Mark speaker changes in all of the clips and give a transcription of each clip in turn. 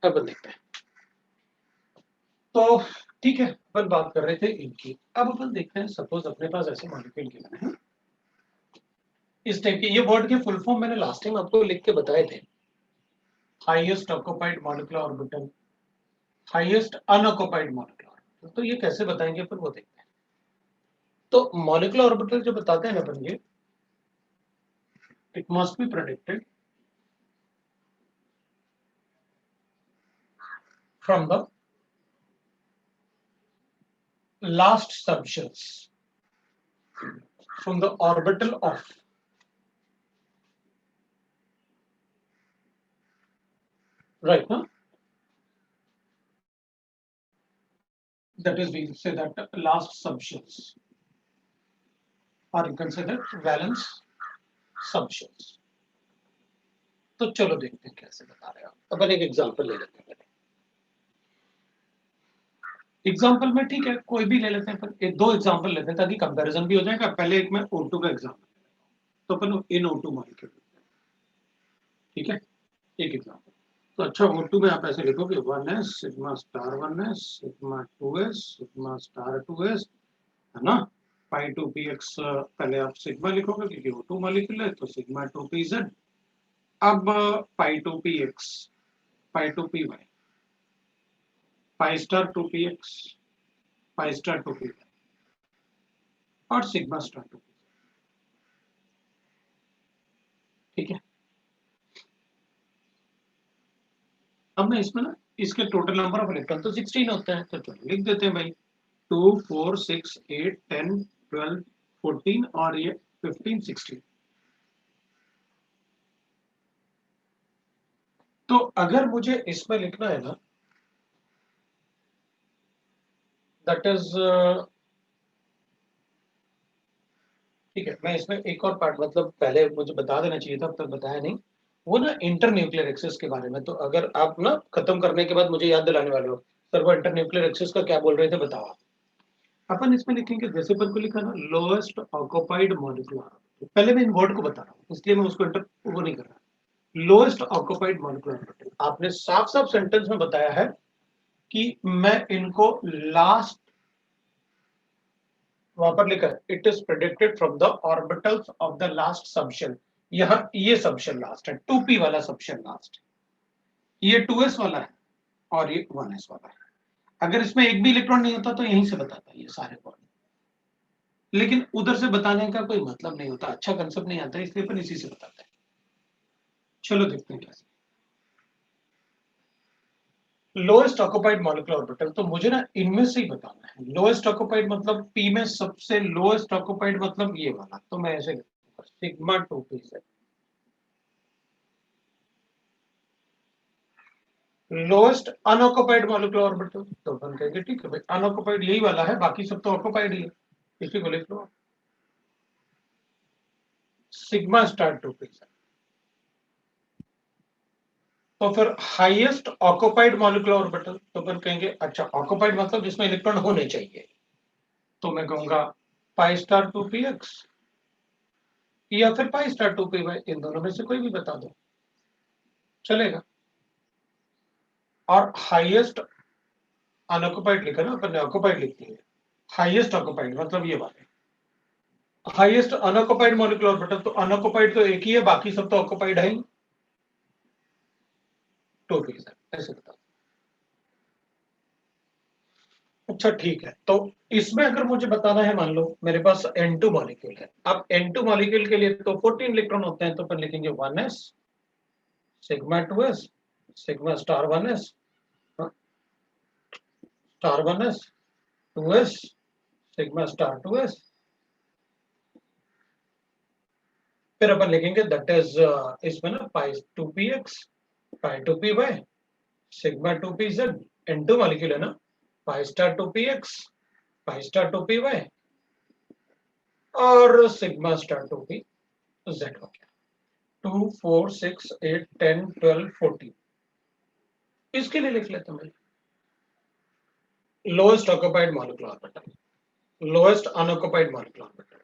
Speaker 1: अपन देखते हैं। तो ठीक है, अपन बात कर रहे थे इनकी। अब अपन देखते हैं, सपोज अपने पास ऐसे मॉलिक्यूल गिवन है इस टाइप के। ये वर्ड के फुल फॉर्म मैंने लास्ट टाइम आपको लिख के बताए थे। Highest occupied molecular orbital, highest unoccupied molecular orbital. तो ये कैसे बताएंगे अपन, वो देखते हैं। तो मॉलिक्यूलर ऑर्बिटल जो बताते हैं ना अपन, ये it must be predicted from the last subshells, from the orbital of right, huh? That is, we say that last subshells, or you can say that valence subshells. तो चलो देखते हैं कैसे बता रहे हैं। अपन एक एग्जांपल ले लेते हैं। एग्जांपल में ठीक है, कोई भी ले लेते हैं, पर एक दो एग्जांपल लेते हैं ताकि कंपैरिजन भी हो जाएगा। पहले एक मैं O2 का एग्जांपल, तो अपन इन O2 मॉलिक्यूल, ठीक है, एक एग्जांपल। तो अच्छा, O2 में आप ऐसे लिखोगे 1s sigma star 1s sigma 2s sigma star 2s, है ना। पाई 2px, पहले आप सिग्मा लिखोगे क्योंकि O2 मॉलिक्यूल है, तो सिग्मा 2pz। अब पाई 2px, पाई 2py, पाई star 2px, pi star 2py और सिग्मा स्टार 2pz, ठीक है। अब मैं इसमें ना इसके टोटल नंबर ऑफ इलेक्ट्रॉन तो 16 होते हैं, तो चलो लिख देते हैं भाई 2 4 6 8 10 12 14 और ये 15 16। तो अगर मुझे इसमें लिखना है ना, दैट इज ठीक है, मैं इसमें एक और पार्ट, मतलब पहले मुझे बता देना चाहिए था, अब तक बताया नहीं, वो ना इंटर न्यूक्लियर एक्सिस के बारे में। तो अगर आप ना खत्म करने के बाद मुझे याद दिलाने वाले हो, सर वो इंटर न्यूक्लियर एक्सिस का क्या बोल रहे थे बताओ आप। अपन इसमें लिखेंगे, जैसे अपन को लिखा ना लोएस्ट ऑक्यूपाइड मॉलिक्यूलर, पहले मैं इन वर्ड को बता रहा हूँ इसलिए मैं उसको इंटर वो नहीं कर रहा। लोएस्ट ऑक्यूपाइड मॉलिक्यूलर, आपने साफ साफ सेंटेंस में बताया है कि मैं इनको लास्ट, वहां पर लिखा है it is predicted from the orbitals of the last subshell. यहां ये सबशेल लास्ट है, 2p वाला सबशेल लास्ट, ये 2s वाला है और ये 1s वाला है। अगर इसमें एक भी इलेक्ट्रॉन नहीं होता तो यहीं से बताता ये सारे पॉइंट, लेकिन उधर से बताने का कोई मतलब नहीं होता, अच्छा कंसेप्ट नहीं आता, इसलिए अपन इसी से बताते हैं। चलो देखते हैं कैसे। लोएस्ट ऑक्यूपाइड मॉलिक्यूलर ऑर्बिटल, तो मुझे ना इनमें से ही बताना है। लोएस्ट ऑक्यूपाइड मतलब p में सबसे लोएस्ट ऑक्यूपाइड मतलब ये वाला, तो मैं ऐसे सिग्मा 2p से। लोएस्ट अनऑक्युपाइड मॉलिक्यूलर ऑर्बिटल, तो अपन कहेंगे ठीक है भाई अनऑक्युपाइड यही वाला है, बाकी सब तो ऑक्युपाइड ही है, इसी को लिख लो सिग्मा स्टार 2p से। तो फिर हाईएस्ट ऑक्युपाइड मॉलिक्यूलर ऑर्बिटल, तो अपन कहेंगे अच्छा ऑक्युपाइड मतलब जिसमें इलेक्ट्रॉन होने चाहिए, तो मैं कहूंगा पाई स्टार 2px या फिर पाई स्टार 2py, इन दोनों में से कोई भी बता दो चलेगा। और हाईएस्ट अनऑक्युपाइड लिखा ना अपन ने, ऑक्युपाइड लिख दिया, हाईएस्ट ऑक्युपाइड मतलब ये वाले। हाईएस्ट अनऑक्युपाइड मॉलिक्यूलर ऑर्बिटल, तो अनऑक्युपाइड तो एक ही है, बाकी सब तो ऑक्युपाइड है ही, 2p ऐसे बता। अच्छा ठीक है, तो इसमें अगर मुझे बताना है, मान लो मेरे पास N2 मॉलिक्यूल है। अब N2 मॉलिक्यूल के लिए तो 14 इलेक्ट्रॉन होते हैं, तो अपन लिखेंगे 1s sigma 2s sigma star 1s star 1s 2s sigma star 2s। फिर अपन लिखेंगे दैट इज इसमें ना पाई 2px पाई 2py sigma 2pz। N2 molecule है ना, पाई star 2px pi star 2py और सिग्मा स्टार 2pz हो गया। 2 4 6 8 10 12 14, इसके लिए लिख लेते हैं lowest occupied molecular orbital, lowest unoccupied molecular orbital,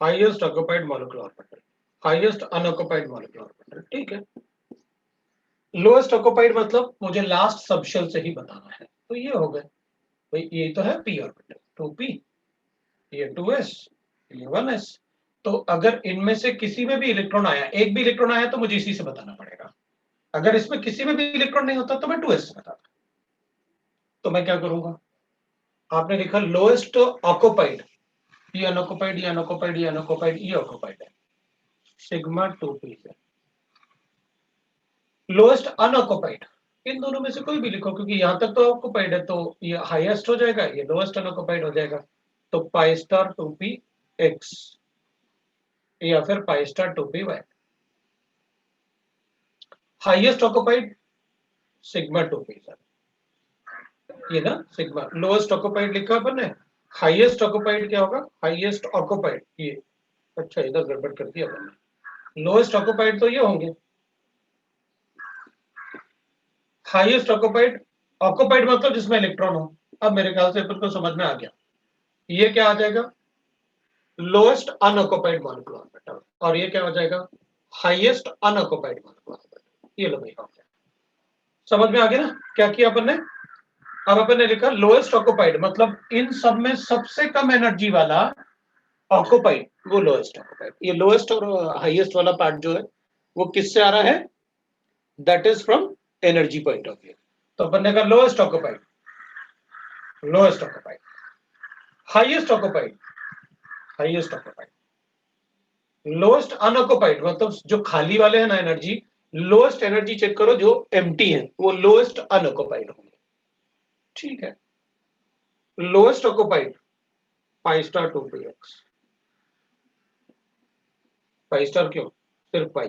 Speaker 1: highest occupied molecular orbital, highest unoccupied molecular orbital, ठीक है। लोएस्ट ऑक्युपाइड मतलब मुझे लास्ट सबशेल से ही बताना है, तो ये हो गए भाई, ये तो है p ऑर्बिटल 2p, ये 2s, ये 1s। तो अगर इनमें से किसी में भी इलेक्ट्रॉन आया, एक भी इलेक्ट्रॉन आया तो मुझे इसी से बताना पड़ेगा। अगर इसमें किसी में भी इलेक्ट्रॉन नहीं होता तो मैं 2s से बताता। तो मैं क्या करूंगा, आपने लिखा लोएस्ट ऑक्युपाइड, ये अनऑक्युपाइड, ये अनऑक्युपाइड, ये अनऑक्युपाइड, ये ऑक्युपाइड है, सिग्मा 2p से। लोएस्ट अनऑक्युपाइड, इन दोनों में से कोई भी लिखो, क्योंकि यहां तक तो ऑक्युपाइड है, तो ये हाईएस्ट हो जाएगा, ये लोएस्ट अनऑक्युपाइड हो जाएगा। तो पाई स्टार 2p x या फिर pi star 2p y। Highest occupied sigma 2p sir, ये ना सिग्मा। लोएस्ट ऑक्युपाइड लिखा अपन ने, हाईएस्ट ऑक्युपाइड क्या होगा, हाईएस्ट ऑक्युपाइड ये, अच्छा इधर गड़बड़ कर दिया अपन ने, लोएस्ट ऑक्युपाइड तो ये होंगे, हाईएस्ट ऑक्युपाइड, ऑक्युपाइड मतलब जिसमें इलेक्ट्रॉन हो। अब मेरे ख्याल से अपन को समझ में आ गया, ये क्या आ जाएगा, लोएस्ट अनऑक्युपाइड मॉलिक्यूलर ऑर्बिटल, और ये क्या हो जाएगा, हाईएस्ट अनऑक्युपाइड मॉलिक्यूलर ऑर्बिटल। ये लो भाई, समझ में आ गया ना क्या किया अपन ने। अब अपन ने लिखा लोएस्ट ऑक्युपाइड मतलब इन सब में सबसे कम एनर्जी वाला ऑक्युपाइड, वो लोएस्ट ऑक्युपाइड। ये लोएस्ट और हाईएस्ट वाला पार्ट जो है वो किससे आ रहा है, that is from energy point of view. तो अपन ने कहा lowest occupied, lowest occupied, highest occupied, highest occupied, lowest unoccupied मतलब जो खाली वाले हैं ना एनर्जी, लोएस्ट एनर्जी चेक करो जो एम्प्टी है, वो लोएस्ट अनऑक्युपाइड होंगे। ठीक है, lowest occupied pi star 2px, pi star क्यों, सिर्फ pi,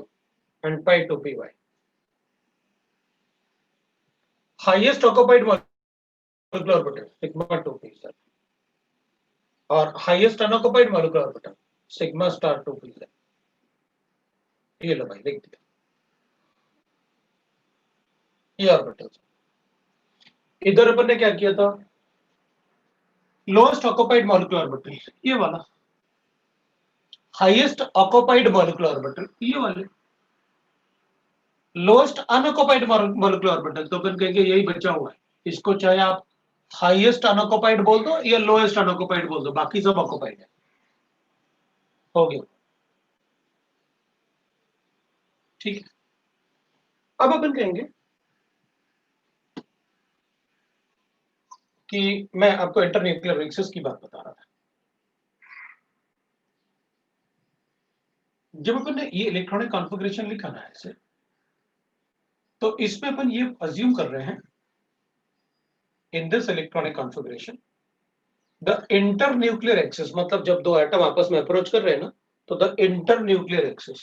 Speaker 1: and pi 2py। Highest occupied molecular orbital sigma 2p sir, और highest unoccupied molecular orbital sigma star 2p sir. ये लो भाई लिख दिया, ये ऑर्बिटल। इधर अपन ने क्या किया था, लोएस्ट ऑक्युपाइड मॉलिक्यूलर ऑर्बिटल ये वाला, हाईएस्ट ऑक्युपाइड मॉलिक्यूलर ऑर्बिटल ये वाले, लोएस्ट अनऑक्युपाइड मॉलिक्यूलर ऑर्बिटल। तो अपन कहेंगे यही बचा हुआ है, इसको चाहे आप हाईएस्ट अनऑक्युपाइड बोल दो या लोएस्ट अनऑक्युपाइड बोल दो, बाकी सब ऑक्युपाइड है। हो गया, ठीक है। अब अपन कहेंगे कि मैं आपको इंटरन्यूक्लियर रिएक्शंस की बात बता रहा था। जब अपन ने ये इलेक्ट्रॉनिक कॉन्फ़िगरेशन लिखा ना ऐसे, तो इसमें अपन ये अज्यूम कर रहे हैं, in this electronic configuration the internuclear axis, मतलब जब दो एटम आपस में अप्रोच कर रहे हैं ना, तो the internuclear axis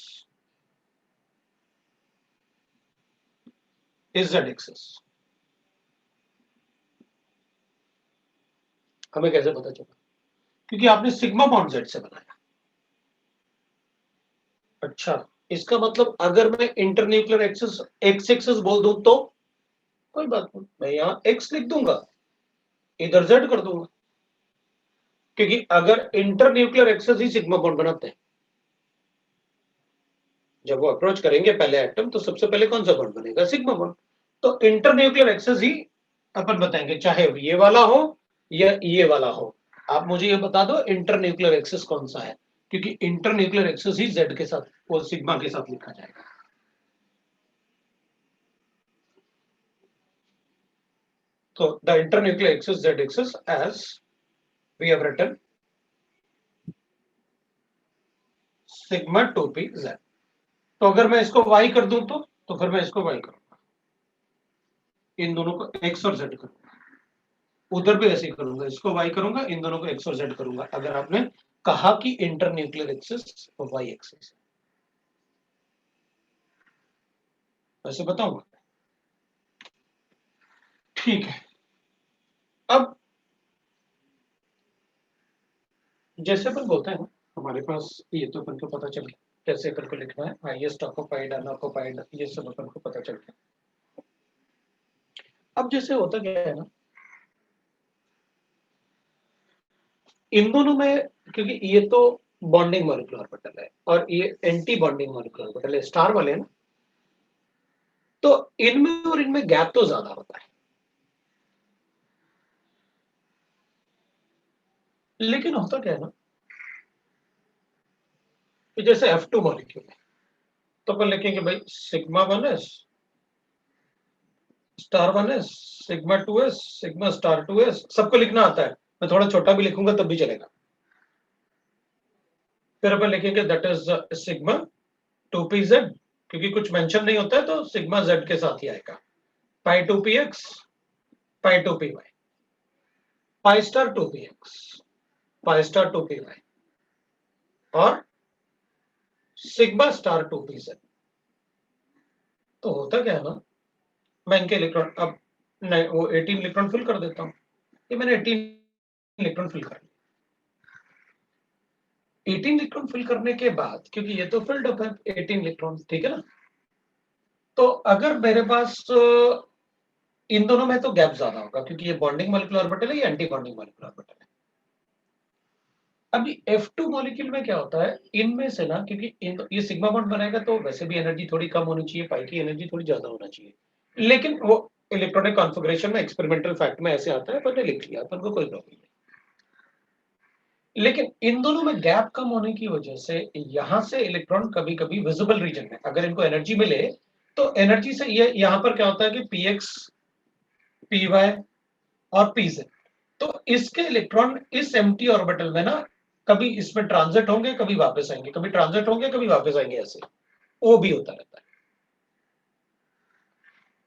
Speaker 1: is Z axis. हमें कैसे पता चला, क्योंकि आपने सिग्मा बॉन्ड जेड से बनाया। अच्छा, इसका मतलब अगर मैं इंटरन्यूक्लियर एक्सिस एक्स एक्सिस बोल दूं तो कोई बात नहीं, मैं यहां एक्स लिख दूंगा, इधर जेड कर दूंगा, क्योंकि अगर इंटरन्यूक्लियर एक्सिस ही सिग्मा बॉन्ड बनाते हैं, जब वो अप्रोच करेंगे पहले एटम, तो सबसे पहले कौन सा बॉन्ड बनेगा, सिग्मा बॉन्ड। तो इंटरन्यूक्लियर एक्सिस ही अपन बताएंगे, चाहे ये वाला हो या ये वाला हो। आप मुझे ये बता दो इंटरन्यूक्लियर एक्सिस कौन सा है, क्योंकि इंटरन्यूक्लियर एक्सिस ही जेड के साथ, वो सिग्मा के साथ लिखा जाएगा। तो the internuclear axis Z axis as we have written sigma 2p z। तो अगर मैं इसको y कर दूं तो फिर मैं इसको y करूंगा, इन दोनों को x और z करूंगा, उधर भी ऐसे ही करूंगा, इसको y करूंगा, इन दोनों को x और z करूंगा, अगर आपने कहा कि इंटरन्यूक्लियर एक्सिस y एक्सिस। ऐसे बताऊंगा, ठीक है। अब जैसे अपन बोलते हैं ना, हमारे पास ये तो अपन को पता चल गया कैसे अपन को लिखना है, हाईएस्ट ऑक्युपाइड अनऑक्युपाइड ये सब अपन को पता चल गया। अब जैसे होता क्या है ना, इन दोनों में, क्योंकि ये तो बॉन्डिंग मॉलिक्यूलर ऑर्बिटल है और ये एंटी बॉन्डिंग मॉलिक्यूलर ऑर्बिटल है, स्टार वाले हैं ना, तो इनमें और इनमें गैप तो ज्यादा होता है, लेकिन होता क्या है ना कि जैसे F2 मॉलिक्यूल है तो अपन लिखेंगे भाई sigma 1s star 1s sigma 2s sigma star 2s, सबको लिखना आता है, मैं थोड़ा छोटा भी लिखूंगा तब भी चलेगा। फिर अपन लिखेंगे दैट इज सिग्मा 2pz, क्योंकि कुछ मेंशन नहीं होता है तो सिग्मा z के साथ ही आएगा, पाई 2px पाई 2py पाई star 2px pi star 2py और सिग्मा स्टार 2pz। तो होता क्या है ना, मैं इनके इलेक्ट्रॉन अब नहीं वो 18 इलेक्ट्रॉन फिल कर देता हूं, ये मैंने 18 इलेक्ट्रॉन फिल कर 18 इलेक्ट्रॉन फिल करने के बाद, क्योंकि ये तो फिल्ड अप है 18 इलेक्ट्रॉन, ठीक है ना, तो अगर मेरे पास इन दोनों में तो गैप ज्यादा होगा क्योंकि ये बॉन्डिंग मॉलिक्यूलर ऑर्बिटल है, ये एंटी बॉन्डिंग मॉलिक्यूलर ऑर्बिटल है। अभी F2 मॉलिक्यूल में क्या होता है, इनमें से ना, क्योंकि ये सिग्मा बॉन्ड बनाएगा तो वैसे भी एनर्जी थोड़ी कम होनी चाहिए, पाई की एनर्जी थोड़ी ज्यादा होना चाहिए, लेकिन वो इलेक्ट्रॉनिक कॉन्फ़िगरेशन में एक्सपेरिमेंटल फैक्ट में ऐसे आता है, अपन ने लिख लिया, अपन को कोई प्रॉब्लम नहीं। लेकिन इन दोनों में गैप कम होने की वजह से यहां से इलेक्ट्रॉन कभी कभी विजिबल रीजन में अगर इनको एनर्जी मिले तो एनर्जी से ये यहां पर क्या होता है कि px py और pz, तो इसके इलेक्ट्रॉन इस एम्प्टी ऑर्बिटल में ना कभी इसमें ट्रांजिट होंगे कभी वापस आएंगे, कभी ट्रांजिट होंगे कभी वापस आएंगे, ऐसे वो भी होता रहता है।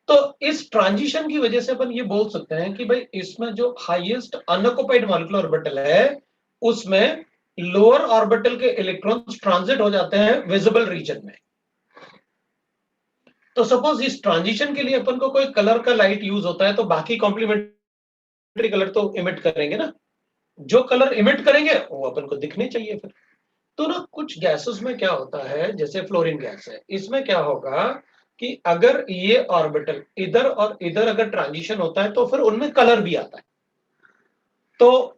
Speaker 1: तो इस ट्रांजिशन की वजह से अपन ये बोल सकते हैं कि भाई इसमें जो हाईएस्ट अनऑक्युपाइड मॉलिक्यूलर ऑर्बिटल है उसमें लोअर ऑर्बिटल के इलेक्ट्रॉन्स ट्रांजिट हो जाते हैं विजिबल रीजन में। तो सपोज इस ट्रांजिशन के लिए अपन को कोई कलर का लाइट यूज होता है तो बाकी कॉम्प्लीमेंट्री कलर तो इमिट करेंगे ना, जो कलर इमिट करेंगे वो अपन को दिखने चाहिए फिर। तो ना कुछ गैसेस में क्या होता है, जैसे फ्लोरीन गैस है, इसमें क्या होगा कि अगर ये ऑर्बिटल इधर और इधर अगर ट्रांजिशन होता है तो फिर उनमें कलर भी आता है। तो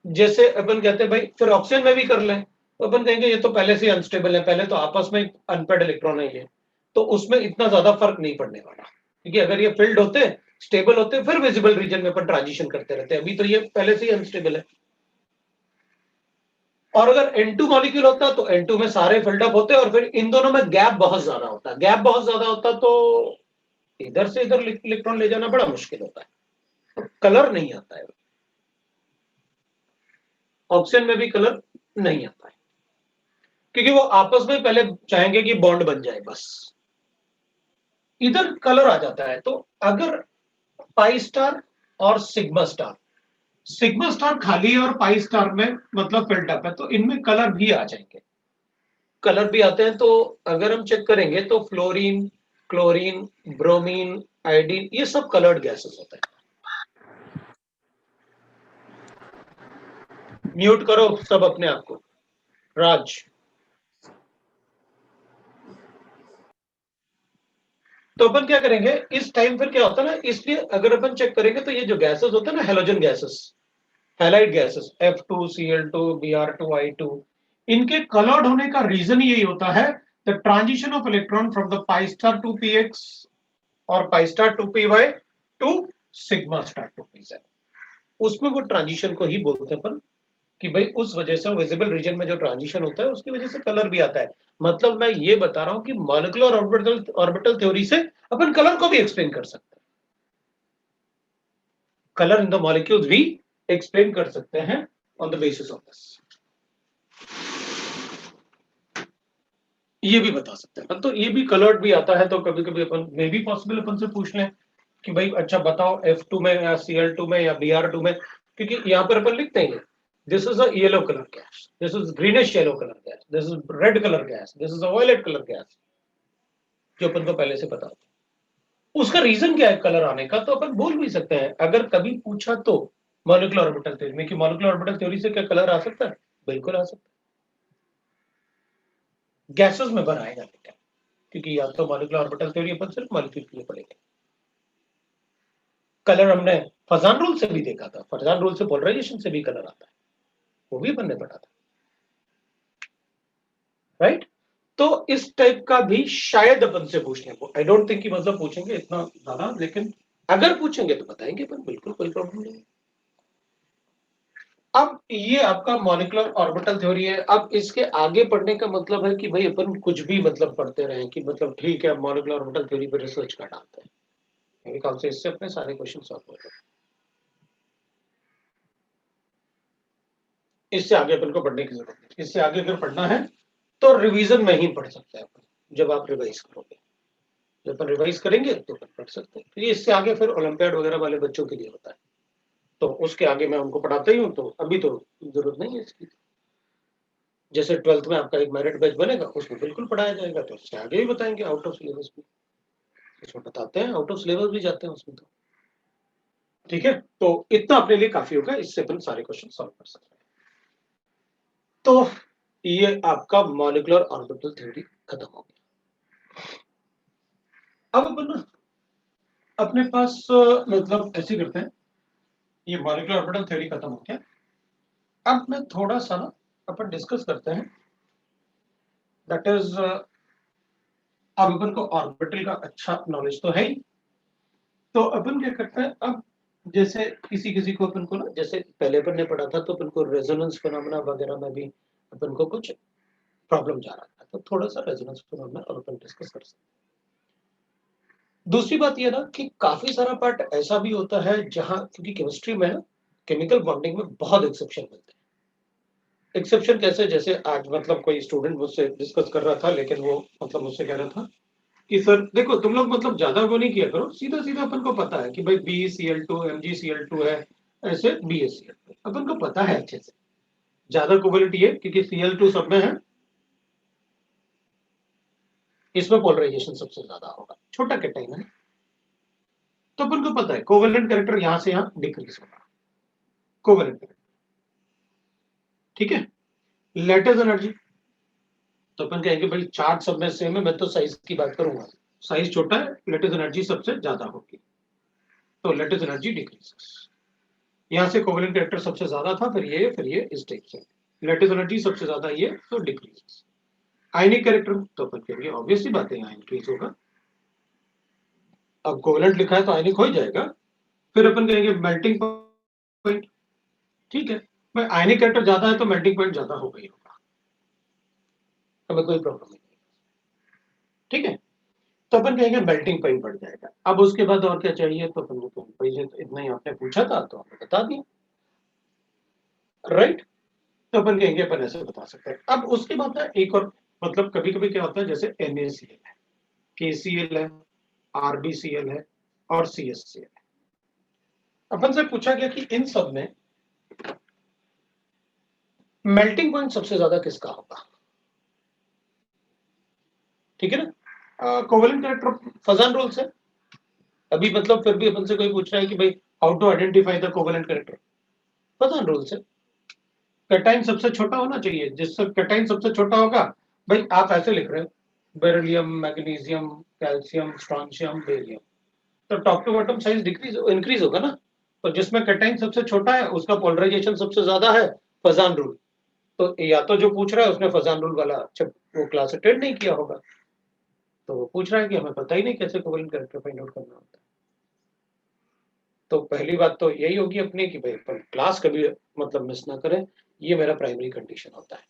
Speaker 1: जैसे अपन कहते हैं भाई फिर ऑक्सीजन में भी कर लें, तो अपन कहेंगे ये तो पहले से अनस्टेबल है, पहले तो आपस में अनपेड इलेक्ट्रॉन है ये, तो उसमें इतना ज्यादा फर्क नहीं पड़ने वाला, क्योंकि अगर ये फिल्ड होते स्टेबल होते फिर विजिबल रीजन में अपन ट्रांजिशन करते रहते, अभी तो ये पहले से ही अनस्टेबल है। और अगर N2 मॉलिक्यूल होता तो N2 में सारे फिल्डअप होते और फिर इन दोनों में गैप बहुत ज्यादा होता, गैप बहुत ज्यादा होता तो इधर से इधर इलेक्ट्रॉन ले जाना बड़ा मुश्किल होता है, तो कलर नहीं आता है, ऑक्सीजन में भी कलर नहीं आता है, क्योंकि वो आपस में पहले चाहेंगे कि बॉन्ड बन जाए बस, इधर कलर आ जाता है। तो अगर पाई स्टार और सिग्मा स्टार खाली है और पाई स्टार में मतलब फिल्डअप है, तो इनमें कलर भी आ जाएंगे, कलर भी आते हैं। तो अगर हम चेक करेंगे तो फ्लोरीन क्लोरीन ब्रोमीन आयोडीन ये सब कलर्ड गैसेस होते हैं। म्यूट करो सब अपने आप को, राज। तो अपन क्या करेंगे इस टाइम फिर क्या होता है ना, इसलिए अगर अपन चेक करेंगे तो ये जो गैसेस होते हैं ना halogen gases, halide gases F2Cl2 Br2I2, इनके कलर्ड होने का रीजन यही होता है the transition of electron from the pi star to px और pi star to py to sigma star to pz, उसमें वो ट्रांजिशन को ही बोलते हैं अपन कि भाई उस वजह से विजिबल रीजन में जो ट्रांजिशन होता है उसकी वजह से कलर भी आता है। मतलब मैं ये बता रहा हूं कि मॉलिक्यूलर ऑर्बिटल थ्योरी से अपन कलर को भी एक्सप्लेन कर सकते हैं, कलर इन द मॉलिक्यूल्स भी एक्सप्लेन कर सकते हैं on the basis of this, ये भी बता सकते हैं। तो ये भी कलर्ड भी आता है, तो कभी कभी अपन मे भी पॉसिबल अपन से पूछ लें कि भाई अच्छा बताओ F2 में या Cl2 में या Br2 में, क्योंकि यहाँ पर अपन लिखते हैं this is a yellow colour gas, this is greenish yellow colour gas, this is red colour gas, this is a violet colour gas, जो अपन को पहले से पता होता। उसका रीजन क्या है कलर आने का, तो अपन बोल भी सकते हैं अगर कभी पूछा तो मॉलिक्यूलर ऑर्बिटल थ्योरी में कि मॉलिक्यूलर ऑर्बिटल थ्योरी से क्या कलर आ सकता है, बिल्कुल आ सकता है, गैसेस में भर आएगा बेटा, क्योंकि या तो मॉलिक्यूलर ऑर्बिटल थ्योरी अपन सिर्फ मॉलिक्यूल के लिए पढ़ेंगे। कलर हमने फजान रूल से भी देखा था, फजान रूल से पोलराइजेशन से भी कलर आता है, वो भी अपन ने पढ़ा था, राइट। तो इस टाइप का भी शायद अपन से पूछने को, आई डोंट थिंक कि मतलब पूछेंगे इतना ज्यादा, लेकिन अगर पूछेंगे तो बताएंगे अपन, बिल्कुल कोई प्रॉब्लम नहीं। अब ये आपका मॉलिक्यूलर ऑर्बिटल थ्योरी है। अब इसके आगे पढ़ने का मतलब है कि भाई अपन कुछ भी मतलब पढ़ते रहे कि मतलब ठीक है मॉलिक्यूलर ऑर्बिटल थ्योरी पर रिसर्च कर डालते हैं, मेरे ख्याल से इससे अपने सारे क्वेश्चन सॉल्व हो जाते हैं। इससे आगे अपन को पढ़ने की जरूरत नहीं। इससे आगे अगर पढ़ना है तो रिवीजन में ही पढ़ सकते हैं अपन, जब आप रिवाइज करोगे, जब अपन रिवाइज करेंगे तो अपन पढ़ सकते हैं। फिर इससे आगे फिर ओलंपियाड वगैरह वाले बच्चों के लिए होता है, तो उसके आगे मैं उनको पढ़ाता ही हूँ, तो अभी तो जरूरत नहीं है इसकी। जैसे 12th में आपका एक मेरिट बैच बनेगा, उसमें बिल्कुल पढ़ाया जाएगा, तो उससे आगे भी बताएंगे आउट ऑफ सिलेबस भी, इसमें बताते हैं, आउट ऑफ सिलेबस भी जाते हैं उसमें तो। ठीक है, तो इतना अपने लिए काफी होगा, इससे अपन सारे क्वेश्चन सॉल्व कर सकते हैं। तो ये आपका मॉलिक्यूलर ऑर्बिटल थ्योरी खत्म हो गया। अब अपन अपने पास मतलब ऐसे करते हैं, ये मॉलिक्यूलर ऑर्बिटल थ्योरी खत्म हो गया। अब मैं थोड़ा सा ना अपन डिस्कस करते हैं, दैट इज अब अपन को ऑर्बिटल का अच्छा नॉलेज तो है ही, तो अपन क्या करते हैं अब, जैसे किसी किसी को अपन को ना, जैसे पहले अपन ने पढ़ा था तो अपन को रेजोनेंस फिनोमेना वगैरह में भी अपन को कुछ प्रॉब्लम जा रहा था, तो थोड़ा सा रेजोनेंस फिनोमेना और अपन डिस्कस कर सकते हैं। दूसरी बात ये ना कि काफी सारा पार्ट ऐसा भी होता है जहां, क्योंकि केमिस्ट्री में ना केमिकल बॉन्डिंग में बहुत एक्सेप्शन मिलते हैं। एक्सेप्शन कैसे, जैसे आज मतलब कोई स्टूडेंट मुझसे डिस्कस कर रहा था, लेकिन वो मतलब मुझसे कह रहा था कि सर देखो तुम लोग मतलब ज्यादा वो नहीं किया करो, सीधा सीधा अपन को पता है कि भाई BeCl2 MgCl2 है, ऐसे BaCl2 अपन को पता है अच्छे से। ज्यादा कोवेलेंट ये क्योंकि Cl2 सब में है, इसमें पोलराइजेशन सबसे ज्यादा होगा, छोटा कैटाइन है, तो अपन को पता है कोवेलेंट कैरेक्टर यहां से यहां डिक्रीज होगा, कोवेलेंट कैरेक्टर। ठीक है, लैटिस एनर्जी, तो अपन कहेंगे भाई चार्ज सब में सेम है, मैं तो साइज की बात करूंगा, साइज छोटा है, लैटिस एनर्जी सबसे ज्यादा होगी, तो लैटिस एनर्जी डिक्रीजेस। यहां से कोवेलेंट कैरेक्टर सबसे ज्यादा था, फिर ये इस टाइप से, लैटिस एनर्जी सबसे ज्यादा ये, तो डिक्रीजेस। आयनिक कैरेक्टर, तो अपन कहेंगे ऑब्वियस सी बात है यहाँ इंक्रीज होगा, अब कोवेलेंट लिखा है तो आयनिक हो ही जाएगा। फिर अपन कहेंगे मेल्टिंग पॉइंट, ठीक है, मैं आयनिक कैरेक्टर ज्यादा है तो मेल्टिंग पॉइंट ज्यादा होगा ही होगा, हमें कोई प्रॉब्लम नहीं। ठीक है, तो अपन कहेंगे मेल्टिंग पॉइंट बढ़ जाएगा। अब उसके बाद और क्या चाहिए, तो अपन को पहले तो इतना ही आपने पूछा था तो आपने बता दिया, राइट। तो अपन कहेंगे अपन ऐसे बता सकते हैं। अब उसके बाद ना एक और, मतलब कभी कभी क्या होता है, जैसे NaCl है, KCl है, RbCl है और CSCl है। अपन से पूछा गया कि इन सब में मेल्टिंग पॉइंट सबसे ज्यादा किसका होगा। ठीक है ना, कोवेलेंट कैरेक्टर फजान रूल से, अभी मतलब फिर भी अपन से कोई पूछ रहा है कि भाई how to identify the covalent character, Fajans rule से, कैटाइन सबसे छोटा होना चाहिए, जिससे कैटाइन सबसे छोटा होगा, भाई आप ऐसे लिख रहे हो beryllium, magnesium, calcium, strontium, barium, तो top to bottom size decrease increase होगा ना, तो जिसमें कैटाइन सबसे छोटा है उसका पोलराइजेशन सबसे ज्यादा है, फजान रूल। तो या तो जो पूछ रहा है उसने फजान रूल वाला जब वो क्लास अटेंड नहीं किया होगा, तो वो पूछ रहा है कि हमें पता ही नहीं कैसे कोवेलेंट कैरेक्टर फाइंड आउट करना होता है। तो पहली बात तो यही होगी अपने कि भाई अपन क्लास कभी मतलब मिस ना करें, ये मेरा प्राइमरी कंडीशन होता है,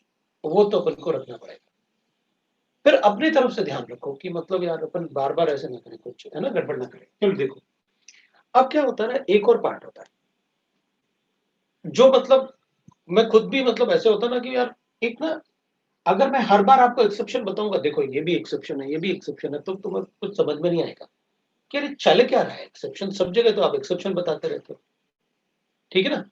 Speaker 1: वो तो अपन को रखना पड़ेगा। फिर अपनी तरफ से ध्यान रखो कि मतलब यार अपन बार बार ऐसे ना करें, कुछ है ना गड़बड़ ना करें। चलो देखो, अब क्या होता है ना, एक और पार्ट होता है जो मतलब मैं खुद भी मतलब ऐसे होता ना कि यार एक ना, अगर मैं हर बार आपको एक्सेप्शन बताऊंगा, देखो ये भी एक्सेप्शन है, ये भी एक्सेप्शन है, तो तुम्हें कुछ समझ में नहीं आएगा कि अरे चल क्या रहा है, एक्सेप्शन सब जगह तो आप एक्सेप्शन बताते रहते हो। ठीक है ना,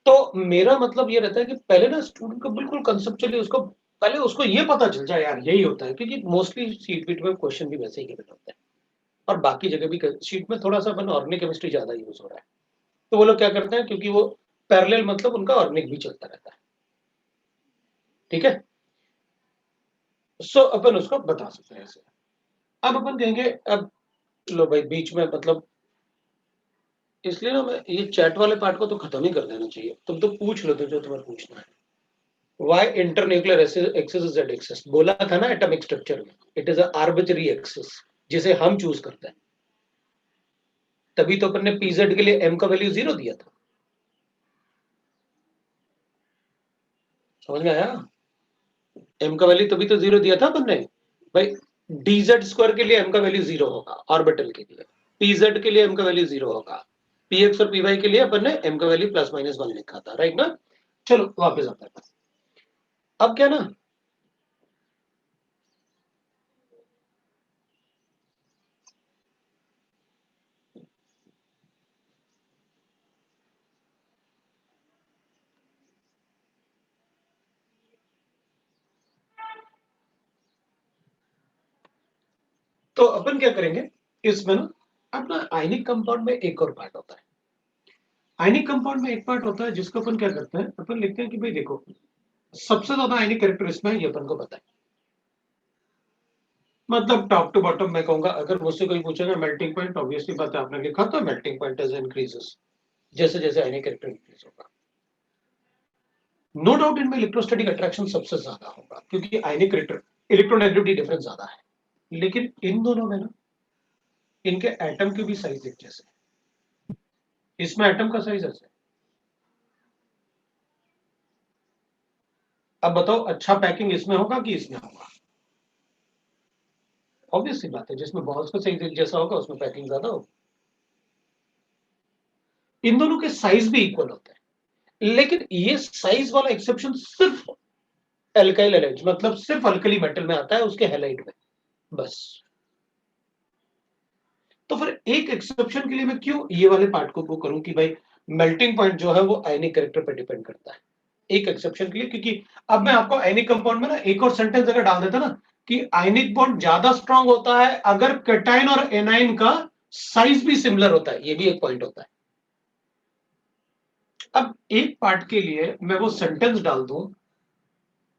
Speaker 1: तो मेरा मतलब ये रहता है कि पहले ना स्टूडेंट को बिल्कुल कंसेप्चुअली उसको पहले उसको ये पता चल जाए यार यही होता है, क्योंकि मोस्टली सीट बीट में क्वेश्चन भी वैसे ही गिवन होते हैं, और बाकी जगह भी शीट में थोड़ा सा अपन ऑर्गेनिक केमिस्ट्री ज्यादा यूज हो रहा है, तो वो लोग क्या करते हैं, क्योंकि वो पैरेलल मतलब उनका ऑर्गेनिक भी चलता रहता है। ठीक है, सो अपन उसको बता सकते हैं ऐसे। अब अपन कहेंगे, अब लो भाई बीच में मतलब, इसलिए ना मैं ये चैट वाले पार्ट को तो खत्म ही कर देना चाहिए, तुम तो पूछ लो तो जो तुम्हें पूछना है। Why internuclear axis is z axis? बोला था ना एटॉमिक स्ट्रक्चर में, it is a arbitrary axis जिसे हम चूज करते हैं, तभी तो अपन ने pz के लिए m का वैल्यू 0 दिया था। समझ में आया? m का वैल्यू तभी तो 0 दिया था अपन ने भाई। dz स्क्वायर के लिए m का वैल्यू 0 होगा ऑर्बिटल के लिए, pz के लिए m का वैल्यू 0 होगा, px और py के लिए अपन ने m का वैल्यू +-1 लिखा था, राइट ना? चलो वापस आता है। अब क्या ना, तो अपन क्या करेंगे इसमें ना, अपना आयनिक कंपाउंड में एक और पार्ट होता है। आयनिक कंपाउंड में एक पार्ट होता है जिसको अपन क्या करते हैं, अपन लिखते हैं कि भाई देखो सबसे ज्यादा आयनिक कैरेक्टर इसमें है, ये अपन को पता है। मतलब टॉप टू बॉटम मैं कहूंगा, अगर मुझसे कोई पूछेगा मेल्टिंग पॉइंट, ऑब्वियसली बात है आपने लिखा था मेल्टिंग पॉइंट एज इंक्रीजेस, जैसे जैसे आयनिक कैरेक्टर इंक्रीज होगा। नो डाउट इनमें इलेक्ट्रोस्टैटिक अट्रैक्शन सबसे ज्यादा होगा क्योंकि आयनिक कैरेक्टर इलेक्ट्रोनेगेटिविटी डिफरेंस ज्यादा है, लेकिन इन दोनों में ना इनके एटम के भी साइज एक जैसे, इसमें एटम का साइज ऐसे। अब बताओ अच्छा पैकिंग इसमें होगा कि इसमें होगा? ऑब्वियस सी बात है, जिसमें बॉल्स का साइज एक जैसा होगा उसमें पैकिंग ज्यादा होगी। इन दोनों के साइज भी इक्वल होते हैं, लेकिन ये साइज वाला एक्सेप्शन सिर्फ एल्काइल हैलाइड, मतलब सिर्फ अल्कली मेटल में आता है, उसके हैलाइड में बस। तो फिर एक एक्सेप्शन के लिए मैं क्यों ये वाले पार्ट को करूं कि भाई मेल्टिंग पॉइंट जो है वो आयनिक कैरेक्टर पर डिपेंड करता है, एक एक्सेप्शन के लिए। क्योंकि अब मैं आपको आयनिक कंपाउंड में ना एक और सेंटेंस अगर डाल देता ना कि आयनिक बॉन्ड ज्यादा स्ट्रांग होता है अगर कैटायन और एनाइन का साइज भी सिमिलर होता है, ये भी एक पॉइंट होता है। अब एक पार्ट के लिए मैं वो सेंटेंस डाल दूं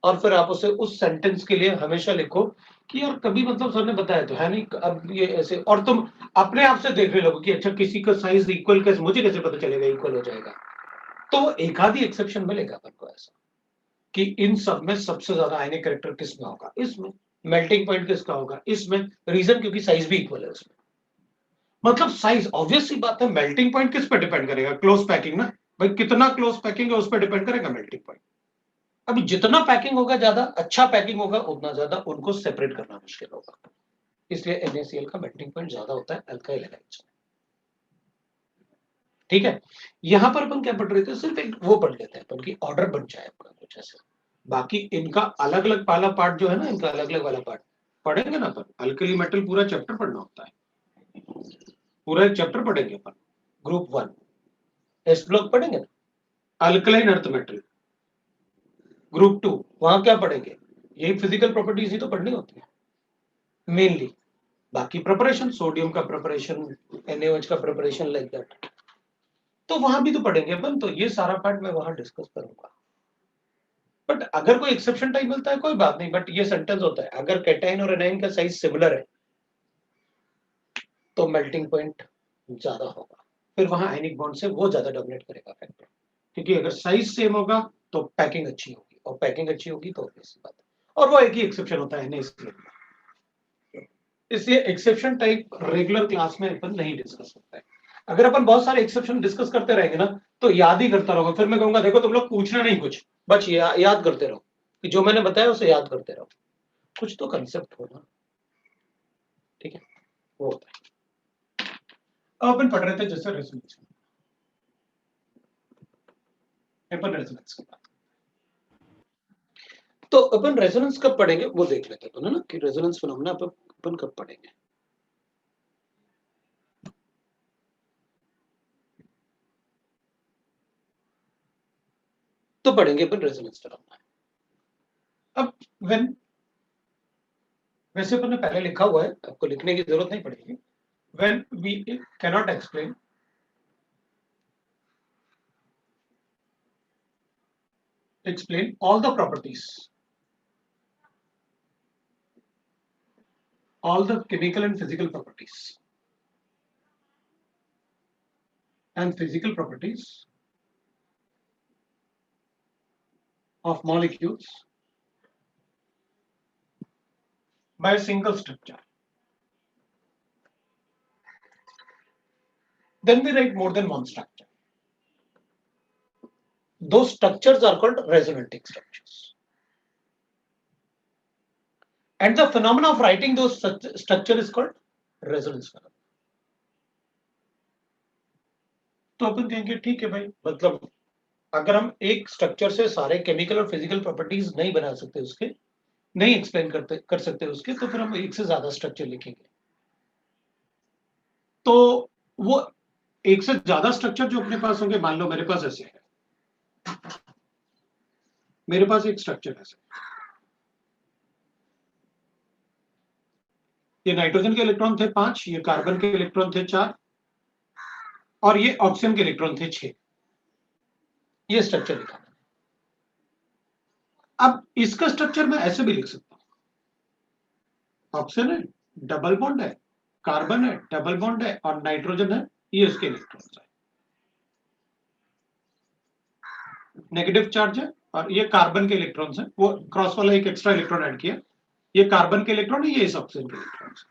Speaker 1: और फिर आप उसे उस सेंटेंस के लिए हमेशा लिखो कि यार कभी मतलब सर ने बताया तो है नहीं, अब ये ऐसे, और तुम अपने आप से देख रहे लोग कि अच्छा किसी का साइज इक्वल कैसे, मुझे कैसे पता चलेगा इक्वल हो जाएगा? तो एक आधी एक्सेप्शन मिलेगा अपन को ऐसा कि इन सब में सबसे ज्यादा आयनिक कैरेक्टर किसमें होगा, इसमें। मेल्टिंग पॉइंट किसका होगा, इसमें। रीजन क्योंकि साइज भी इक्वल है उसमें। मतलब साइज ऑब्वियस सी बात है, मेल्टिंग पॉइंट किस पर डिपेंड करेगा? क्लोज पैकिंग ना भाई, कितना क्लोज पैकिंग है उस पर डिपेंड करेगा मेल्टिंग पॉइंट। अभी जितना पैकिंग होगा, ज्यादा अच्छा पैकिंग होगा, उतना ज्यादा उनको सेपरेट करना मुश्किल होगा, इसलिए NaCl का मेल्टिंग पॉइंट ज्यादा होता है अल्काइल हैलाइड्स में। ठीक है, यहां पर अपन क्या पढ़ रहे थे, सिर्फ एक वो पढ़ लेते हैं अपन की ऑर्डर बन जाए अपना कुछ ऐसे। बाकी इनका अलग अलग वाला पार्ट जो है ना, इनका अलग अलग वाला पार्ट पढ़ेंगे ना अपन। अल्कली मेटल पूरा चैप्टर पढ़ना होता है, पूरा एक चैप्टर पढ़ेंगे अपन। ग्रुप 1 एस ब्लॉक पढ़ेंगे ना, अल्कलाइन अर्थ मेटल। ग्रुप 2 वहां क्या पढ़ेंगे, यही फिजिकल प्रॉपर्टीज ही तो पढ़नी होती है मेनली। बाकी प्रिपरेशन, सोडियम का प्रिपरेशन, NaOH का प्रिपरेशन, लाइक दैट, तो वहां भी तो पढ़ेंगे अपन। तो ये सारा पार्ट मैं वहां डिस्कस करूंगा। बट अगर कोई एक्सेप्शन टाइप मिलता है कोई बात नहीं, बट ये सेंटेंस होता है अगर कैटायन और एनायन का साइज सिमिलर है तो मेल्टिंग पॉइंट ज्यादा होगा, फिर वहां आयनिक बॉन्ड से वो ज्यादा डोमिनेट करेगा फैक्टर। क्योंकि अगर साइज सेम होगा तो पैकिंग अच्छी होगी, और पैकिंग अच्छी होगी तो ऑब्वियस बात है। और वो एक ही एक्सेप्शन होता है इसलिए एक्सेप्शन टाइप रेगुलर क्लास में अपन नहीं डिस्कस करते हैं। अगर अपन बहुत सारे एक्सेप्शन डिस्कस करते रहेंगे ना तो याद ही करता रहोगे, फिर मैं कहूंगा देखो तुम लोग पूछना नहीं कुछ, बस याद करते रहो कि जो मैंने बताया उसे याद करते रहो, कुछ तो कंसेप्ट होना। ठीक है, वो होता है। अब अपन पढ़ रहे थे जैसे रेजोनेंस, अपन रेजोनेंस की बात। तो अपन रेजोनेंस कब पढ़ेंगे वो देख लेते हैं ना, कि रेजोनेंस फिनोमेना अपन कब पढ़ेंगे। तो पढ़ेंगे अपन रेजोनेंस फिनोमेना। अब व्हेन, वैसे अपन ने पहले लिखा हुआ है, आपको लिखने की जरूरत नहीं पड़ेगी। When we cannot explain all the chemical and physical properties and physical properties of molecules by a single structure. Then we write more than one structure. Those structures are called resonating structures. And the phenomena of writing those structure is called resonance phenomena. तो अपन कहेंगे ठीक है भाई, मतलब अगर हम एक स्ट्रक्चर से सारे केमिकल और फिजिकल प्रॉपर्टीज नहीं बना सकते, उसके नहीं एक्सप्लेन कर सकते उसके, तो फिर हम एक से ज्यादा स्ट्रक्चर लिखेंगे. तो वो एक से ज्यादा स्ट्रक्चर जो अपने पास होंगे, मान लो मेरे पास ऐसे है, मेरे पास एक स्ट्रक्चर ऐसे, ये नाइट्रोजन के इलेक्ट्रॉन थे 5, ये कार्बन के इलेक्ट्रॉन थे 4 और ये ऑक्सीजन के इलेक्ट्रॉन थे 6. ये स्ट्रक्चर लिखा. अब इसका स्ट्रक्चर मैं ऐसे भी लिख सकता हूं. ऑक्सीजन है, डबल बॉन्ड है, कार्बन है, डबल बॉन्ड है और नाइट्रोजन है, ये उसके इलेक्ट्रॉन्स है. नेगेटिव चार्ज है और ये कार्बन के इलेक्ट्रॉन्स हैं, वो क्रॉस वाला एक एक्स्ट्रा इलेक्ट्रॉन ऐड किया, ये कार्बन के इलेक्ट्रॉन है, ये इस ऑक्सीजन के इलेक्ट्रॉन्स.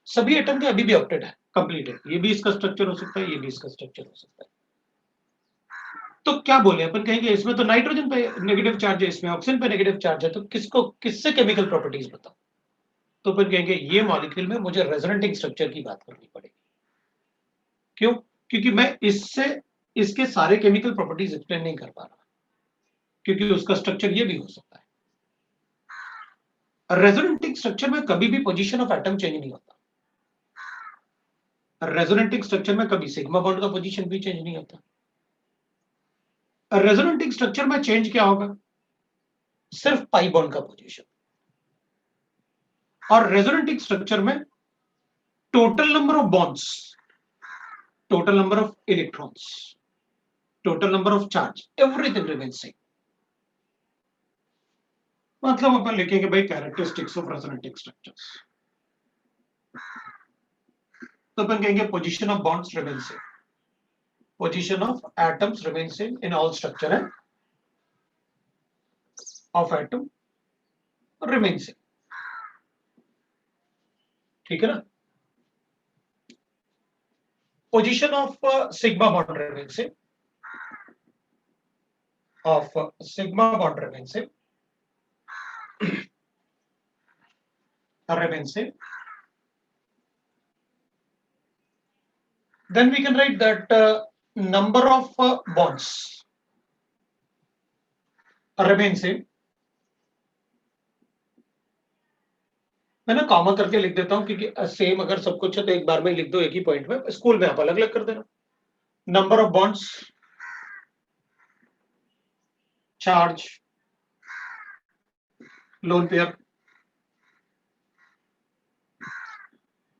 Speaker 1: सभी एटम के अभी भी ऑक्टेट है, कंप्लीट है. ये भी इसका स्ट्रक्चर हो सकता है, ये भी इसका स्ट्रक्चर हो सकता है. तो क्या बोले अपन, कहेंगे इसमें तो नाइट्रोजन पे नेगेटिव चार्ज है, इसमें ऑक्सीजन पे नेगेटिव चार्ज है, तो किसको किससे केमिकल प्रॉपर्टीज बताओ. तो अपन कहेंगे ये मॉलिक्यूल में मुझे रेजोनेटिंग स्ट्रक्चर की बात करनी पड़ेगी. क्यों? क्योंकि मैं इससे इसके सारे केमिकल प्रॉपर्टीज एक्सप्लेन नहीं कर पा रहा, क्योंकि उसका स्ट्रक्चर ये भी हो सकता है. रेजोनेटिंग स्ट्रक्चर में कभी भी पोजीशन ऑफ एटम चेंज नहीं होता. रेजोनेटिंग स्ट्रक्चर में कभी सिग्मा बॉन्ड का पोजीशन भी चेंज नहीं होता. रेजोनेटिंग स्ट्रक्चर में चेंज क्या होगा? सिर्फ पाई बॉन्ड का पोजीशन. और रेजोनेटिंग स्ट्रक्चर में total number of bonds, total number of electrons, total number of charge, everything remains same. मतलब अपन लिखेंगे भाई कैरेक्टरिस्टिक्स ऑफ रेजोनेटिंग स्ट्रक्चर्स. तो अपन कहेंगे position of bonds remain same, position of atoms remains same in all structure and of atom remains same. ठीक है ना? Position of sigma bond remains same, of sigma bond remains same, remains same. Then we can write that number of bonds remain same. मैं ना comma करके लिख देता हूं, क्योंकि सेम अगर सब कुछ है तो एक बार में लिख दो एक ही पॉइंट में. स्कूल में आप अलग अलग कर देना. Number of bonds, charge, lone pair,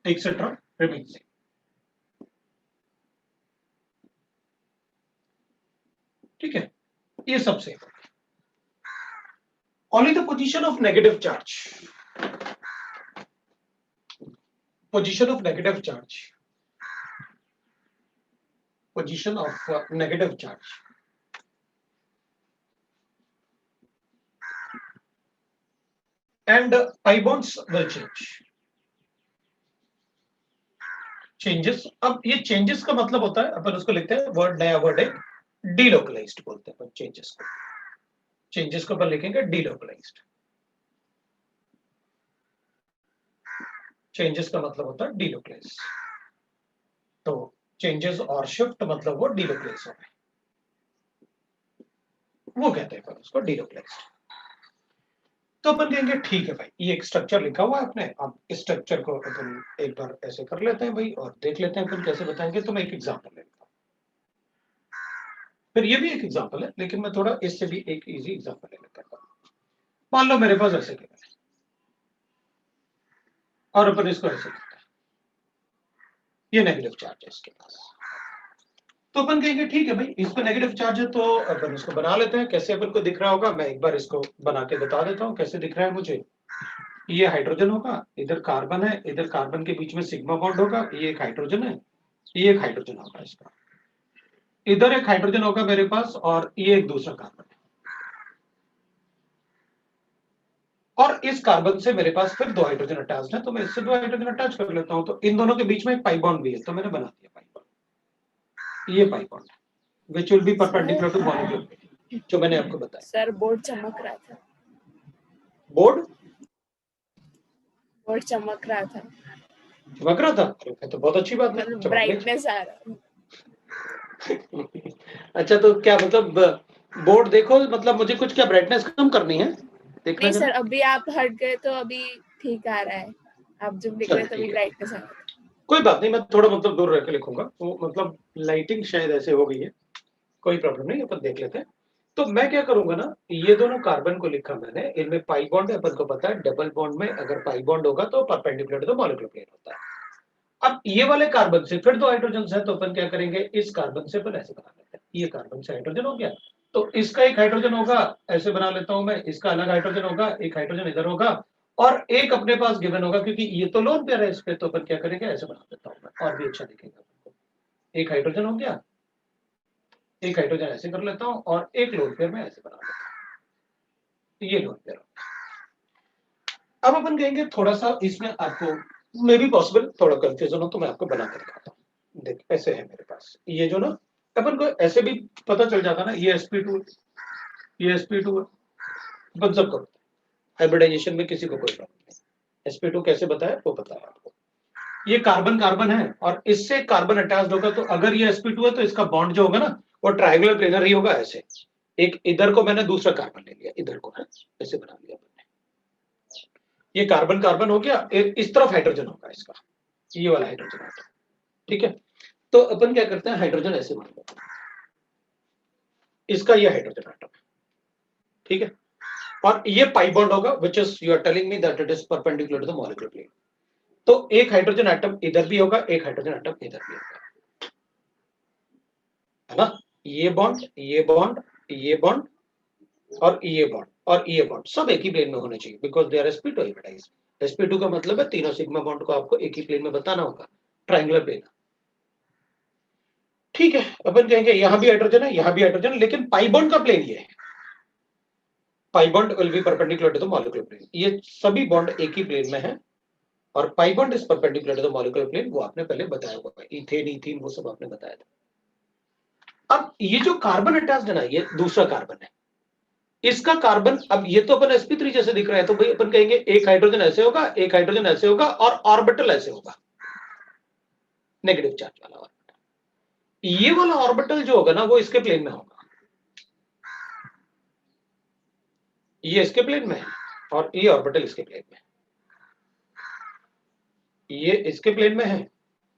Speaker 1: etcetera remain same. ठीक है, ये सब same. Only the position of negative charge, position of negative charge, position of negative charge and pi bonds will change. Changes, अब ये changes का मतलब होता है, अपन उसको लिखते हैं वर्ड, नया वर्ड है delocalized बोलते हैं अपन changes को. changes को अपन लिखेंगे delocalized. चेंजेस का मतलब होता है डिलोकलाइज. तो चेंजेस और शिफ्ट मतलब वो डिलोकलाइज हो गए, वो कहते हैं पर उसको डिलोकलाइज. तो अपन कहेंगे ठीक है भाई, ये एक स्ट्रक्चर लिखा हुआ है आपने, अब इस स्ट्रक्चर को अपन एक बार ऐसे कर लेते हैं भाई और देख लेते हैं अपन कैसे बताएंगे. तो मैं एक एग्जांपल ले लेता हूं, फिर ये भी एक एग्जांपल है लेकिन मैं थोड़ा इससे भी एक इजी एग्जांपल ले लेता हूं. मान लो मेरे पास ऐसे क्या है और अपन इसको ऐसे करते हैं, ये नेगेटिव चार्ज है इसके पास. तो अपन कहेंगे ठीक है भाई, इस पर नेगेटिव चार्ज है तो अपन इसको बना लेते हैं. कैसे अपन को दिख रहा होगा, मैं एक बार इसको बना के बता देता हूं कैसे दिख रहा है मुझे. ये हाइड्रोजन होगा, इधर कार्बन है, इधर कार्बन के बीच में सिग्मा बॉन्ड होगा, ये एक हाइड्रोजन है, ये एक हाइड्रोजन होगा इसका, इधर एक हाइड्रोजन होगा मेरे पास और ये एक दूसरा कार्बन है. और इस कार्बन से मेरे पास फिर 2 हाइड्रोजन अटैच्ड है, तो मैं इससे 2 हाइड्रोजन अटैच कर लेता हूं, तो इन दोनों के बीच में एक पाई बॉन्ड भी है, तो मैंने बना दिया पाई बॉन्ड, ये pi bond which will be perpendicular to molecular, जो मैंने आपको बताया।
Speaker 2: सर बोर्ड चमक रहा था,
Speaker 1: बोर्ड
Speaker 2: चमक रहा था,
Speaker 1: तो बहुत अच्छी बात है,
Speaker 2: ब्राइटनेस आ रहा।
Speaker 1: अच्छा, तो क्या मतलब बोर्ड देखो, मतलब मुझे कुछ क्या ब्राइटनेस कम करनी है?
Speaker 2: नहीं सर, अभी आप हट गए तो अभी ठीक आ रहा है, आप जब लिख रहे थे तभी ब्राइटनेस आ रहा था।
Speaker 1: कोई बात नहीं, मैं थोड़ा मतलब दूर रह के लिखूंगा, तो मतलब लाइटिंग शायद ऐसे हो गई है, कोई प्रॉब्लम नहीं, अपन देख लेते हैं। तो मैं क्या करूंगा ना, ये दोनों कार्बन को लिखा मैंने, इनमें पाई बॉन्ड है, अपन को पता है डबल बॉन्ड में अगर पाई बॉन्ड होगा तो perpendicular to the molecular plane होता है। अब ये वाले कार्बन से फिर 2 हाइड्रोजन है, तो अपन क्या करेंगे, इस कार्बन से अपन ऐसे बना लेते हैं, ये कार्बन से हाइड्रोजन हो गया, तो इसका एक हाइड्रोजन होगा, ऐसे बना लेता हूं मैं, इसका अलग हाइड्रोजन होगा, एक हाइड्रोजन इधर होगा, और एक अपने पास गिवन होगा, क्योंकि ये तो लोन पेयर है इस पे, तो अपन क्या करेंगे, ऐसे बना देता हूं मैं, और भी अच्छा दिखेगा। एक हाइड्रोजन हो गया, एक हाइड्रोजन ऐसे कर लेता हूं, और एक लोन पेयर में ऐसे बना लेता हूं, ये लोन पेयर। अब अपन कहेंगे थोड़ा सा इसमें आपको मे बी पॉसिबल थोड़ा कंफ्यूजन हो, तो मैं आपको बना कर दिखाता हूं। देख ऐसे है मेरे पास, ये जो ना अपन को ऐसे भी पता चल जाता ना, ये sp2, ये sp2 अपन सबको हाइब्रिडाइजेशन में किसी को कोई प्रॉब्लम नहीं। sp2 कैसे बताया वो पता है आपको, ये कार्बन कार्बन है और इससे कार्बन अटैच्ड होगा, तो अगर ये sp2 है तो इसका बॉन्ड जो होगा ना वो ट्रायंगुलर प्लेनर ही होगा। ऐसे एक इधर को मैंने दूसरा कार्बन ले लिया, इधर को है ऐसे बना लिया मैंने, ये कार्बन कार्बन हो गया, इस तरफ हाइड्रोजन होगा इसका, ये वाला हाइड्रोजन है, ठीक है। तो अपन क्या करते हैं, हाइड्रोजन ऐसे मान लेते हैं, इसका ये हाइड्रोजन एटम, ठीक है, और ये पाई बॉन्ड होगा, which is you are telling me that it is perpendicular to the molecular plane. तो एक हाइड्रोजन एटम इधर भी होगा, एक हाइड्रोजन एटम इधर भी होगा, है ना, ये बॉन्ड, ये बॉन्ड, ये बॉन्ड, और ये बॉन्ड, और ये बॉन्ड सब एक ही प्लेन में होने चाहिए, because they are sp2 hybridised. sp2 का मतलब है तीनों सिग्मा बॉन्ड को आपको एक ही प्लेन में बताना होगा, ट्रायंगुलर प्लेन, ठीक है। अपन कहेंगे यहां भी हाइड्रोजन है, यहां भी हाइड्रोजन, लेकिन पाई बॉन्ड का प्लेन ये है, pi bond will be perpendicular to the molecular plane, ये सभी बॉन्ड एक ही प्लेन में है, और pi bond is perpendicular to the molecular plane, वो आपने पहले बताया हुआ है, इथेन इथीन वो सब आपने बताया था। अब ये जो कार्बन अटैच्ड है ना, ये दूसरा कार्बन है, इसका कार्बन, अब ये तो अपन sp3 जैसे दिख रहा है, तो भाई अपन कहेंगे एक हाइड्रोजन ऐसे होगा, एक हाइड्रोजन ऐसे होगा, और ऑर्बिटल ऐसे होगा, नेगेटिव चार्ज वाला ऑर्बिटल। ये वाला ऑर्बिटल जो होगा ना वो इसके प्लेन में होगा, ये इसके प्लेन में है, और ये ऑर्बिटल इसके प्लेन में है, ये इसके प्लेन में है,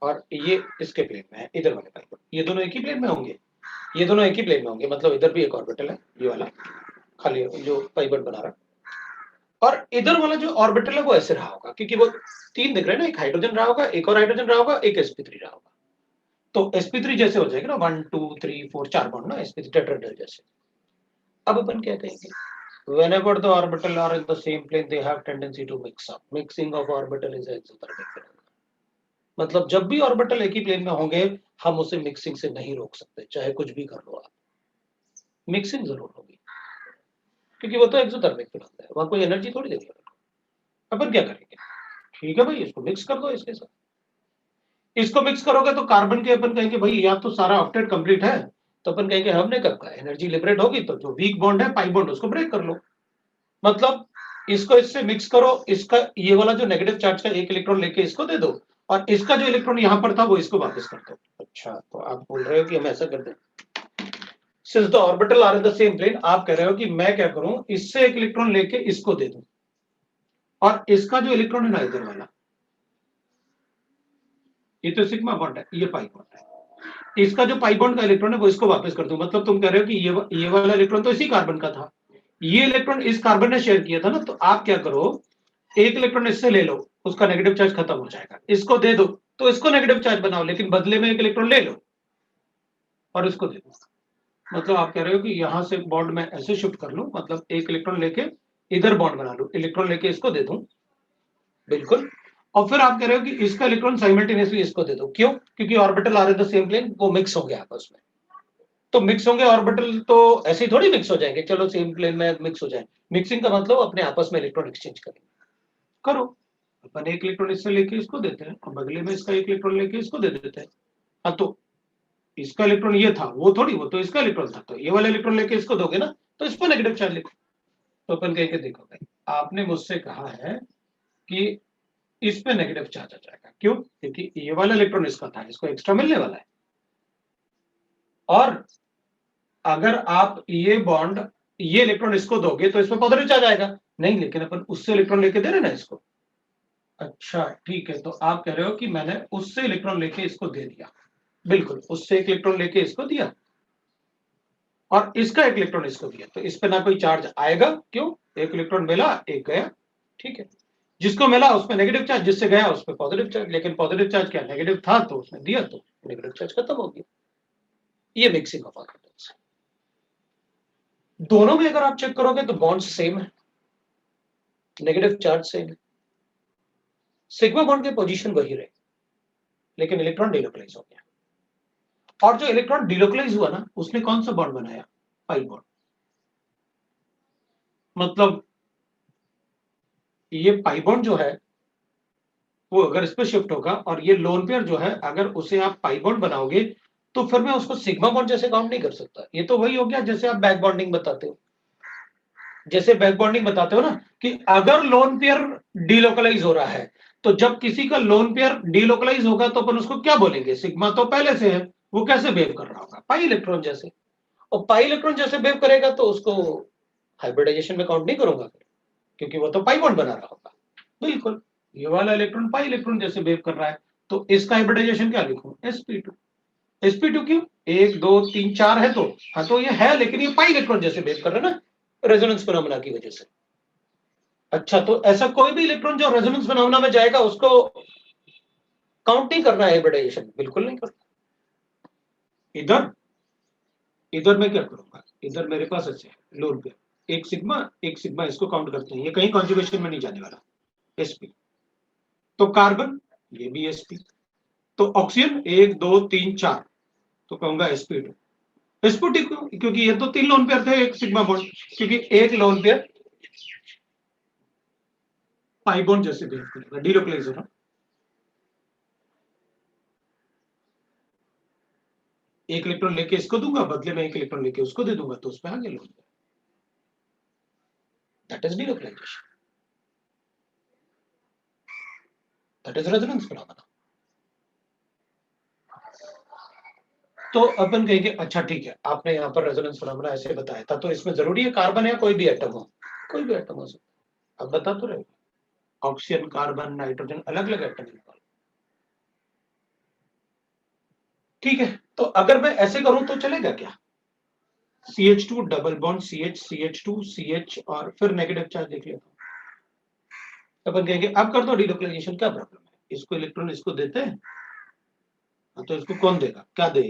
Speaker 1: और ये इसके प्लेन में है, इधर वाले पाई, ये दोनों एक ही प्लेन में होंगे, ये दोनों एक ही प्लेन में होंगे, मतलब इधर भी एक ऑर्बिटल है, ये वाला खाली जो पाई बॉन्ड बना रहा, और इधर वाला जो ऑर्बिटल है वो ऐसे रहा होगा, क्योंकि वो तीन दिख रहे हैं ना, एक हाइड्रोजन रहा होगा, एक और हाइड्रोजन रहा होगा, एक sp3 रहा होगा, तो sp3 जैसे हो जाएगा ना, 1 2 3 4 चार बॉन्ड ना, sp3 टेट्राहेड्रल जैसे। अब अपन क्या कहेंगे, whenever the orbital are in the same plane they have tendency to mix up, mixing of orbital is exothermic phenomena, मतलब जब भी ऑर्बिटल एक ही प्लेन में होंगे हम उसे मिक्सिंग से नहीं रोक सकते, चाहे कुछ भी कर लो आप, मिक्सिंग जरूर होगी, क्योंकि वो तो एक्सोथर्मिक फिनोमेना है, वहां कोई एनर्जी थोड़ी देगी। अपन क्या करेंगे, ठीक है भाई, इसको मिक्स कर दो इसके साथ, इसको मिक्स करोगे तो कार्बन के अपन कहेंगे भाई या तो सारा ऑक्टेट कंप्लीट है, तो अपन कहेंगे हमने कब कहा एनर्जी लिबरेट होगी, तो जो वीक बॉन्ड है पाई बॉन्ड उसको ब्रेक कर लो, मतलब इसको इससे मिक्स करो, इसका ये वाला जो नेगेटिव चार्ज का एक इलेक्ट्रॉन लेके इसको दे दो, और इसका जो इलेक्ट्रॉन यहां पर था वो इसको वापस कर दो। अच्छा, तो आप बोल रहे हो कि हम ऐसा कर दें, since the orbital are in the same plane, आप कह रहे हो कि मैं क्या करूं, इससे एक इलेक्ट्रॉन लेके इसको दे दूं, और इसका जो इलेक्ट्रॉन है ना इधर वाला, ये तो सिग्मा बॉन्ड है, ये पाई बॉन्ड है, इसका जो पाई बॉन्ड का इलेक्ट्रॉन है वो इसको वापस कर दूं, मतलब तुम कह रहे हो कि ये वाला इलेक्ट्रॉन तो इसी कार्बन का था, ये इलेक्ट्रॉन इस कार्बन ने शेयर किया था ना, तो आप क्या करो, एक इलेक्ट्रॉन इससे ले लो, उसका नेगेटिव चार्ज खत्म हो जाएगा, इसको दे दो तो इसको नेगेटिव चार्ज बनाओ, लेकिन बदले में एक इलेक्ट्रॉन ले लो और इसको दे दो, मतलब आप कह रहे हो कि यहां से बॉन्ड में ऐसे शिफ्ट कर लूं, मतलब एक इलेक्ट्रॉन लेके इधर बॉन्ड बना लूं, इलेक्ट्रॉन लेके इसको दे दूं, बिल्कुल, और फिर आप कह रहे हो कि इसका इलेक्ट्रॉन साइमल्टेनियसली इसको दे दो, क्यों, क्योंकि orbital are in the same plane, वो मिक्स हो गया आपस में, तो मिक्स होंगे ऑर्बिटल तो ऐसे ही थोड़ी मिक्स हो जाएंगे, चलो सेम प्लेन में मिक्स हो जाए। मिक्सिंग का मतलब अपने आपस में इलेक्ट्रॉन एक्सचेंज करेंगे। करो, अपन एक इलेक्ट्रॉन इससे लेके इसको देते हैं और बगले में इसका एक इलेक्ट्रॉन लेके इसको दे देते हैं। हाँ, तो इसका इलेक्ट्रॉन ये था, वो थोड़ी, वो तो इसका इलेक्ट्रॉन था, तो ये वाला इलेक्ट्रॉन लेके इसको दोगे ना, तो इस पर नेगेटिव चार्ज लिखो। तो अपन कहेंगे देखो भाई, आपने मुझसे कहा है कि इस पे नेगेटिव चार्ज आ जाएगा, क्यों? क्योंकि ये वाला इलेक्ट्रॉन इसका था, इसको एक्स्ट्रा मिलने वाला है। और अगर आप ये बॉन्ड, ये इलेक्ट्रॉन इसको दोगे तो इसमें पॉजिटिव चार्ज आएगा नहीं, लेकिन अपन उससे इलेक्ट्रॉन लेके दे रहे ना इसको। अच्छा ठीक है, तो आप कह रहे हो कि मैंने उससे इलेक्ट्रॉन लेके इसको दे दिया, बिल्कुल, उससे एक इलेक्ट्रॉन लेके इसको दिया और इसका एक इलेक्ट्रॉन इसको दिया, तो इस पे ना कोई चार्ज आएगा, क्यों? एक इलेक्ट्रॉन मिला, एक गया, ठीक है। जिसको मिला उस पर नेगेटिव चार्ज, जिससे गया उस पर पॉजिटिव चार्ज, लेकिन पॉजिटिव चार्ज क्या नेगेटिव था, तो उसने दिया तो नेगेटिव चार्ज खत्म हो गया। ये मिक्सिंग ऑफ ऑर्बिटल्स। दोनों में अगर आप चेक करोगे तो बॉन्ड्स सेम है, नेगेटिव चार्ज सेम है, सिग्मा बॉन्ड की पोजीशन वही रहे, लेकिन इलेक्ट्रॉन डिलोकलाइज हो गया। और जो इलेक्ट्रॉन डिलोकलाइज हुआ ना, उसने कौन सा बॉन्ड बनाया? Pi bond. मतलब ये पाई बॉन्ड जो है वो अगर इस पर शिफ्ट होगा, और ये लोन पेयर जो है अगर उसे आप पाई बॉन्ड बनाओगे, तो फिर मैं उसको सिग्मा बॉन्ड जैसे काउंट नहीं कर सकता। ये तो वही हो गया जैसे आप बैक बॉन्डिंग बताते हो, जैसे बैक बॉन्डिंग बताते हो ना, कि अगर लोन पेयर डीलोकलाइज हो रहा है, तो जब किसी का लोन पेयर डीलोकलाइज होगा तो अपन उसको क्या बोलेंगे? सिग्मा तो पहले से है, वो कैसे बिहेव कर रहा होगा? पाई इलेक्ट्रॉन जैसे। और पाई इलेक्ट्रॉन जैसे बिहेव करेगा तो उसको हाइब्रिडाइजेशन में काउंट नहीं करूंगा, क्योंकि वो तो पाई बॉन्ड बना रहा होगा। बिल्कुल, ये वाला इलेक्ट्रॉन पाई इलेक्ट्रॉन जैसे बिहेव कर रहा है, तो इसका हाइब्रिडाइजेशन क्या लिखूं? sp2। sp2 क्यों? 1 2 3 4 है, तो हाँ, तो ये है, लेकिन ये पाई इलेक्ट्रॉन जैसे बिहेव कर रहा है ना, रेजोनेंस फिनोमेना की वजह से। अच्छा, तो ऐसा कोई भी इलेक्ट्रॉन जो रेजोनेंस फिनोमेना में जाएगा उसको काउंट नहीं करना है हाइब्रिडाइजेशन, बिल्कुल नहीं करना। इधर इधर मैं क्या करूंगा? इधर मेरे पास ऐसे है लोन पे एक सिग्मा इसको काउंट करते हैं, ये कहीं कॉन्जुगेशन में नहीं जाने वाला, sp। तो कार्बन, ये भी sp। तो ऑक्सीजन 1 2 3 4, तो कहूंगा sp2। sp2 क्योंकि ये तो 3 लोन पेयर थे, एक सिग्मा बॉन्ड, क्योंकि एक लोन पेयर पाई बॉन्ड जैसे बिहेव करेगा, डीलोकलाइज हो रहा। एक इलेक्ट्रॉन लेके इसको दूंगा, बदले में एक इलेक्ट्रॉन लेके उसको दे दूंगा, तो उसमें आगे lone pair, that is delocalisation, that is resonance phenomena. तो अपन कहेंगे अच्छा ठीक है, आपने यहाँ पर रेजोनेंस फिनोमेना ऐसे बताया था, तो इसमें जरूरी है कार्बन या कोई भी एटम हो? कोई भी एटम हो सकता है। अब बता तो रहे, ऑक्सीजन, कार्बन, नाइट्रोजन, अलग अलग एटम है। ठीक है, तो अगर मैं ऐसे करूं तो चलेगा क्या? CH2 double bond CH, CH2 CH, और फिर नेगेटिव चार्ज लिख लेता हूं। अपन कहेंगे अब कर दो डीलोकलाइजेशन, क्या प्रॉब्लम है? इसको इलेक्ट्रॉन इसको देते हैं, तो इसको कौन देगा? क्या दे?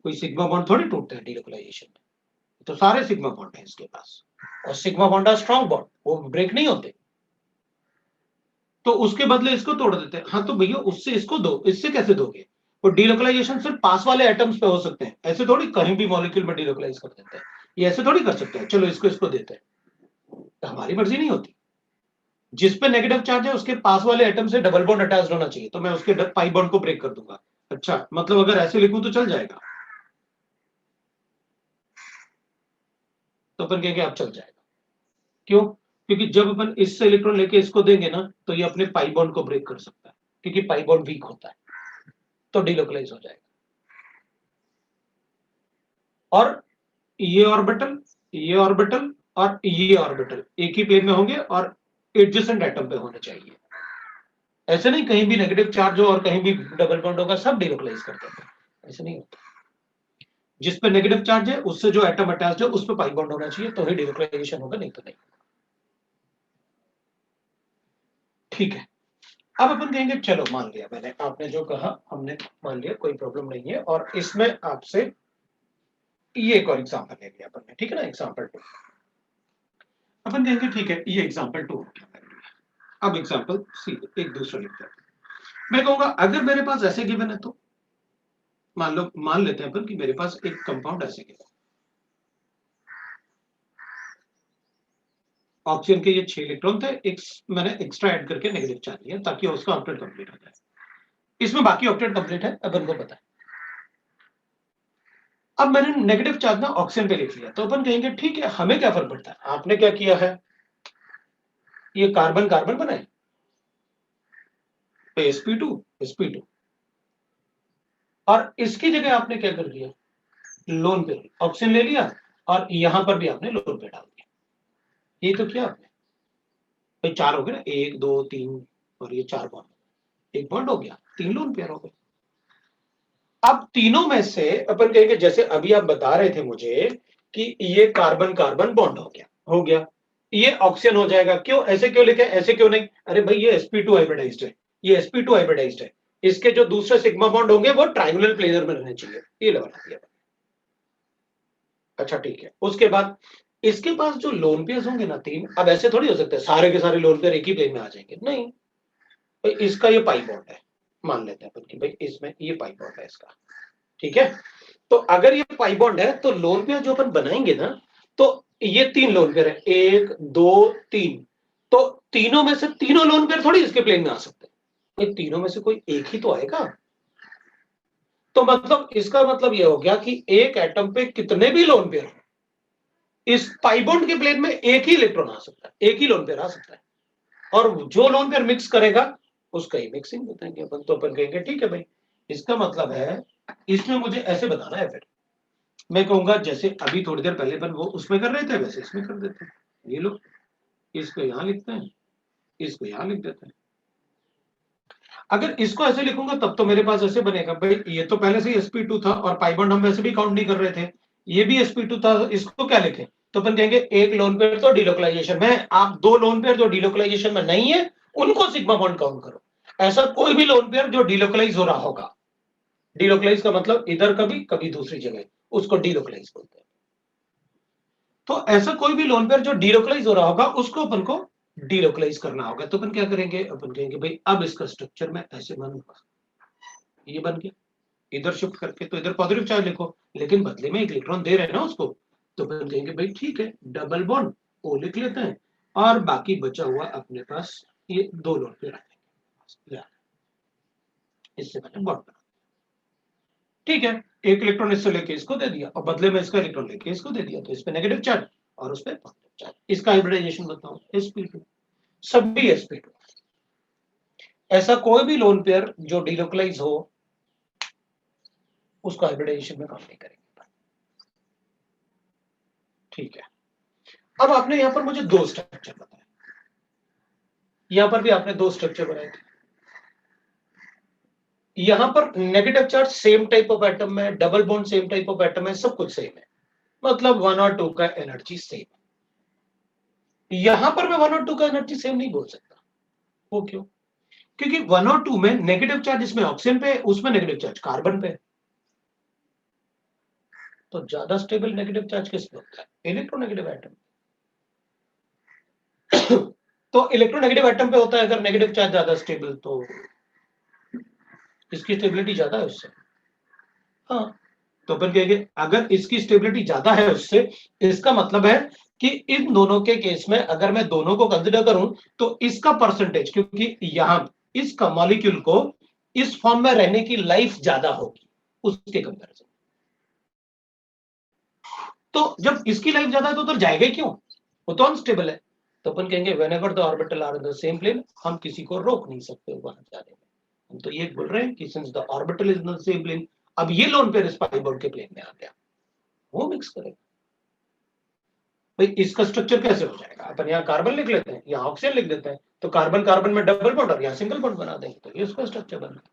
Speaker 1: कोई सिग्मा बॉन्ड थोड़ी टूटता है डीलोकलाइजेशन में, तो सारे सिग्मा बॉन्ड है इसके पास, और सिग्मा बॉन्ड है स्ट्रॉन्ग बॉन्ड, वो ब्रेक नहीं होते, तो उसके बदले इसको तोड़ देते हैं। हाँ, तो भैया उससे इसको दो, इससे कैसे दोगे? वो डीलोकलाइजेशन सिर्फ पास वाले एटम्स पे हो सकते हैं, ऐसे थोड़ी कहीं भी मॉलिक्यूल में डीलोकलाइज कर देते हैं, ये ऐसे थोड़ी कर सकते हैं, चलो इसको इसको देते हैं, तो हमारी मर्जी नहीं होती। जिस पे नेगेटिव चार्ज है उसके पास वाले एटम से डबल बॉन्ड अटैच होना चाहिए, तो मैं उसके पाई बॉन्ड को ब्रेक कर दूंगा। अच्छा, मतलब अगर ऐसे लिखूं तो चल जाएगा? तो अपन कहेंगे अब चल जाएगा, क्यों? क्योंकि जब अपन इससे इलेक्ट्रॉन लेके इसको देंगे ना, तो ये अपने पाई बॉन्ड को ब्रेक कर सकता है, क्योंकि पाई बॉन्ड वीक होता है, तो डीलोकलाइज हो जाएगा। और ये ऑर्बिटल, ये ऑर्बिटल और ये ऑर्बिटल एक ही प्लेन में होंगे और एडजेसेंट एटम पे होने चाहिए। ऐसे नहीं कहीं भी नेगेटिव चार्ज हो और कहीं भी डबल बॉन्ड होगा, सब डीलोकलाइज कर देते हैं, ऐसे नहीं होता। जिस पे नेगेटिव चार्ज है उससे जो एटम अटैच है उस पे पाई बॉन्ड होना चाहिए, तो ही डीलोकलाइजेशन होगा, नहीं तो नहीं। ठीक है, अब अपन कहेंगे चलो मान लिया मैंने, आपने जो कहा हमने मान लिया, कोई प्रॉब्लम नहीं है। और इसमें आपसे ये एक और एग्जांपल ले लिया अपन ने, ठीक है ना, एग्जांपल 2। अपन कहेंगे ठीक है, ये एग्जांपल 2 हो गया मेरे लिए। अब एग्जांपल सी एक दूसरा लिखते हैं। मैं कहूंगा अगर मेरे पास ऐसे गिवन है तो मान लेते हैं अपन कि मेरे पास एक कंपाउंड ऐसे के ऑक्सीजन के ये 6 इलेक्ट्रॉन थे, एक मैंने एक्स्ट्रा ऐड करके नेगेटिव चार्ज लिया ताकि उसका ऑक्टेट कंप्लीट हो जाए। इसमें बाकी ऑक्टेट कंप्लीट है, अपन को पता है। अब मैंने नेगेटिव चार्ज ना ऑक्सीजन पे लिख लिया, तो अपन कहेंगे ठीक है, हमें क्या फर्क पड़ता है, आपने क्या किया है, ये कार्बन कार्बन बनाए, तो sp2 sp2, और इसकी जगह आपने क्या कर दिया, लोन पे ऑक्सीजन ले लिया और यहां पर भी आपने लोन पे डाल दिया। ये तो किया आपने भाई, 4 हो गए ना, 1 2 3 और ये 4 बॉन्ड, एक बॉन्ड हो गया, 3 लोन पेयर हो गए। अब तीनों में से अपन कहेंगे, जैसे अभी आप बता रहे थे मुझे कि ये कार्बन कार्बन बॉन्ड हो गया, ये ऑक्सीजन हो जाएगा, क्यों ऐसे क्यों लिखे, ऐसे क्यों नहीं, अरे भाई ये sp2 हाइब्रिडाइज्ड है, ये sp2 हाइब्रिडाइज्ड है, इसके जो दूसरे सिग्मा बॉन्ड होंगे वो ट्रायंगुलर प्लेनर में रहने चाहिए, ये लगा दिया। अच्छा ठीक है, उसके बाद इसके पास जो लोन पेयर्स होंगे ना 3, अब ऐसे थोड़ी हो सकते हैं सारे के सारे लोन पेयर एक ही प्लेन में आ जाएंगे, नहीं, तो इसका ये पाई बॉन्ड है, मान लेते हैं अपन कि भाई इसमें ये पाई बॉन्ड है इसका, ठीक है। तो अगर ये पाई बॉन्ड है तो लोन पेयर जो अपन बनाएंगे ना, तो ये 3 लोन पेयर है, 1 2 3, तो तीनों में से तीनों लोन पेयर थोड़ी इसके प्लेन में आ सकते हैं, तीनों में से कोई एक ही तो आएगा। तो मतलब इसका मतलब ये हो गया कि एक एटम पे कितने भी लोन पेयर, इस पाई बॉन्ड के प्लेन में एक ही इलेक्ट्रॉन आ सकता है, एक ही लोन पेयर आ सकता है, और जो लोन पेयर मिक्स करेगा उसका ही मिक्सिंग बताएंगे अपन। तो अपन कहेंगे ठीक है भाई, इसका मतलब है इसमें मुझे ऐसे बताना है, फिर मैं कहूंगा जैसे अभी थोड़ी देर पहले अपन वो उसमें कर रहे थे वैसे इसमें कर देते हैं, ये लो इसको यहां लिखते हैं, इसको यहां लिख देते हैं। अगर इसको ऐसे लिखूंगा तब तो मेरे पास ऐसे बनेगा भाई, ये तो पहले से ही sp2 था और पाई बॉन्ड हम वैसे भी काउंट नहीं कर रहे थे, ये भी sp2 था, इसको क्या लिखें, तो अपन कहेंगे एक लोन पेयर तो डिलोकलाइजेशन में, आप 2 लोन पेयर जो डिलोकलाइजेशन में नहीं है उनको सिग्मा बॉन्ड काउंट करो। ऐसा कोई भी लोन पेयर जो डिलोकलाइज हो रहा होगा, डिलोकलाइज का मतलब इधर कभी कभी दूसरी जगह, उसको डिलोकलाइज बोलते हैं। तो ऐसा कोई भी लोन पेयर जो डिलोकलाइज हो रहा होगा उसको अपन को डिलोकलाइज करना होगा। तो अपन क्या करेंगे, अपन कहेंगे भाई अब इसका स्ट्रक्चर मैं ऐसे बनूंगा, ये बन गया, इधर शिफ्ट करके तो इधर पॉजिटिव चार्ज लिखो, लेकिन बदले में एक इलेक्ट्रॉन दे रहे हैं ना उसको, तो अपन कहेंगे भाई ठीक है, डबल बॉन्ड ओ लिख लेते हैं, और बाकी बचा हुआ अपने पास ये 2 लोन पे रख देंगे, इससे मैंने बॉन्ड बना, ठीक है, एक इलेक्ट्रॉन इससे लेके इसको दे दिया और बदले में इसका इलेक्ट्रॉन लेके इसको दे दिया, तो इस पे नेगेटिव चार्ज और उस पे पॉजिटिव चार्ज। इसका हाइब्रिडाइजेशन बताओ, sp2, सभी sp2। ऐसा कोई भी लोन पेयर जो डिलोकलाइज हो उसका हाइब्रिडाइजेशन में काम नहीं करेंगे, ठीक है। अब आपने यहां पर मुझे 2 स्ट्रक्चर बताए, यहां पर भी आपने 2 स्ट्रक्चर बनाए थे, यहां पर negative charge same type of atom में, double bond same type of atom है, सब कुछ सेम है, मतलब 1 और 2 का एनर्जी सेम। यहां पर मैं 1 और 2 का एनर्जी सेम नहीं बोल सकता, वो क्यों, क्योंकि 1 और 2 में नेगेटिव चार्ज इसमें ऑक्सीजन पे, उसमें नेगेटिव चार्ज कार्बन पे, तो ज्यादा स्टेबल नेगेटिव चार्ज किस पे होता है, इलेक्ट्रोनेगेटिव एटम। तो इलेक्ट्रोनेगेटिव एटम पे होता है अगर नेगेटिव चार्ज ज्यादा स्टेबल, तो इसकी स्टेबिलिटी ज्यादा है उससे, हाँ। तो अपन कहेंगे अगर इसकी स्टेबिलिटी ज्यादा है उससे, इसका मतलब है कि इन दोनों के केस में अगर मैं दोनों को कंसीडर करूं तो इसका परसेंटेज, क्योंकि यहां इसका मॉलिक्यूल को इस फॉर्म में रहने की लाइफ ज्यादा होगी उसके कंपैरिजन, तो जब इसकी लाइफ ज्यादा है तो उधर जाएगा ही क्यों, वो तो अनस्टेबल है। तो अपन कहेंगे whenever the orbital are in the same plane, हम किसी को रोक नहीं सकते वहां जाने में, हम तो ये बोल रहे हैं कि since the orbital is in the same plane, अब ये लोन पेयर इस पाई बॉन्ड के प्लेन में आ गया, वो मिक्स करेगा। भाई इसका स्ट्रक्चर कैसे हो जाएगा, अपन यहाँ कार्बन लिख लेते हैं, यहाँ ऑक्सीजन लिख देते हैं, तो कार्बन कार्बन में डबल बॉन्ड और यहाँ सिंगल बॉन्ड बना देंगे, तो ये उसका स्ट्रक्चर बन गया।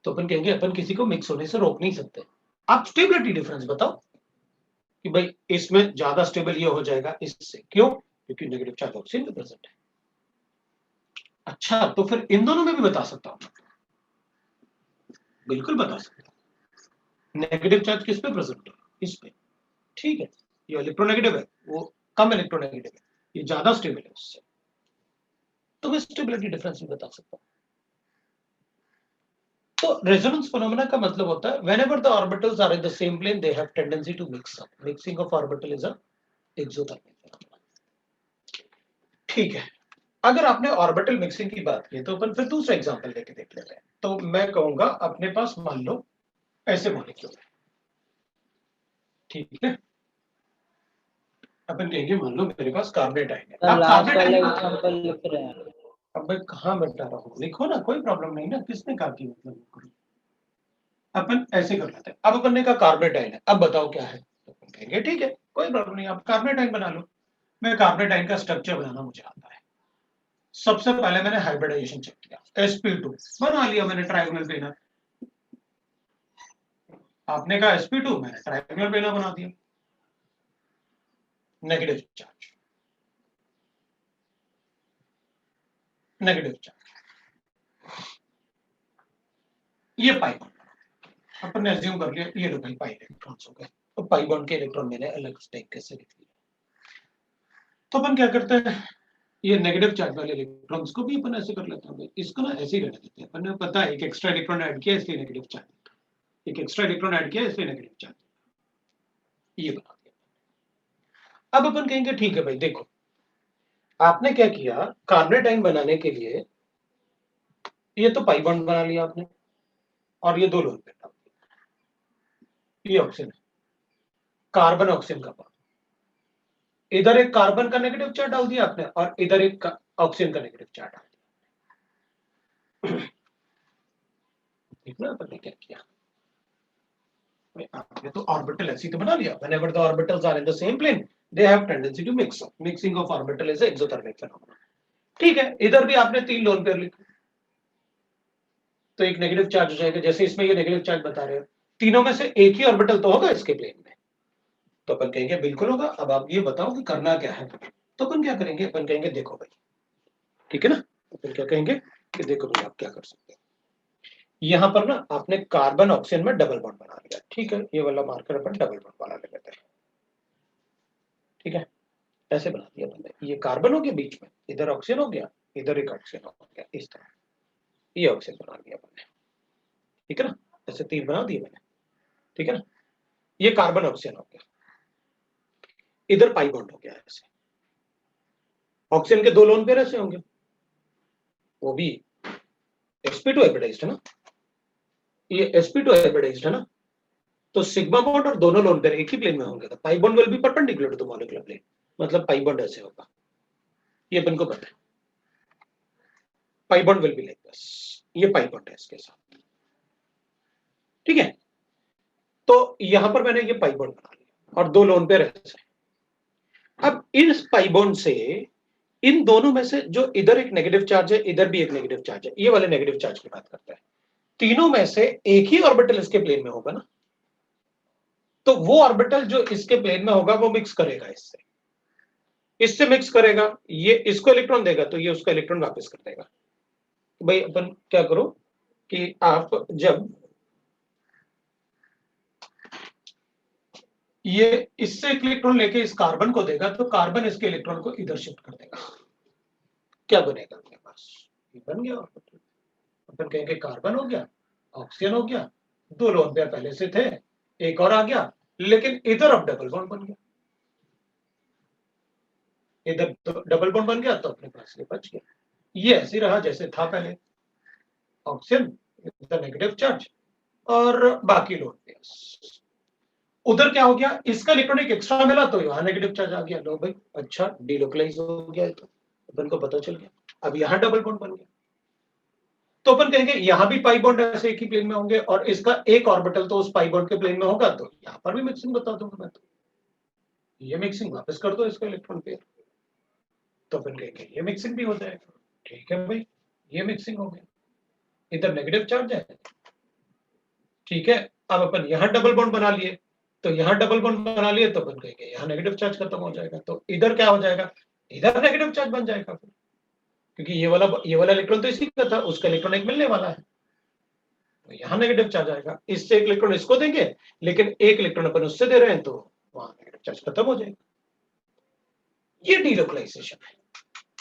Speaker 1: तो अपन कहेंगे अपन किसी को मिक्स होने से रोक नहीं सकते। आप स्टेबिलिटी डिफरेंस बताओ कि भाई इसमें ज्यादा स्टेबल ये हो जाएगा इससे, क्यों, क्योंकि नेगेटिव चार्ज ऑक्सीजन में प्रेजेंट है। अच्छा, तो फिर इन दोनों में भी बता सकता हूं, बिल्कुल बता सकता हूं, नेगेटिव चार्ज किस पे प्रेजेंट है, इस पे, ठीक है, ये इलेक्ट्रोनेगेटिव है, वो कम इलेक्ट्रोनेगेटिव है, ये ज्यादा स्टेबल है उससे, तो मैं स्टेबिलिटी डिफरेंस भी बता सकता हूं। तो रेजोनेंस फिनोमेना का मतलब होता है whenever the orbitals are in the same plane they have tendency to mix up. Mixing of orbital is a exothermic phenomenon. ठीक है, अगर आपने ऑर्बिटल मिक्सिंग की बात की तो अपन फिर दूसरा एग्जांपल लेके देख लेते हैं। तो मैं कहूंगा अपने पास मान लो ऐसे मॉलिक्यूल है, ठीक है, अपन कहेंगे मान लो मेरे पास कार्बोनेट आयन है। अब
Speaker 3: लास्ट वाला
Speaker 1: कार्बोनेट
Speaker 3: एग्जांपल लिख रहे हैं।
Speaker 1: अब मैं कहां बता रहा हूं, लिखो ना, कोई प्रॉब्लम नहीं ना, किसने कहा कि मतलब करो, अपन ऐसे कर लेते हैं। अब अपन ने कहा कार्बोनेट आयन है, अब बताओ क्या है, तो अपन कहेंगे ठीक है कोई प्रॉब्लम नहीं, आप कार्बोनेट आयन बना लो। मैं कार्बोनेट आयन का स्ट्रक्चर बनाना मुझे आता है। सबसे पहले मैंने हाइब्रिडाइजेशन चेक किया, sp2 बना लिया मैंने ट्रायंगुलर प्लेनर। आपने कहा sp2, मैंने ट्रायंगुलर प्लेनर बना दिया। नेगेटिव चार्ज, नेगेटिव चार्ज, ये पाई बॉन्ड अपन ने अज्यूम कर लिया, ये लो भाई पाई इलेक्ट्रॉन्स हो गए। तो पाई बॉन्ड के इलेक्ट्रॉन मैंने अलग तरीके से लिख लिया। तो अपन क्या करते हैं, ये नेगेटिव चार्ज वाले इलेक्ट्रॉन्स को भी अपन ऐसे कर लेते हैं, इसको ना ऐसे ही रहने देते हैं। अपन ने पता है एक एक्स्ट्रा इलेक्ट्रॉन ऐड किया इसलिए नेगेटिव चार्ज, एक एक्स्ट्रा इलेक्ट्रॉन ऐड किया इसलिए नेगेटिव चार्ज, ये बना दिया। अब अपन कहेंगे ठीक है भाई देखो, आपने क्या किया, कार्बोनेट आयन बनाने के लिए ये तो पाई बॉन्ड बना लिया आपने, और ये दो लोन पे डाल दिया, ये ऑक्सीजन है, कार्बन ऑक्सीजन का बॉन्ड, इधर एक कार्बन का नेगेटिव चार्ज डाल दिया आपने और इधर एक ऑक्सीजन का नेगेटिव चार्ज डाल दिया। ठीक ना, आपने क्या किया, आपने तो ऑर्बिटल ऐसे तो बना लिया। whenever the orbitals are in the same plane they have tendency to mix up. Mixing of orbital is a exothermic phenomenon. ठीक है, इधर भी आपने 3 लोन पेयर लिखे तो एक नेगेटिव चार्ज हो जाएगा, जैसे इसमें ये नेगेटिव चार्ज बता रहे हो, तीनों में से एक ही ऑर्बिटल तो होगा इसके प्लेन में, तो अपन कहेंगे बिल्कुल होगा। अब आप ये बताओ कि करना क्या है, तो अपन क्या करेंगे, अपन कहेंगे देखो भाई, ठीक है ना, अपन क्या कहेंगे कि देखो भाई आप क्या कर सकते हो, यहां पर ना आपने कार्बन ऑक्सीजन में डबल बॉन्ड बना लिया, ठीक है, ये वाला मार्कर अपन डबल बॉन्ड वाला ले लेते हैं, ठीक है, ऐसे बना दिया मैंने, ये कार्बन हो गया बीच में, इधर ऑक्सीजन हो गया, इधर एक ऑक्सीजन हो गया, इस तरह ये ऑक्सीजन बना दिया मैंने, ठीक है ना, ऐसे 3 बना दिए मैंने, ठीक है ना, ये कार्बन ऑक्सीजन हो गया, इधर पाई बॉन्ड हो गया, ऐसे ऑक्सीजन के 2 लोन पेयर ऐसे होंगे, वो भी sp2 हाइब्रिडाइज्ड है ना, ये sp2 हाइब्रिडाइज्ड है ना, तो सिग्मा बॉन्ड और दोनों लोन पेयर एक ही प्लेन में होंगे, तो pi bond will be perpendicular to the molecular plane, मतलब पाई बॉन्ड ऐसे होगा, ये अपन को पता है, pi bond will be like this, ये पाई बॉन्ड है इसके साथ, ठीक है, तो यहां पर मैंने ये पाई बॉन्ड बना लिया और 2 लोन पेयर ऐसे। अब इस पाई बॉन्ड से इन दोनों में से जो इधर एक नेगेटिव चार्ज है, इधर भी एक नेगेटिव चार्ज है, ये वाले नेगेटिव चार्ज की बात करते हैं, तीनों में से एक ही ऑर्बिटल इसके प्लेन में होगा ना, तो वो ऑर्बिटल जो इसके प्लेन में होगा वो मिक्स करेगा इससे मिक्स करेगा, ये इसको इलेक्ट्रॉन देगा तो ये उसका इलेक्ट्रॉन वापस कर देगा। तो भाई अपन क्या करो कि आप जब ये इससे एक इलेक्ट्रॉन लेके इस कार्बन को देगा तो कार्बन इसके इलेक्ट्रॉन को इधर शिफ्ट कर देगा, क्या बनेगा अपने पास, ये बन गया ऑर्बिटल। अपन कहेंगे कार्बन हो गया, ऑक्सीजन हो गया, 2 लोन पेयर पहले से थे, एक और आ गया, लेकिन इधर अब डबल बॉन्ड बन गया, इधर तो डबल बॉन्ड बन गया तो अपने पास ये बच गया, ये ऐसे रहा जैसे था पहले, ऑक्सीजन विद नेगेटिव चार्ज और बाकी लोन पेयर्स। उधर क्या हो गया, इसका इलेक्ट्रॉन एक एक्स्ट्रा मिला तो यहाँ नेगेटिव चार्ज आ गया, लो भाई अच्छा डिलोकलाइज हो गया, तो अपन को पता चल गया, अब यहाँ डबल बॉन्ड बन गया, तो अपन कहेंगे यहाँ भी पाई बॉन्ड ऐसे एक ही प्लेन में होंगे और इसका एक ऑर्बिटल तो उस पाई बॉन्ड के प्लेन में होगा, तो यहाँ पर भी मिक्सिंग बता दूंगा मैं, तो ये मिक्सिंग वापस कर दो इसका इलेक्ट्रॉन पेयर, तो अपन कहेंगे ये मिक्सिंग भी हो जाएगा, ठीक है भाई ये मिक्सिंग हो गया, इधर नेगेटिव चार्ज है, ठीक है, अब अपन यहाँ डबल बॉन्ड बना लिए, तो यहाँ डबल बॉन्ड बना लिए तो अपन कहेंगे यहाँ नेगेटिव चार्ज खत्म हो जाएगा, तो इधर क्या हो जाएगा, इधर नेगेटिव चार्ज बन जाएगा फिर, क्योंकि ये वाला इलेक्ट्रॉन तो इसी का था, उसका इलेक्ट्रॉन एक मिलने वाला है, तो यहाँ नेगेटिव चार्ज आएगा, इससे एक इलेक्ट्रॉन इसको देंगे लेकिन एक इलेक्ट्रॉन अपन उससे दे रहे हैं तो वहां नेगेटिव चार्ज खत्म हो जाएगा, ये डीलोकलाइजेशन है,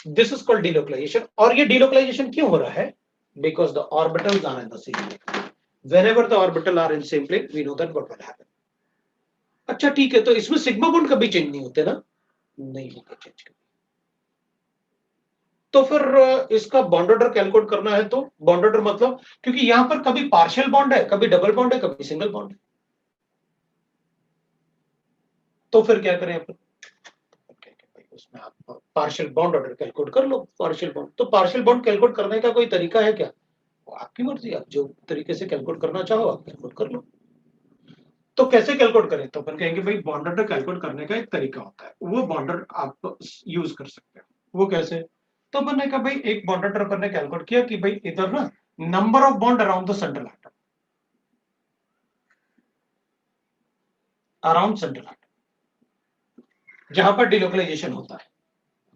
Speaker 1: दिस इज कॉल्ड डीलोकलाइजेशन। और ये डीलोकलाइजेशन क्यों हो रहा है, because the orbitals are in the same plane, whenever the orbital are in same plane we know that what will happen. अच्छा ठीक है, तो इसमें सिग्मा बॉन्ड कभी चेंज नहीं होते ना? नहीं होते चेंज कभी। तो फिर इसका बॉन्ड ऑर्डर कैलकुलेट करना है, तो बॉन्ड ऑर्डर मतलब, क्योंकि यहां पर कभी पार्शियल बॉन्ड है, कभी डबल बॉन्ड है, कभी सिंगल बॉन्ड है, तो फिर क्या करें अपन? उसमें आप पार्शियल बॉन्ड ऑर्डर कैलकुलेट कर लो। पार्शियल बॉन्ड, तो पार्शियल बॉन्ड कैलकुलेट करने का कोई तरीका है क्या? वो आपकी मर्जी, आप जो तरीके से कैलकुलेट करना चाहो आप कैलकुलेट कर लो। तो कैसे कैलकुलेट करें? तो अपन कहेंगे भाई बॉन्ड ऑर्डर कैलकुलेट करने का एक तरीका होता है, वो बॉन्ड ऑर्डर आप यूज कर सकते हो। वो कैसे? तो अपन ने कहा भाई एक बॉन्ड ऑर्डर अपन ने कैलकुलेट किया कि भाई इधर ना number of bond around the central atom, around central atom, जहां पर डिलोकलाइजेशन होता है।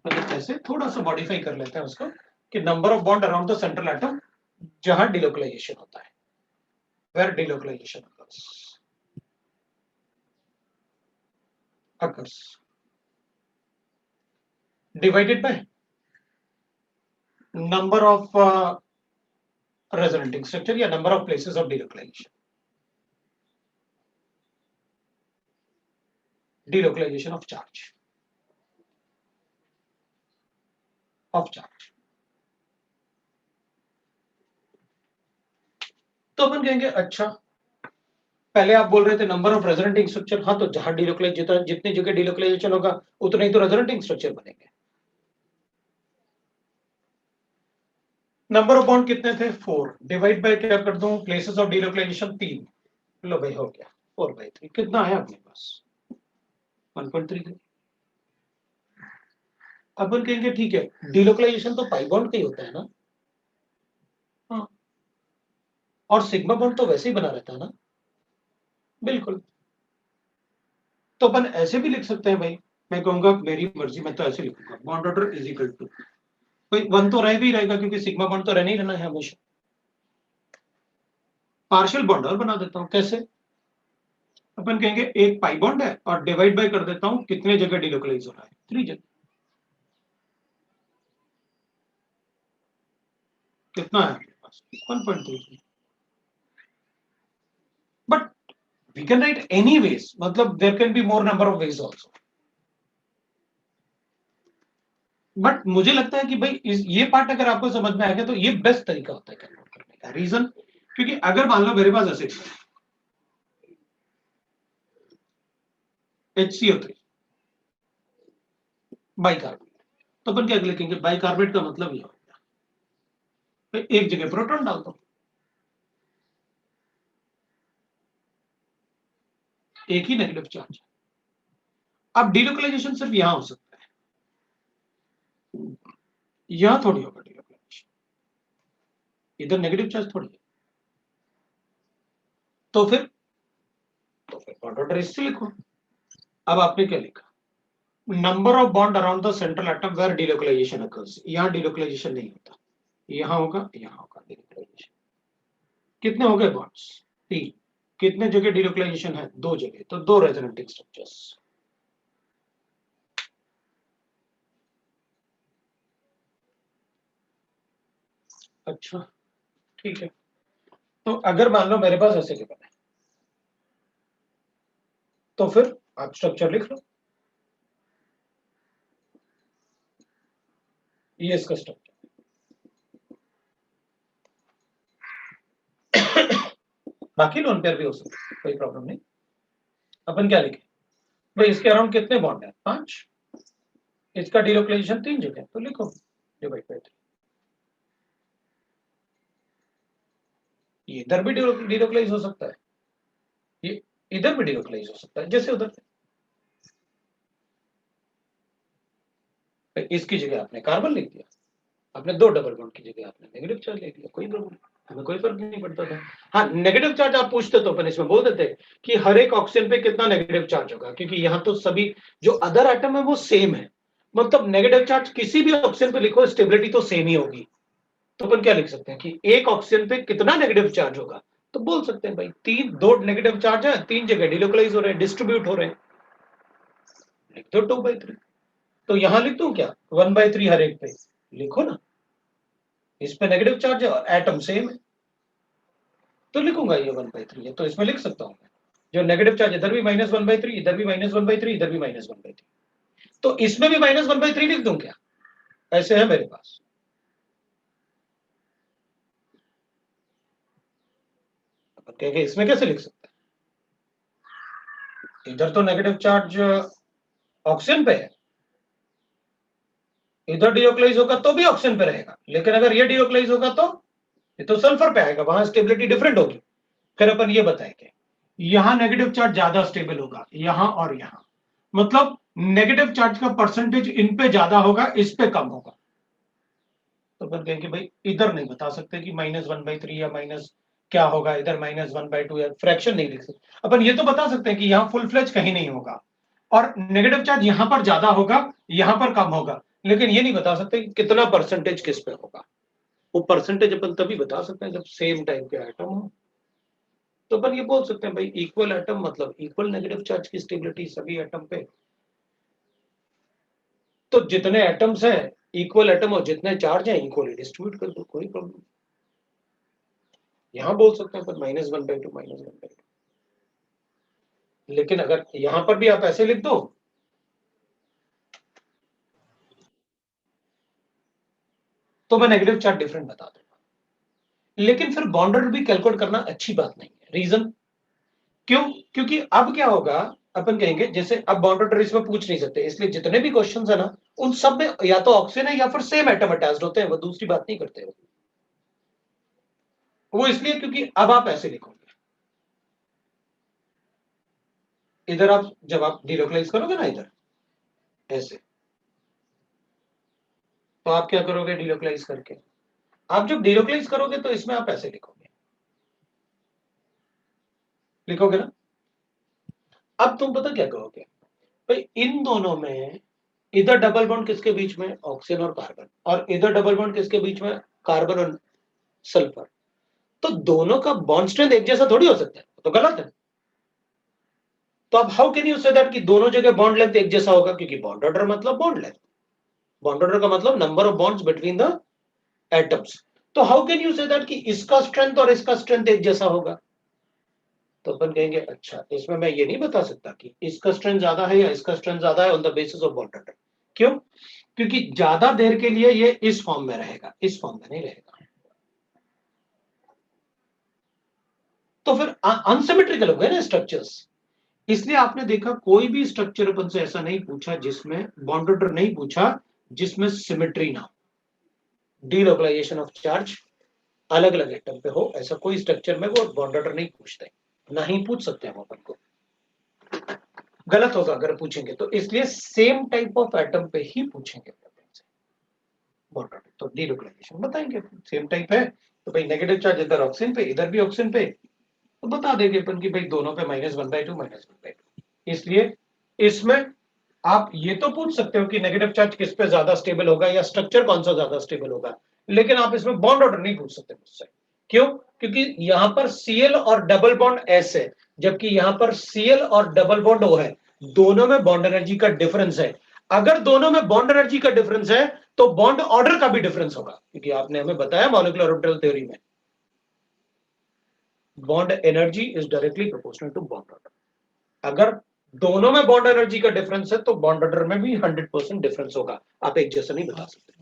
Speaker 1: मतलब कैसे, थोड़ा सा मॉडिफाई कर लेते हैं उसको कि number of bond around the central atom जहां डिलोकलाइजेशन होता है, where delocalisation occurs divided by number of resonating structure या number of places of delocalization. Delocalization of charge. तो अपन कहेंगे अच्छा, पहले आप बोल रहे थे नंबर ऑफ रेजोनेटिंग स्ट्रक्चर, हाँ तो जहां डिलोकलाइज, जितनी जगह डिलोकलाइजेशन होगा उतने ही तो रेजोनेटिंग स्ट्रक्चर बनेंगे। नंबर ऑफ बॉन्ड कितने थे? 4, डिवाइड बाय क्या कर दूं, प्लेसेस ऑफ डिलोकलाइजेशन 3, लो भाई हो गया 4/3। कितना आया अपने पास? 1.3। अपन कहेंगे ठीक है, डिलोकलाइजेशन तो पाई बॉन्ड का ही होता है ना? हाँ, और सिग्मा बॉन्ड तो वैसे ही बना रहता है ना? बिल्कुल। तो अपन ऐसे भी लिख सकते हैं भाई, मैं कहूंगा मेरी मर्जी, मैं तो ऐसे लिखूंगा bond order is equal to, भाई 1 तो रह भी रहेगा क्योंकि सिग्मा बॉन्ड तो रहना ही रहना है हमेशा। पार्शियल बॉन्ड और बना देता हूं, कैसे? अपन कहेंगे एक पाई बॉन्ड है और डिवाइड बाय कर देता हूं कितने जगह डिलोकलाइज हो रहा है, 3 जगह। कितना है आपके पास? 1.3। But we can write any ways, मतलब there can be more number of ways also. But मुझे लगता है कि भाई ये पार्ट अगर आपको समझ में आ गया तो ये बेस्ट तरीका होता है कैलकुलेट करने का। रीजन, क्योंकि अगर मान लो मेरे पास ऐसे HCO3 बाइकार्बोनेट, तो अपन क्या लिखेंगे? बाइकार्बोनेट का मतलब ये होगा एक जगह प्रोटॉन डाल दो, एक ही नेगेटिव चार्ज। अब डिलोकलाइजेशन सिर्फ यहां हो सकता है, यहां थोड़ी होगा डिलोकलाइजेशन, इधर नेगेटिव चार्ज थोड़ी है। तो फिर बॉन्ड ऑर्डर इससे लिखो। अब आपने क्या लिखा? Number of bond around the central atom where delocalisation occurs. यहां डिलोकलाइजेशन नहीं होता, यहां होगा, यहां होगा डिलोकलाइजेशन। कितने हो गए बॉन्ड्स? 3। कितने जगह डिलोकलाइजेशन है? 2 जगह, तो 2 रेजोनेटिंग स्ट्रक्चर्स। अच्छा ठीक है, तो अगर मान लो मेरे पास ऐसे गिवन है, तो फिर आप स्ट्रक्चर लिख लो, ये इसका स्ट्रक्चर। बाकी लोन पेयर भी हो सकता है, कोई प्रॉब्लम नहीं। अपन क्या लिखे भाई? इसके अराउंड कितने बॉन्ड है? 5। इसका डिलोकलाइजेशन 3 जगह, तो लिखो डिवाइड बाय 3। ये इधर भी डिलोकलाइज हो सकता है, ये इधर भी डिलोकलाइज हो सकता है, जैसे उधर। इसकी जगह आपने कार्बन लिख दिया, आपने 2 डबल बॉन्ड की जगह आपने नेगेटिव चार्ज ले लिया, कोई प्रॉब्लम, हमें कोई फर्क नहीं पड़ता था। हाँ, नेगेटिव चार्ज आप पूछते तो अपन इसमें बोल देते कि हर एक ऑक्सीजन पे कितना नेगेटिव चार्ज होगा, क्योंकि यहाँ तो सभी जो अदर एटम है वो सेम है, मतलब नेगेटिव चार्ज किसी भी ऑक्सीजन पे लिखो स्टेबिलिटी तो सेम ही होगी। तो अपन क्या लिख सकते हैं कि एक ऑक्सीजन पे कितना नेगेटिव चार्ज होगा, तो बोल सकते हैं भाई 2 नेगेटिव चार्ज है, 3 जगह डिलोकलाइज हो रहे हैं, डिस्ट्रीब्यूट हो रहे हैं, लिख दो 2/3। तो यहां लिख दूं क्या? 1/3 हर एक पे लिखो ना, इस पे नेगेटिव चार्ज है और एटम सेम है, तो लिखूंगा ये 1/3 है, तो इसमें लिख सकता हूं मैं जो नेगेटिव चार्ज इधर भी -1/3, इधर भी -1/3, इधर भी -1/3, तो इसमें भी -1/3 लिख दूं क्या? ऐसे है मेरे पास। कहेंगे इसमें कैसे लिख सकते हैं? इधर तो नेगेटिव चार्ज ऑक्सीजन पे है, इधर डियोक्लाइज होगा तो भी ऑक्सीजन पे रहेगा, लेकिन अगर ये डियोक्लाइज होगा तो ये तो सल्फर पे आएगा, वहां स्टेबिलिटी डिफरेंट होगी। फिर अपन ये बताएंगे यहां नेगेटिव चार्ज ज्यादा स्टेबल होगा, यहां और यहां, मतलब नेगेटिव चार्ज का परसेंटेज इन पे ज्यादा होगा, इस पे कम होगा। तो अपन कहेंगे भाई इधर नहीं बता सकते कि -1/3 या माइनस क्या होगा, इधर -1/2 या फ्रैक्शन नहीं लिख सकते। अपन ये तो बता सकते हैं कि यहाँ फुल फ्लेज कहीं नहीं होगा और नेगेटिव चार्ज यहां पर ज्यादा होगा, यहां पर कम होगा, लेकिन ये नहीं बता सकते कि कितना परसेंटेज किस पे होगा। वो परसेंटेज अपन तभी बता सकते हैं जब सेम टाइप के एटम हो। तो अपन ये बोल सकते हैं भाई इक्वल एटम मतलब इक्वल नेगेटिव चार्ज की स्टेबिलिटी सभी एटम पे। तो जितने एटम्स हैं इक्वल एटम और जितने चार्ज हैं इक्वली डिस्ट्रीब्यूट कर दो, कोई प्रॉब्लम। यहां बोल सकते हैं पर -1/2 -1/2, लेकिन अगर यहां पर भी आप ऐसे लिख दो तो मैं नेगेटिव चार्ज डिफरेंट बता दूंगा, लेकिन फिर बॉन्डर भी कैलकुलेट करना अच्छी बात नहीं है। रीजन क्यों? क्योंकि अब क्या होगा, अपन कहेंगे जैसे अब बाउंड्री इसमें पूछ नहीं सकते, इसलिए जितने भी क्वेश्चंस है ना उन सब में या तो ऑक्सीजन है या फिर सेम एटम अटैच्ड होते हैं, वो दूसरी बात नहीं करते वो इसलिए क्योंकि अब आप ऐसे लिखोगे, इधर आप जब आप डिलोकलाइज करोगे ना इधर ऐसे, तो आप क्या करोगे डिलोकलाइज करके, आप जब डिलोकलाइज करोगे तो इसमें आप ऐसे लिखोगे, लिखोगे ना। अब तुम पता क्या करोगे भाई, इन दोनों में इधर डबल बॉन्ड किसके बीच में, ऑक्सीजन और कार्बन, और इधर डबल बॉन्ड किसके बीच में, कार्बन और सल्फर। तो दोनों का बॉन्ड स्ट्रेंथ एक जैसा थोड़ी हो सकता है, तो गलत है। तो अब how can you say that कि दोनों जगह बॉन्ड लेंथ एक जैसा होगा, क्योंकि बॉन्ड ऑर्डर मतलब बॉन्ड लेंथ, बॉन्ड ऑर्डर का मतलब number of bonds between the atoms. तो how can you say that कि इसका स्ट्रेंथ और इसका स्ट्रेंथ एक जैसा होगा। तो अपन कहेंगे अच्छा इसमें मैं ये नहीं बता सकता कि इसका स्ट्रेंथ ज्यादा है या इसका स्ट्रेंथ ज्यादा है on the basis of bond order. क्यों? क्योंकि ज्यादा देर के लिए ये इस फॉर्म में रहेगा, इस फॉर्म में नहीं रहेगा, तो फिर अनसिमेट्रिकल हो गए ना स्ट्रक्चर्स। इसलिए आपने देखा कोई भी स्ट्रक्चर अपन से ऐसा नहीं पूछा जिसमें बॉन्ड ऑर्डर नहीं पूछा जिसमें सिमेट्री ना हो, डीलोकलाइजेशन ऑफ चार्ज अलग अलग एटम पे हो, ऐसा कोई स्ट्रक्चर में वो बॉन्ड ऑर्डर नहीं पूछते, नहीं पूछ सकते हम अपन को, गलत होगा अगर पूछेंगे तो। इसलिए सेम टाइप ऑफ एटम पे ही पूछेंगे बॉन्ड ऑर्डर, तो डीलोकलाइजेशन बताएंगे सेम टाइप है तो भाई नेगेटिव चार्ज इधर ऑक्सीजन पे इधर भी ऑक्सीजन पे, तो बता देंगे अपन की भाई दोनों पे -1/2 -1/2। इसलिए इसमें आप ये तो पूछ सकते हो कि नेगेटिव चार्ज किस पे ज्यादा स्टेबल होगा या स्ट्रक्चर कौन सा ज्यादा स्टेबल होगा, लेकिन आप इसमें बॉन्ड ऑर्डर नहीं पूछ सकते मुझसे। क्यों? क्योंकि यहां पर Cl और डबल बॉन्ड S है, जबकि यहां पर Cl और डबल बॉन्ड O है, दोनों में बॉन्ड एनर्जी का डिफरेंस है। अगर दोनों में बॉन्ड एनर्जी का डिफरेंस है तो बॉन्ड ऑर्डर का भी डिफरेंस होगा, क्योंकि आपने हमें बताया मॉलिक्यूलर ऑर्बिटल थ्योरी में bond energy is directly proportional to bond order. अगर दोनों में बॉन्ड एनर्जी का डिफरेंस है तो बॉन्ड ऑर्डर में भी 100% डिफरेंस होगा, आप एक जैसा नहीं बता सकते।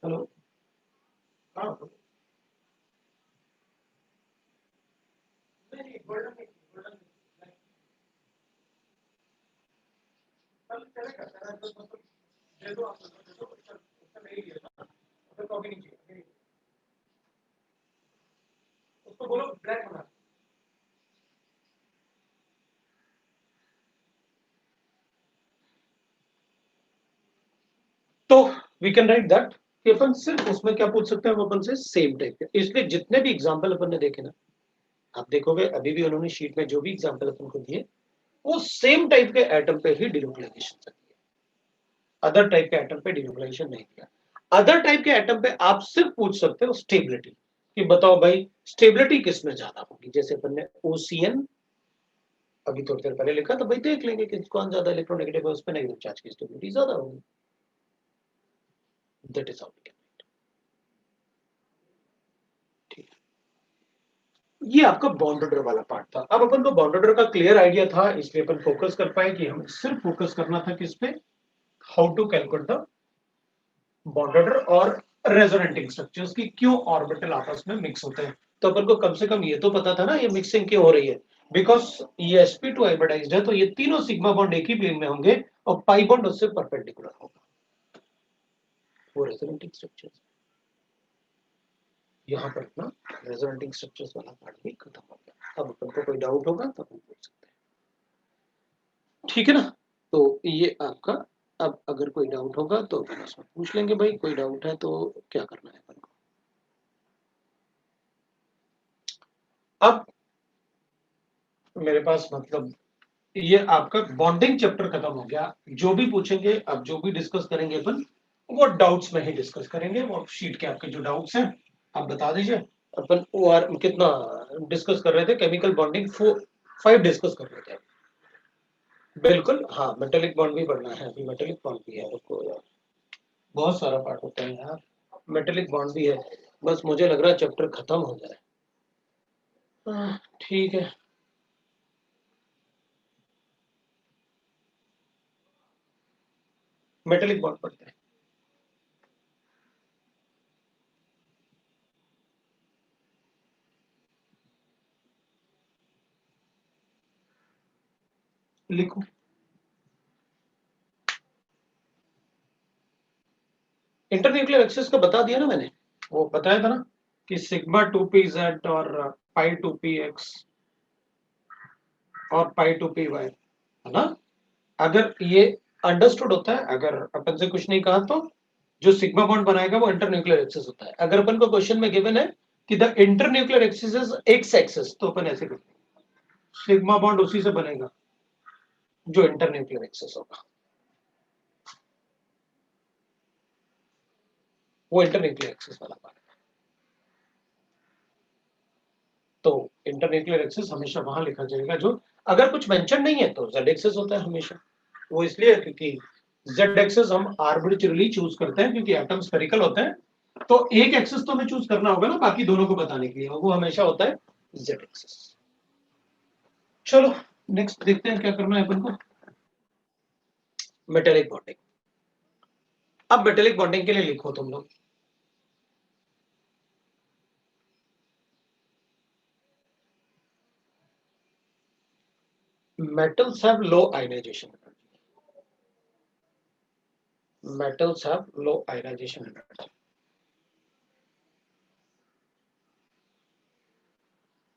Speaker 1: हेलो, उसको बोलो ब्लैक बना। तो वी कैन राइट दैट कि अपन सिर्फ उसमें क्या पूछ सकते हैं, अपन से सेम टाइप के। इसलिए जितने भी एग्जांपल अपन ने देखे ना, आप देखोगे अभी भी उन्होंने शीट में जो भी एग्जांपल अपन को दिए वो सेम टाइप के एटम पे ही डिलोकलाइजेशन दिया, अदर टाइप के एटम पे डिलोकलाइजेशन नहीं दिया। अदर टाइप के एटम पे आप सिर्फ पूछ सकते हो स्टेबिलिटी, कि बताओ भाई स्टेबिलिटी किसमें ज्यादा होगी। जैसे अपन ने OCN अभी थोड़ी देर पहले लिखा, तो भाई देख लेंगे कि कौन ज्यादा इलेक्ट्रोनेगेटिव है, उस पर नेगेटिव चार्ज की स्टेबिलिटी ज्यादा होगी। That is how we can. ठीक है, ये आपका बॉन्ड ऑर्डर वाला पार्ट था। अब अपन को बॉन्ड ऑर्डर का क्लियर आइडिया था, इसलिए अपन फोकस कर पाए कि हमें सिर्फ फोकस करना था किस पे, how to calculate the bond order और रेजोनेटिंग स्ट्रक्चर्स की क्यों ऑर्बिटल आपस में मिक्स होते हैं। तो अपन को कम से कम ये तो पता था ना ये मिक्सिंग क्यों हो रही है, बिकॉज ये sp2 हाइब्रिडाइज्ड है, तो ये तीनों सिग्मा बॉन्ड एक ही प्लेन में होंगे और पाई बॉन्ड उससे परपेंडिकुलर होगा, वो रेजोनेटिंग स्ट्रक्चर्स। यहाँ पर अपना रेजोनेटिंग स्ट्रक्चर्स वाला पार्ट भी खत्म हो गया। अब अपन को कोई डाउट होगा तो अपन पूछ सकते हैं, ठीक है ना। तो ये आपका, अब अगर कोई डाउट होगा तो अपन उसमें पूछ लेंगे भाई, कोई डाउट है तो क्या करना है अपन को। अब मेरे पास मतलब ये आपका बॉन्डिंग चैप्टर खत्म हो गया। जो भी पूछेंगे, अब जो भी डिस्कस करेंगे अपन वो डाउट्स में ही डिस्कस करेंगे। वो शीट के आपके जो डाउट्स हैं आप बता दीजिए। अपन ओआर कितना डिस्कस कर रहे थे, केमिकल बॉन्डिंग 5 डिस्कस कर रहे थे। बिल्कुल हाँ, मेटेलिक बॉन्ड भी पढ़ना है, अभी मेटेलिक बॉन्ड भी है, रुको यार बहुत सारा पार्ट होता है यार, मेटेलिक बॉन्ड भी है। बस मुझे लग रहा है चैप्टर खत्म हो जाए। ठीक है, मेटेलिक बॉन्ड पढ़ते हैं। लिखो, इंटरन्यूक्लियर एक्सिस का बता दिया ना मैंने, वो बताया था ना कि सिग्मा 2p z और पाई 2px और पाई 2py, है ना। अगर ये अंडरस्टूड होता है, अगर अपन से कुछ नहीं कहा तो जो सिग्मा बॉन्ड बनाएगा वो इंटरन्यूक्लियर एक्सिस होता है। अगर अपन को क्वेश्चन में गिवन है कि the internuclear axis is x axis, तो अपन ऐसे करते हैं, सिग्मा बॉन्ड उसी से बनेगा जो इंटरन्यूक्लियर एक्सिस होगा, वो इंटरन्यूक्लियर एक्सिस वाला पार्ट। तो इंटरन्यूक्लियर एक्सिस हमेशा वहां लिखा जाएगा जो, अगर कुछ मेंशन नहीं है तो जेड एक्सिस होता है हमेशा। वो इसलिए क्योंकि जेड एक्सिस हम आर्बिट्ररीली चूज करते हैं क्योंकि एटम स्फेरिकल होते हैं, तो एक एक्सिस तो हमें चूज करना होगा ना बाकी दोनों को बताने के लिए, वो हमेशा होता है जेड एक्सिस। चलो नेक्स्ट देखते हैं क्या करना है अपन को, मेटेलिक बॉन्डिंग। अब मेटेलिक बॉन्डिंग के लिए लिखो तुम लोग, metals have low ionization energy, metals have low ionization energy,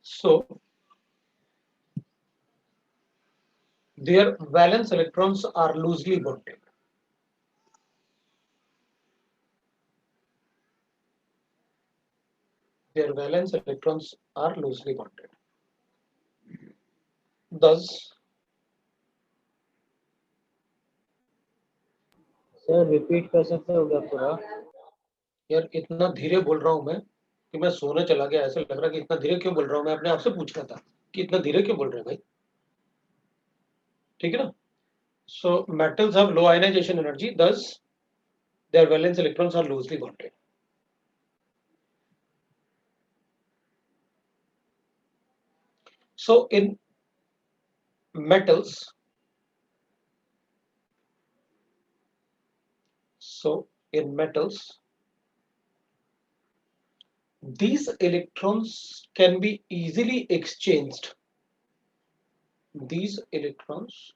Speaker 1: so their valence electrons are loosely bonded, their valence electrons are loosely bonded, thus
Speaker 3: sir repeat कर सकते हो क्या पूरा?
Speaker 1: यार इतना धीरे बोल रहा हूं मैं कि मैं सोने चला गया, ऐसे लग रहा है कि इतना धीरे क्यों बोल रहा हूं। मैं अपने आप से पूछ रहा था कि इतना धीरे क्यों बोल रहे हैं भाई, ठीक है ना। So metals have low ionisation energy, thus their valence electrons are loosely bonded. So in metals, these electrons can be easily exchanged. These electrons,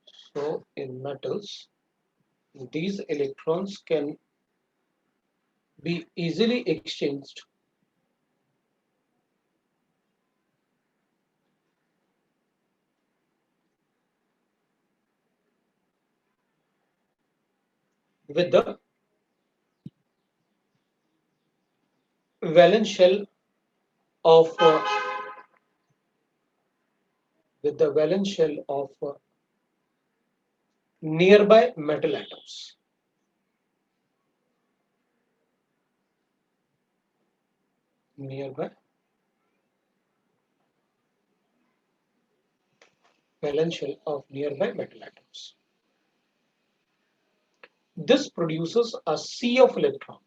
Speaker 1: so in metals, these electrons can be easily exchanged with the valence shell of nearby metal atoms. Nearby valence shell of nearby metal atoms. this produces a sea of electron.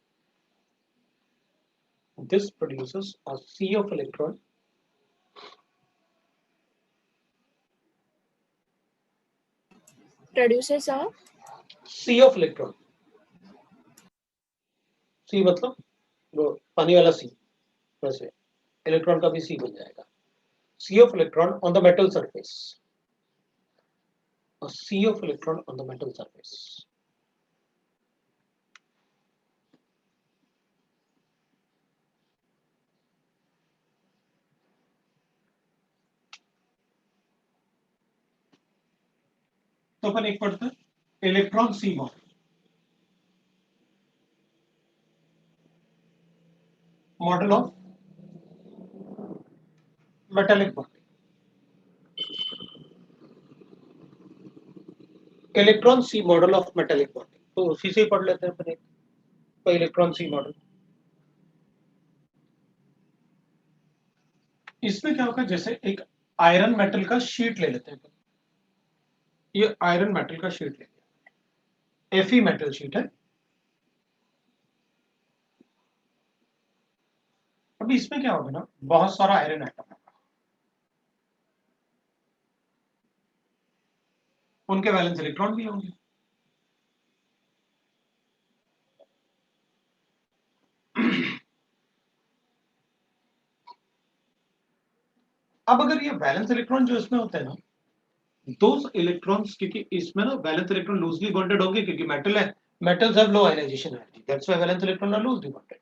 Speaker 1: This produces a sea of electron.
Speaker 2: Produces a
Speaker 1: sea of electron. sea मतलब वो पानी वाला sea, वैसे electron का भी sea बन जाएगा. Sea of electron on the metal surface. A sea of electron on the metal surface. तो अपन एक पढ़ते हैं electron sea model. Model of metallic bonding. Electron sea model of metallic bonding. तो उसी से ही पढ़ लेते हैं अपन एक तो इलेक्ट्रॉन सी मॉडल. इसमें क्या होगा, जैसे एक आयरन मेटल का शीट ले लेते हैं. ये आयरन मेटल का शीट ले लिया, Fe मेटल शीट है. अभी इसमें क्या होगा ना, बहुत सारा आयरन एटम होगा, उनके वैलेंस इलेक्ट्रॉन भी होंगे. अब अगर ये वैलेंस इलेक्ट्रॉन जो इसमें होते हैं ना, दोस इलेक्ट्रॉन्स, क्योंकि इसमें ना वैलेंस इलेक्ट्रॉन लूजली बॉन्डेड होंगे क्योंकि मेटल है, metals have low ionisation energy, that's why valence electron are loosely bonded.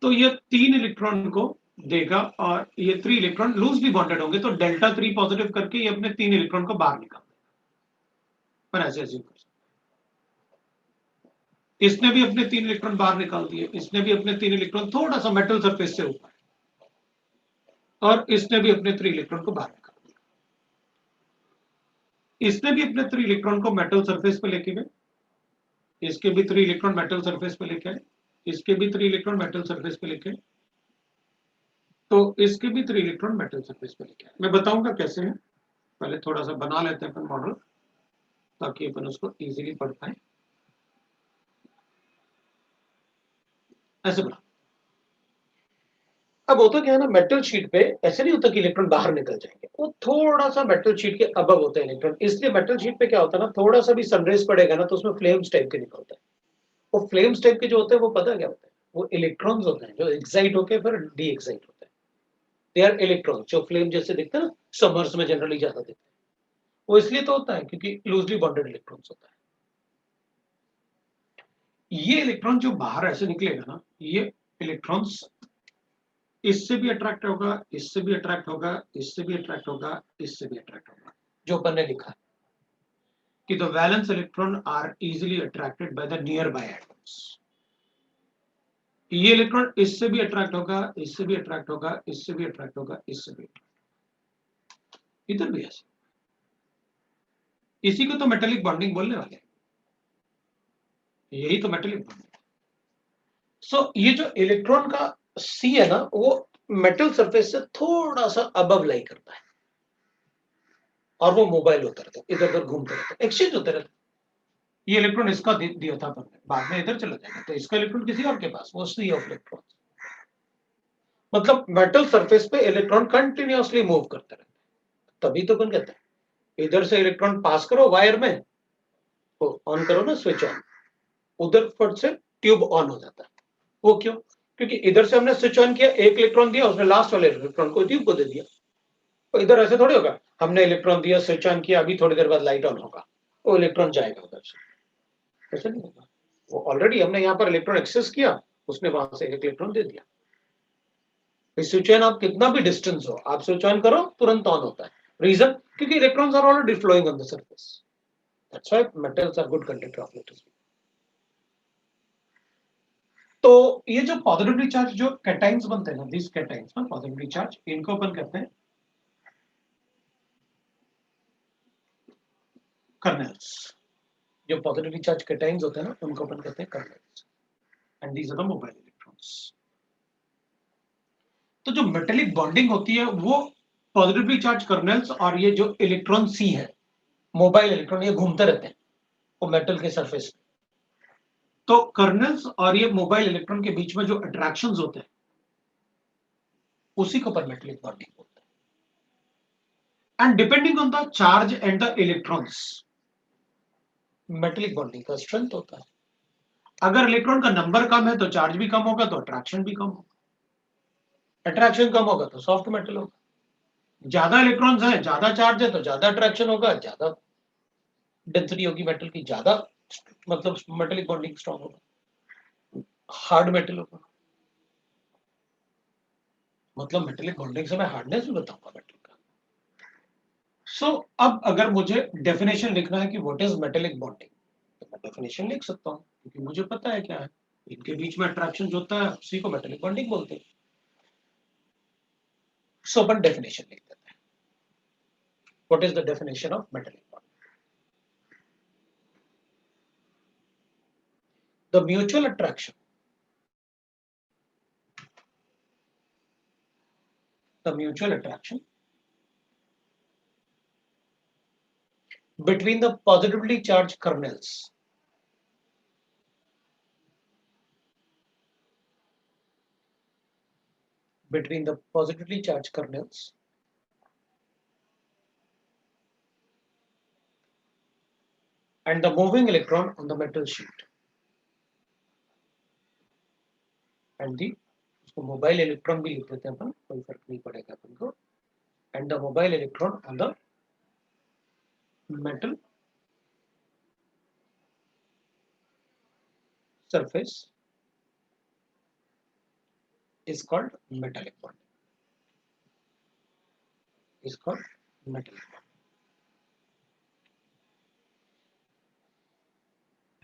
Speaker 1: तो ये 3 इलेक्ट्रॉन को देगा और ये 3 इलेक्ट्रॉन लूजली बॉन्डेड होंगे, तो डेल्टा 3 पॉजिटिव करके ये अपने 3 इलेक्ट्रॉन को बाहर निकाल देगा. पर ऐसे अज्यूम कर सकते, इसने भी अपने 3 इलेक्ट्रॉन बाहर निकाल दिए, इसने भी अपने 3 इलेक्ट्रॉन थोड़ा सा मेटल सरफेस से ऊपर, और इसने भी अपने 3 इलेक्ट्रॉन को बाहर निकाल दिया. इसने भी अपने 3 इलेक्ट्रॉन को मेटल सरफेस पे लेके गए, इसके भी 3 इलेक्ट्रॉन मेटल सरफेस पे लेके आए, इसके भी 3 इलेक्ट्रॉन मेटल सरफेस पे लेके, तो इसके भी 3 इलेक्ट्रॉन मेटल सरफेस पे लेके आए. मैं बताऊंगा कैसे है, पहले थोड़ा सा बना लेते हैं अपन मॉडल ताकि अपन उसको इजीली पढ़ पाए. ऐसे बना. अब होता क्या है ना, मेटल शीट पे ऐसे नहीं होता कि इलेक्ट्रॉन बाहर निकल जाएंगे, वो थोड़ा सा मेटल शीट के अबव होते हैं इलेक्ट्रॉन. इसलिए मेटल शीट पे क्या होता है ना, थोड़ा सा भी सनरेज पड़ेगा ना तो उसमें फ्लेम्स टाइप के निकलते हैं. वो फ्लेम्स टाइप के जो होते हैं वो पता क्या होते हैं, वो इलेक्ट्रॉन्स होते हैं जो एक्साइट होकर फिर डी एक्साइट होते हैं. They are electron. जो फ्लेम जैसे दिखते हैं ना समर्स में जनरली ज्यादा दिखते हैं, वो इसलिए तो होता है क्योंकि लूजली बॉन्डेड इलेक्ट्रॉन्स होता है. ये इलेक्ट्रॉन जो बाहर ऐसे निकलेगा ना, ये इलेक्ट्रॉन्स इससे भी अट्रैक्ट होगा, इससे भी अट्रैक्ट होगा, इससे भी अट्रैक्ट होगा, इससे भी अट्रैक्ट होगा. जो अपन ने लिखा है कि the valence electron are easily attracted by the nearby atoms. ये इलेक्ट्रॉन इससे भी अट्रैक्ट होगा, इससे भी अट्रैक्ट होगा, इससे भी अट्रैक्ट होगा, इससे भी अट्रैक्ट, इधर भी ऐसे. इसी को तो मेटेलिक बॉन्डिंग बोलने वाले हैं. यही तो मेटेलिक बॉन्डिंग. सो ये जो इलेक्ट्रॉन का सी है ना, वो मेटल सरफेस से थोड़ा सा अबव लाई करता है और वो मोबाइल होता रहता है, इधर उधर घूमते रहता है, एक्सचेंज होते रहता है. ये इलेक्ट्रॉन इसका दिया था अपन ने, बाद में इधर चला जाएगा तो इसका इलेक्ट्रॉन किसी और के पास, वो सी ऑफ इलेक्ट्रॉन. मतलब मेटल सरफेस पे इलेक्ट्रॉन कंटिन्यूअसली मूव करते रहते हैं. तभी तो अपन कहते हैं इधर से इलेक्ट्रॉन पास करो वायर में, ऑन करो ना स्विच ऑन, उधर फट से ट्यूब ऑन हो जाता है. वो क्यों? क्योंकि इधर से हमने स्विच ऑन किया, एक इलेक्ट्रॉन दिया, उसने लास्ट वाले इलेक्ट्रॉन को ट्यूब को दे दिया. तो इधर ऐसे थोड़ी होगा, हमने इलेक्ट्रॉन दिया, स्विच ऑन किया, अभी थोड़ी देर बाद लाइट ऑन होगा, वो इलेक्ट्रॉन जाएगा उधर से. ऐसा नहीं होगा. वो ऑलरेडी हमने यहाँ पर इलेक्ट्रॉन एक्सेस किया, उसने वहां से एक इलेक्ट्रॉन दे दिया. स्विच ऑन आप कितना भी डिस्टेंस हो, आप स्विच ऑन करो तुरंत ऑन होता है. रीजन, क्योंकि electrons are already flowing on the surface. That's why metals are good conductor of electricity. तो ये जो पॉजिटिवली चार्ज जो कैटाइंस बनते हैं ना, दिस कैटाइंस ना पॉजिटिवली चार्ज, इनको अपन कहते हैं कर्नेल्स. जो पॉजिटिवली चार्ज कैटाइंस होते हैं ना, उनको अपन कहते हैं kernels. And these are the mobile electrons. तो जो मेटेलिक बॉन्डिंग होती है वो पॉजिटिवली चार्ज कर्नेल्स और ये जो इलेक्ट्रॉन सी है, मोबाइल इलेक्ट्रॉन, ये घूमते रहते हैं. वो मेटल के सरफेस। तो कर्नल्स और ये मोबाइल इलेक्ट्रॉन के बीच में जो अट्रैक्शंस होते हैं उसी को पर मेटलिक बॉन्डिंग बोलते हैं। And depending on the charge and the electrons metallic bonding का स्ट्रेंथ होता है। अगर इलेक्ट्रॉन का नंबर कम है तो चार्ज भी कम होगा, तो अट्रैक्शन भी कम होगा। अट्रैक्शन कम होगा तो सॉफ्ट मेटल होगा। ज्यादा इलेक्ट्रॉन्स हैं, ज्यादा चार्ज है तो ज्यादा अट्रैक्शन होगा, ज्यादा डेंसिटी होगी मेटल की, ज्यादा मतलब मेटलिक बॉन्डिंग स्ट्रॉन्ग होगा, हार्ड मेटल होगा। मतलब मेटलिक बॉन्डिंग से मैं हार्डनेस भी बताऊंगा मेटल का। सो अब अगर मुझे डेफिनेशन लिखना है कि व्हाट इज मेटेलिक बॉन्डिंग, तो मैं डेफिनेशन लिख सकता हूं क्योंकि मुझे पता है क्या है, इनके बीच में अट्रैक्शन जो होता है उसी को मेटेलिक बॉन्डिंग बोलते हैं। सो अपन डेफिनेशन लिख देते हैं। What is the definition of metallic bonding? The mutual attraction, the mutual attraction between the positively charged kernels and the moving electron on the metal sheet and the उसको mobile electron भी लिख देते हैं अपन, कोई फर्क नहीं पड़ेगा अपन को, and the mobile electron on the metal surface is called metallic bond. Is called metallic bond.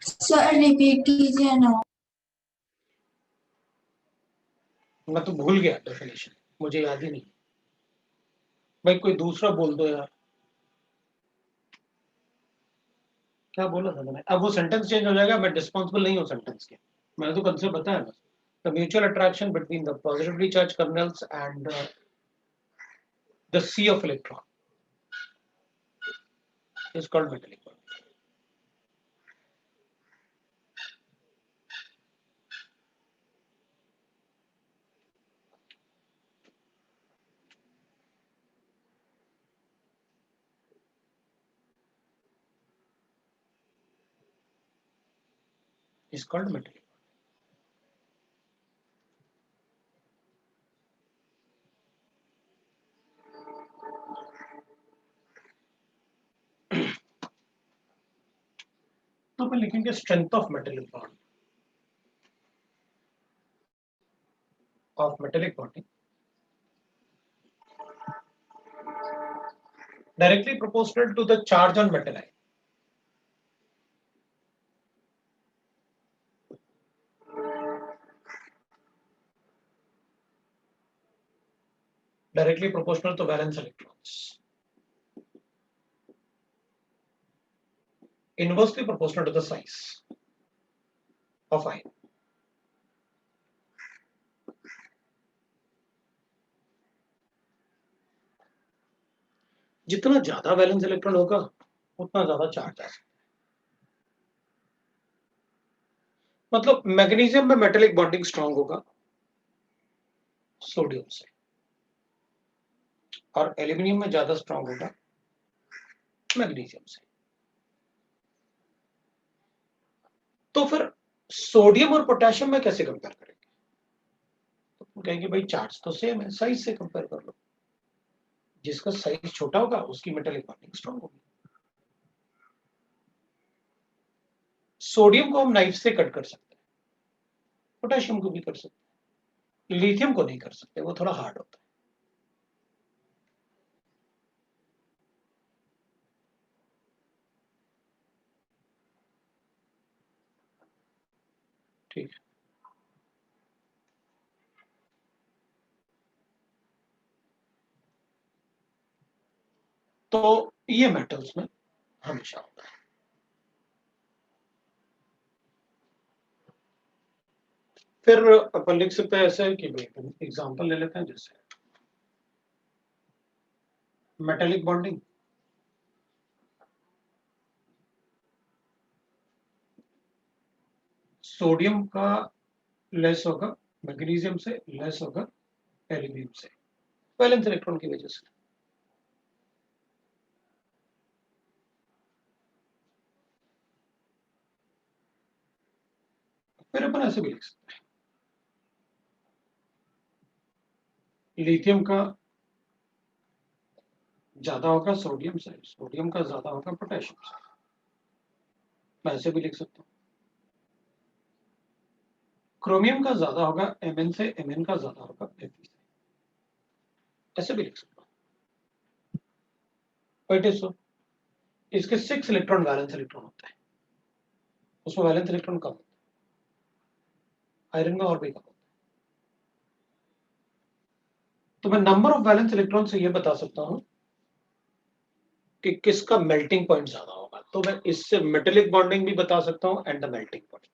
Speaker 4: Sir repeat कीजिए ना।
Speaker 1: मैं तो भूल गया डेफिनेशन, मुझे याद ही नहीं। भाई कोई दूसरा बोल दो यार, क्या बोला था मैंने? अब वो सेंटेंस चेंज हो जाएगा, मैं रिस्पॉन्सिबल नहीं हूँ सेंटेंस के, मैंने तो कंसेप्ट बताया बस। The mutual attraction between the positively charge kernels and the sea of electron is called metallic bond. Is called metallic bond. तो अपन लिखेंगे strength of metallic bond, of metallic bonding directly proportional to the charge on metal ion. Directly proportional to valence electrons. Inversely proportional to the size of ion. जितना ज्यादा valence electron होगा उतना ज्यादा charge आ सकता है। मतलब मैग्नीशियम में metallic bonding strong होगा सोडियम से, और एल्यूमिनियम में ज्यादा स्ट्रांग होगा मैग्नीशियम से। तो फिर सोडियम और पोटेशियम में कैसे कंपेयर करेंगे? तो कहेंगे भाई चार्ज तो सेम है, साइज से कंपेयर कर लो, जिसका साइज छोटा होगा उसकी मेटेलिक बॉन्डिंग स्ट्रांग होगी। सोडियम को हम नाइफ से कट कर सकते हैं, पोटेशियम को भी कर सकते हैं, लिथियम को नहीं कर सकते, वो थोड़ा हार्ड होता है। ठीक है, तो ये मेटल्स में हमेशा होता है। फिर अपन लिख सकते हैं ऐसे कि भाई एग्जांपल ले लेते हैं, जैसे मेटेलिक बॉन्डिंग सोडियम का लेस होगा मैग्नीशियम से, लेस होगा एल्यूमिनियम से, वैलेंस इलेक्ट्रॉन की वजह से। फिर अपन ऐसे भी लिख सकते हैं, लिथियम का ज्यादा होगा सोडियम से, सोडियम का ज्यादा होगा पोटेशियम से। मैं ऐसे भी लिख सकता हूँ, क्रोमियम का ज्यादा होगा Mn से, Mn का ज्यादा होगा Fe से। ऐसे भी लिख सकता हूँ। It is so. इसके 6 इलेक्ट्रॉन वैलेंस इलेक्ट्रॉन होते हैं, उसमें वैलेंस इलेक्ट्रॉन कम होता है, आयरन में और भी कम होता है। तो मैं नंबर ऑफ वैलेंस इलेक्ट्रॉन से ये बता सकता हूं कि किसका मेल्टिंग पॉइंट ज्यादा होगा। तो मैं इससे मेटेलिक बॉन्डिंग भी बता सकता हूं and the melting point.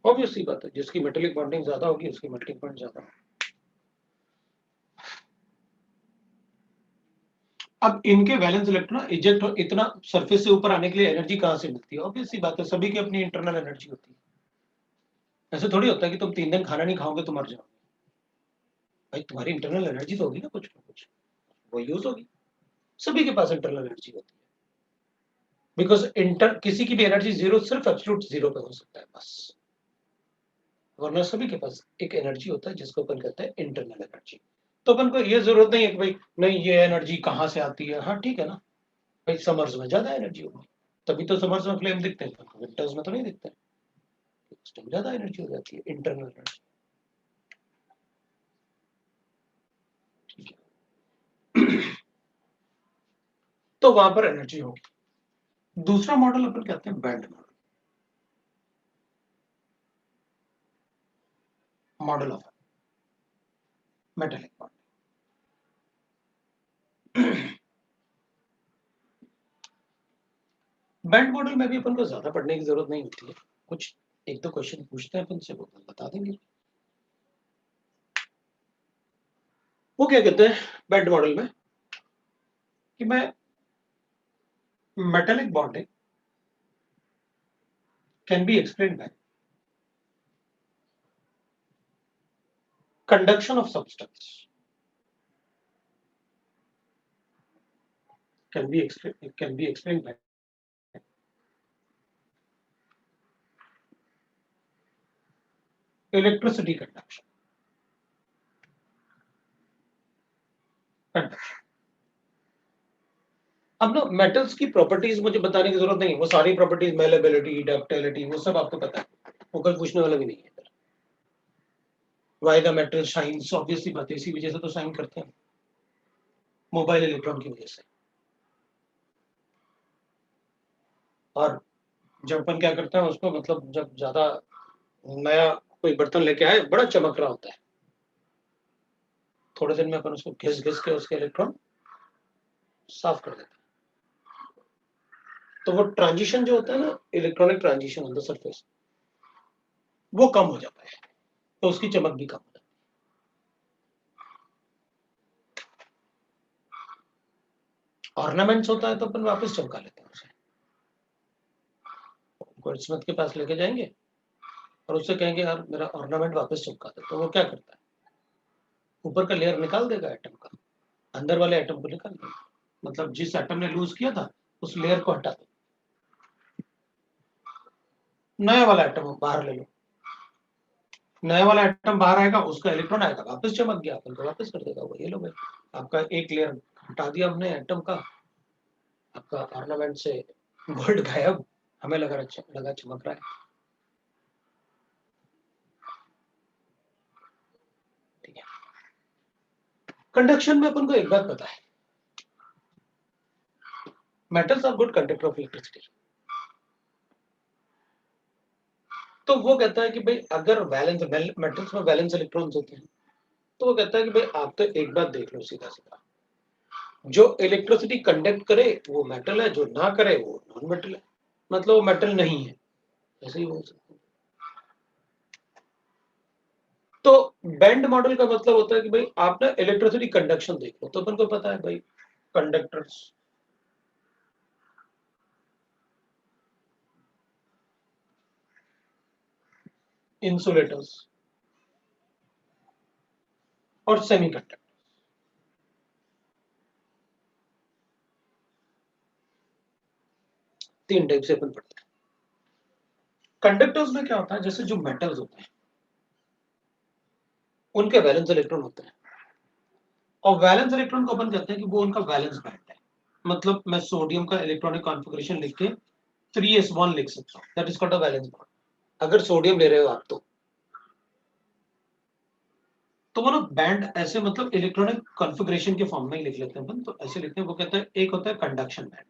Speaker 1: Obviously बात है, जिसकी मेटेलिक बॉन्डिंग ज्यादा होगी उसकी मेल्टिंग पॉइंट ज्यादा होगा। अब इनके वैलेंस इलेक्ट्रॉन इजेक्ट इतना सरफेस से ऊपर आने के लिए एनर्जी कहां से मिलती है? ऑब्वियसली बात है, सभी की अपनी इंटरनल एनर्जी होती है। ऐसे थोड़ी होता है कि तुम 3 दिन खाना नहीं खाओगे तो मर जाओगे। भाई तुम्हारी इंटरनल एनर्जी तो होगी ना, कुछ ना कुछ वो यूज होगी। सभी के पास इंटरनल एनर्जी होती है, बिकॉज किसी की भी एनर्जी जीरो सिर्फ एब्सोल्यूट जीरो पे हो सकता है बस, वरना सभी के पास एक एनर्जी होता है जिसको अपन कहते हैं इंटरनल एनर्जी। तो अपन को ये जरूरत नहीं है कि भाई नहीं ये एनर्जी कहाँ से आती है। हाँ ठीक है ना भाई, समर्स में ज्यादा एनर्जी होगी, तभी तो समर्स में फ्लेम दिखते हैं, विंटर्स में तो नहीं दिखते, उस टाइम ज्यादा एनर्जी हो जाती है, इंटरनल एनर्जी। तो वहां पर एनर्जी होगी। दूसरा मॉडल अपन कहते हैं band model, model of metallic bond. Band model में भी अपन को ज्यादा पढ़ने की जरूरत नहीं होती है, कुछ एक दो क्वेश्चन पूछते हैं अपन से, वो बता देंगे। वो क्या कहते हैं बैंड मॉडल में कि मैं metallic bonding can be explain by conduction of substance, it can be explained by electricity conduction. अब ना मेटल्स की प्रॉपर्टीज मुझे बताने की जरूरत नहीं है, वो सारी प्रॉपर्टीज मेलेबिलिटी, डक्टिलिटी, वो सब आपको पता है, वो कोई पूछने वाला भी नहीं है। Why the metal shines, obviously बात है, इसी वजह से तो शाइन करते हैं, मोबाइल इलेक्ट्रॉन की वजह से। और जब अपन क्या करते हैं उसको, मतलब जब ज्यादा नया कोई बर्तन लेके आए, बड़ा चमक रहा होता है, थोड़े दिन में अपन उसको घिस घिस के उसके इलेक्ट्रॉन साफ कर देते हैं। तो वो ट्रांजिशन जो होता है ना, electronic transition on the surface, वो कम हो जाता है, तो उसकी चमक भी कम हो जाती है। ऑर्नामेंट्स होता है तो अपन वापस चमका लेते हैं उसे, गोल्डस्मिथ के पास लेके जाएंगे और उससे कहेंगे यार मेरा ऑर्नामेंट वापस चमका दे, तो वो क्या करता है, ऊपर का लेयर निकाल देगा एटम का, अंदर वाले एटम को निकाल देगा, मतलब जिस एटम ने लूज किया था उस लेयर को हटा दो, नया वाला एटम बाहर ले लो, नया वाला एटम बाहर आएगा, उसका इलेक्ट्रॉन आएगा, वापस चमक गया, अपन को वापस कर देगा वो। ये लो भाई, आपका एक लेयर हटा दिया हमने एटम का, आपका ऑर्नामेंट से गोल्ड गायब, हमें लगा चमक रहा है। ठीक है, कंडक्शन में अपन को एक बात पता है, metals are good conductor of electricity. तो वो कहता है कि भाई अगर वैलेंस मेटल्स में वैलेंस इलेक्ट्रॉन्स होते हैं, तो वो कहता है कि भाई आप तो एक बात देख लो सीधा सीधा, जो इलेक्ट्रिसिटी कंडक्ट करे वो मेटल है, जो ना करे वो नॉन मेटल है, मतलब वो मेटल नहीं है, ऐसे ही बोल सकते हैं। तो बैंड मॉडल का मतलब होता है कि भाई आप ना इलेक्ट्रिसिटी कंडक्शन देख लो, तो अपन को पता है भाई कंडक्टर्स इंसुलेटर्स और सेमीकंडक्टर। तीन टाइप से अपन पढ़ते हैं। कंडक्टर्स में क्या होता है, जैसे जो मेटल्स होते हैं उनके वैलेंस इलेक्ट्रॉन होते हैं, और वैलेंस इलेक्ट्रॉन को अपन कहते हैं कि वो उनका वैलेंस बैंड है। मतलब मैं सोडियम का इलेक्ट्रॉनिक कॉन्फ़िगरेशन लिख के 3s1 लिख सकता हूँ, that is called a valence bond. अगर सोडियम ले रहे हो आप तो वो ना बैंड ऐसे मतलब इलेक्ट्रॉनिक कॉन्फ़िगरेशन के फॉर्म में ही लिख लेते हैं अपन, तो ऐसे लिखते हैं। वो कहते हैं एक होता है कंडक्शन बैंड,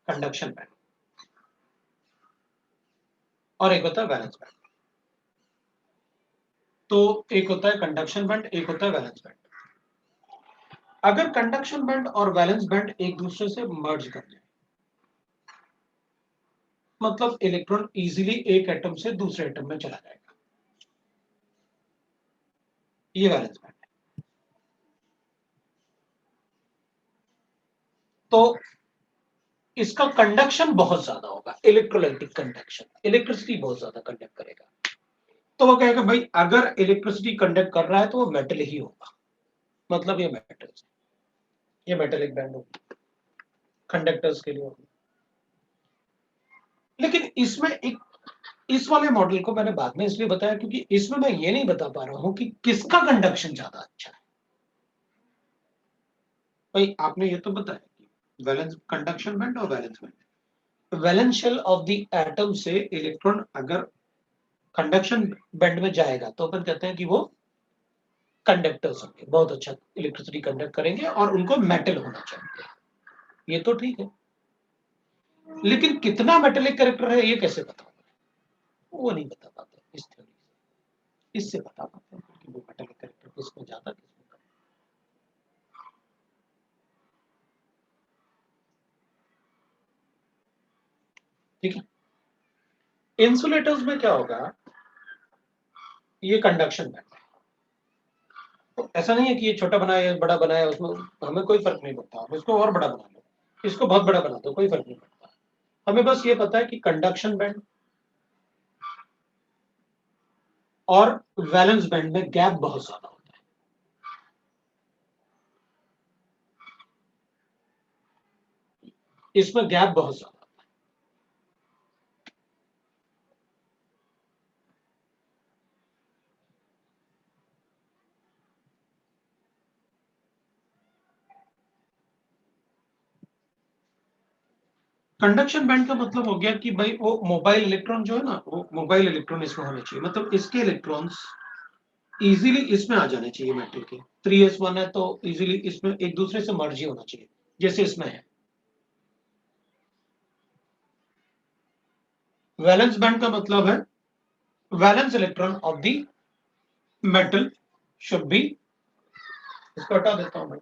Speaker 1: कंडक्शन बैंड, और एक होता है वैलेंस बैंड। तो एक होता है कंडक्शन बैंड, एक होता है वैलेंस बैंड। अगर कंडक्शन बैंड और वैलेंस बैंड एक दूसरे से मर्ज कर जाए, मतलब इलेक्ट्रॉन इजीली एक एटम से दूसरे एटम में चला जाएगा, ये वैलेंस बैंड है। तो इसका कंडक्शन बहुत ज्यादा होगा, इलेक्ट्रोलाइटिक कंडक्शन, इलेक्ट्रिसिटी बहुत ज्यादा कंडक्ट करेगा। तो वो कहेगा भाई अगर इलेक्ट्रिसिटी कंडक्ट कर रहा है तो वो मेटल ही होगा, मतलब ये मेटल, ये मेटेलिक बैंड होगा कंडक्टर्स के लिए होगा। लेकिन इसमें एक, इस वाले मॉडल को मैंने बाद में इसलिए बताया क्योंकि इसमें मैं ये नहीं बता पा रहा हूं कि किसका कंडक्शन ज्यादा अच्छा है। भाई आपने ये तो बताया कि वैलेंस कंडक्शन बैंड और valence band, valence shell of the atom से इलेक्ट्रॉन अगर कंडक्शन बैंड में जाएगा तो अपन कहते हैं कि वो कंडक्टर्स होंगे, बहुत अच्छा इलेक्ट्रिसिटी कंडक्ट करेंगे और उनको मेटल होना चाहिए। ये तो ठीक है, लेकिन कितना मेटेलिक कैरेक्टर है ये कैसे बताओ, वो नहीं बता पाते इस थ्योरी से। इससे बता पाते हैं कि वो मेटेलिक कैरेक्टर किसमें ज्यादा किसमें कम। ठीक है। इंसुलेटर्स में क्या होगा, ये कंडक्शन बैंड है, तो ऐसा नहीं है कि ये छोटा बनाया या बड़ा बनाया, उसमें हमें कोई फर्क नहीं पड़ता। आप इसको और बड़ा बना लो, इसको बहुत बड़ा बना दो, कोई फर्क नहीं पड़ता। हमें बस ये पता है कि कंडक्शन बैंड और वैलेंस बैंड में गैप बहुत ज्यादा होता है। इसमें गैप बहुत ज्यादा। कंडक्शन बैंड का मतलब हो गया कि भाई वो मोबाइल इलेक्ट्रॉन जो है ना, वो मोबाइल इलेक्ट्रॉन इसमें होने चाहिए, मतलब इसके इलेक्ट्रॉन्स इजीली इसमें आ जाने चाहिए मेटल के। 3s1 है तो इजीली इसमें एक दूसरे से मर्ज ही होना चाहिए, जैसे इसमें है। वैलेंस बैंड का मतलब है valence electron of the metal should be, इसको हटा देता हूं मैं।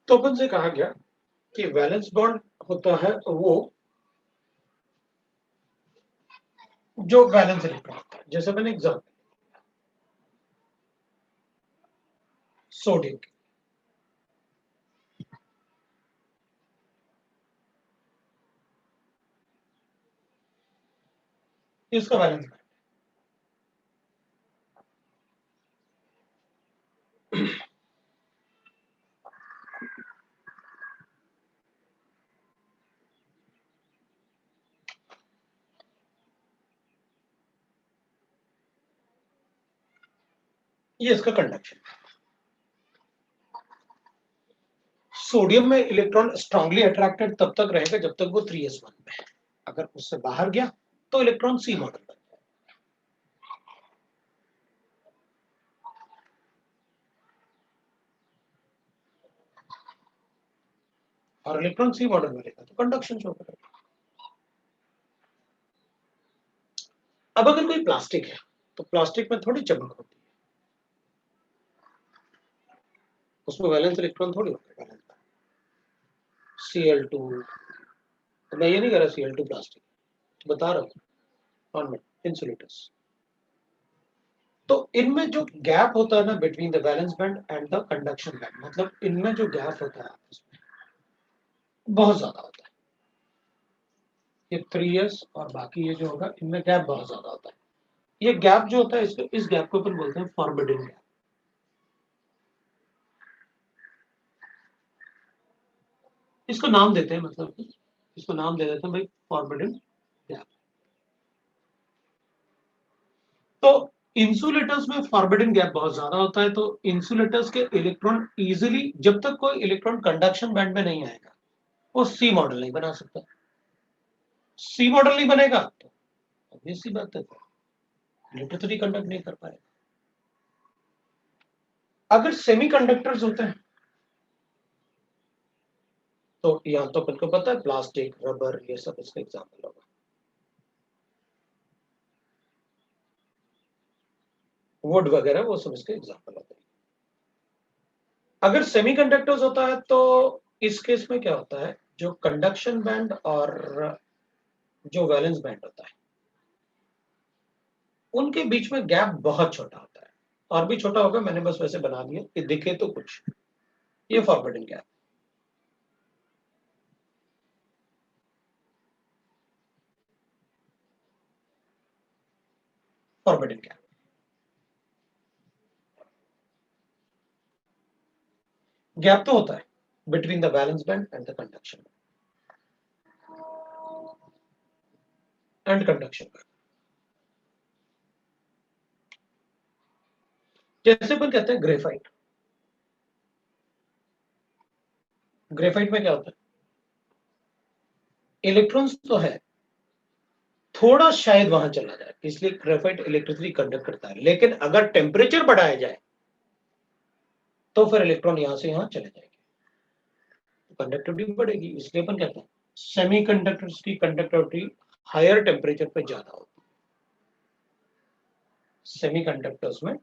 Speaker 1: तो अपन से कहा गया कि वैलेंस बॉन्ड होता है वो जो वैलेंस इलेक्ट्रॉन होता है। जैसे मैंने एग्जाम्पल सोडियम, इसका वैलेंस बैंड, ये इसका कंडक्शन। सोडियम में इलेक्ट्रॉन स्ट्रांगली अट्रैक्टेड तब तक रहेगा जब तक वो 3s1 में है। अगर उससे बाहर गया तो इलेक्ट्रॉन सी मॉडल बन जाएगा। और इलेक्ट्रॉन सी मॉडल बनेगा तो कंडक्शन शो करेगा। अब अगर कोई प्लास्टिक है तो प्लास्टिक में थोड़ी चमक होती है, उसमें वैलेंस इलेक्ट्रॉन थोड़ी होता है। Cl2, तो मैं ये नहीं कह रहा Cl2 प्लास्टिक, तो बता रहा हूँ नॉर्मल इंसुलेटर्स। तो इनमें जो गैप होता है ना between the valence band and the conduction band, मतलब इनमें जो गैप होता है आपस में बहुत ज्यादा होता है। ये 3s और बाकी ये जो होगा इनमें गैप बहुत ज्यादा होता है। ये गैप जो होता है इसको, इस गैप को अपन बोलते हैं फॉरबिडन गैप। इसको नाम देते हैं, मतलब इसको नाम दे देते हैं भाई फॉरबिडन गैप। तो इंसुलेटर्स में फॉरबिडन गैप बहुत ज्यादा होता है, तो इंसुलेटर्स के इलेक्ट्रॉन इजीली, जब तक कोई इलेक्ट्रॉन कंडक्शन बैंड में नहीं आएगा वो सी मॉडल नहीं बना सकता। सी मॉडल नहीं बनेगा तो obvious सी बात है इलेक्ट्रिसिटी कंडक्ट नहीं कर पाएगा। अगर सेमीकंडक्टर्स होते हैं तो यहां तो अपन को पता है प्लास्टिक, रबर, ये सब इसका एग्जांपल होगा। वुड वगैरह वो सब इसके एग्जांपल होते हैं। अगर सेमीकंडक्टर्स होता है तो इस केस में क्या होता है, जो कंडक्शन बैंड और जो वैलेंस बैंड होता है उनके बीच में गैप बहुत छोटा होता है, और भी छोटा होगा, मैंने बस वैसे बना दिया कि दिखे तो कुछ। ये forbidden gap. Forbidden gap gap तो होता है between the valence band and the conduction band. जैसे अपन कहते हैं ग्रेफाइट। ग्रेफाइट में क्या होता है, इलेक्ट्रॉन्स तो है, थोड़ा शायद वहां चला जाए, इसलिए ग्रेफाइट इलेक्ट्रिसिटी कंडक्ट करता है। लेकिन अगर टेम्परेचर बढ़ाया जाए तो फिर इलेक्ट्रॉन यहां से यहां चले जाएंगे, तो कंडक्टिविटी बढ़ेगी। इसलिए अपन कहते हैं सेमीकंडक्टर्स की कंडक्टिविटी हायर टेम्परेचर पे ज्यादा होती है। सेमीकंडक्टर्स में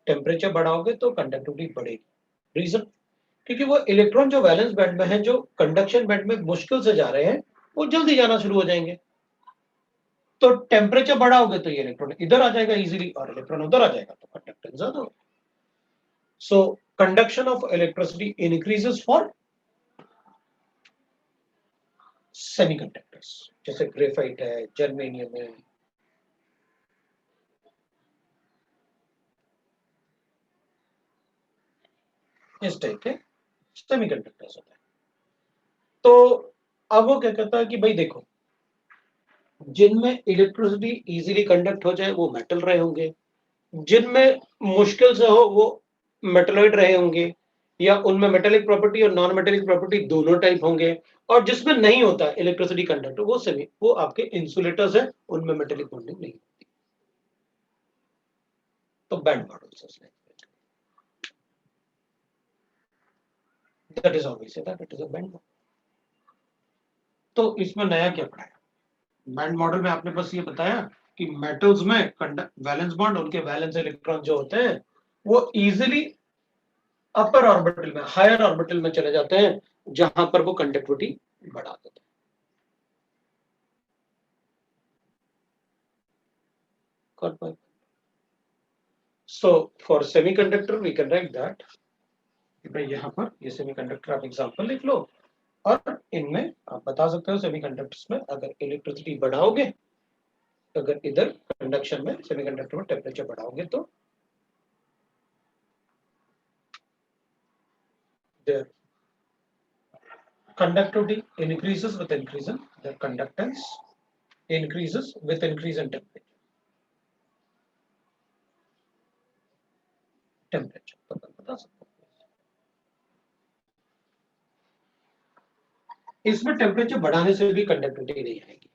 Speaker 1: टेम्परेचर बढ़ाओगे तो कंडक्टिविटी बढ़ेगी। रीजन, क्योंकि वो इलेक्ट्रॉन जो वैलेंस बैंड में है, जो कंडक्शन बैंड में मुश्किल से जा रहे हैं, वो जल्दी जाना शुरू हो जाएंगे। तो टेम्परेचर बढ़ाओगे तो ये इलेक्ट्रॉन इधर आ जाएगा इजीली, और इलेक्ट्रॉन उधर आ जाएगा तो कंडक्टेंस ज्यादा होगा। So conduction of electricity increases for semiconductors, जैसे ग्रेफाइट है, जर्मेनियम है। इस टाइप के सेमीकंडक्टर्स होते हैं। तो अब वो क्या कहता है कि भाई देखो, जिनमें इलेक्ट्रिसिटी इजीली कंडक्ट हो जाए वो मेटल रहे होंगे, जिनमें मुश्किल से हो वो मेटलॉइड रहे होंगे, या उनमें मेटेलिक प्रॉपर्टी और नॉन मेटेलिक प्रॉपर्टी दोनों टाइप होंगे। और जिसमें नहीं होता इलेक्ट्रिसिटी कंडक्टर वो आपके इंसुलेटर्स है, उनमें मेटेलिक बॉन्डिंग नहीं होती। तो band models, that is obvious that it is a band model. तो इसमें नया क्या पढ़ाया, बैंड मॉडल में आपने बस ये बताया कि मेटल्स में वैलेंस बॉन्ड, उनके वैलेंस इलेक्ट्रॉन जो होते हैं वो इजीली अपर ऑर्बिटल में, हायर ऑर्बिटल में चले जाते हैं, जहां पर वो कंडक्टिविटी बढ़ा देते हैं। So for semiconductor we can write that, भाई यहाँ पर ये सेमीकंडक्टर आप एग्जांपल लिख लो, और इनमें आप बता सकते हो सेमीकंडक्टर्स में अगर इलेक्ट्रिसिटी बढ़ाओगे, अगर इधर कंडक्शन में सेमीकंडक्टर में टेम्परेचर बढ़ाओगे तो their conductivity increases with increase in their conductance increases with increase in temperature. Temperature तो बता सकते हैं। इसमें टेम्परेचर बढ़ाने से भी कंडक्टिविटी नहीं आएगी।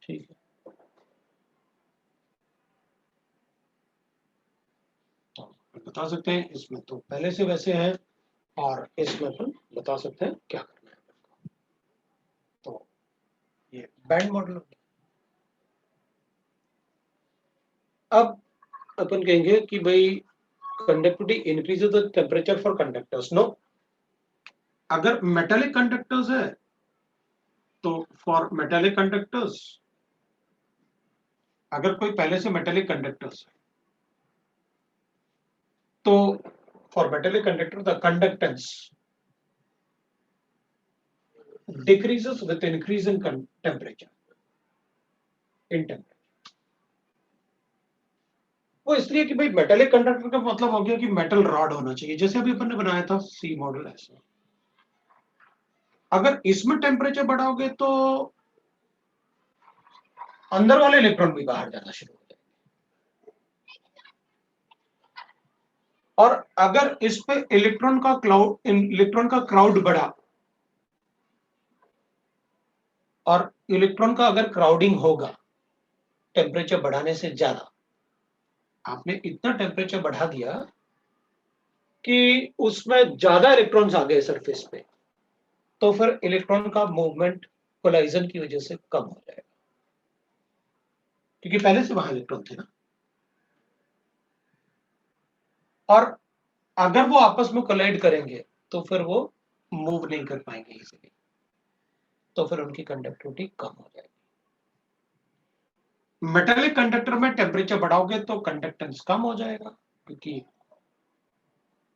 Speaker 1: ठीक है, तो बता सकते हैं इसमें तो पहले से वैसे है, और इसमें अपन बता सकते हैं क्या करना है। तो ये बैंड मॉडल। अब अपन कहेंगे कि भाई conductivity increases the temperature for conductors. No, अगर मेटालिक कंडक्टर्स है तो फॉर मेटालिक कंडक्टर्स, अगर कोई पहले से मेटालिक कंडक्टर्स है तो for metallic conductor the conductance decreases with increase in temperature, in temperature. वो इसलिए कि भाई मेटालिक कंडक्टर का मतलब हो गया कि मेटल रॉड होना चाहिए, जैसे अभी अपन ने बनाया था सी मॉडल ऐसा। अगर इसमें टेम्परेचर बढ़ाओगे तो अंदर वाले इलेक्ट्रॉन भी बाहर जाना शुरू हो जाएंगे, और अगर इस पे इलेक्ट्रॉन का क्राउड बढ़ा, और इलेक्ट्रॉन का अगर क्राउडिंग होगा टेम्परेचर बढ़ाने से ज्यादा, आपने इतना टेम्परेचर बढ़ा दिया कि उसमें ज्यादा इलेक्ट्रॉन्स आ गए सरफेस पे, तो फिर इलेक्ट्रॉन का मूवमेंट कोलाइजन की वजह से कम हो जाएगा, क्योंकि पहले से वहां इलेक्ट्रॉन थे ना। और अगर वो आपस में कोलाइड करेंगे तो फिर वो मूव नहीं कर पाएंगे इजीली, तो फिर उनकी कंडक्टिविटी कम हो जाएगी। मेटालिक कंडक्टर में टेम्परेचर बढ़ाओगे तो कंडक्टेंस कम हो जाएगा, क्योंकि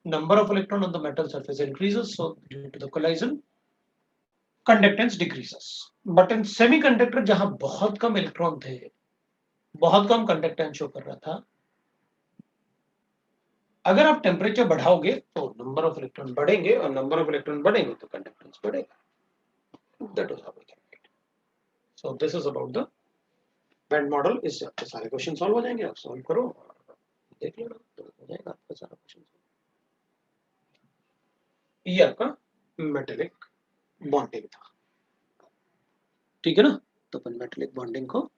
Speaker 1: number of electron on the metal surface increases, so due to the collision conductance decreases. But in semiconductor जहां बहुत कम इलेक्ट्रॉन थे, बहुत कम कंडक्टेंस शो कर रहा था, अगर आप टेम्परेचर बढ़ाओगे तो नंबर ऑफ इलेक्ट्रॉन बढ़ेंगे, और नंबर ऑफ इलेक्ट्रॉन बढ़ेंगे तो कंडक्टेंस बढ़ेगा। That is how we can write. So this is about the band model. इससे आपके सारे क्वेश्चन सॉल्व हो जाएंगे। आप सॉल्व करो, देख लेना, तो हो जाएगा आपका सारा क्वेश्चन। ये आपका मेटालिक बॉन्डिंग था, ठीक है ना। तो अपन मेटालिक बॉन्डिंग को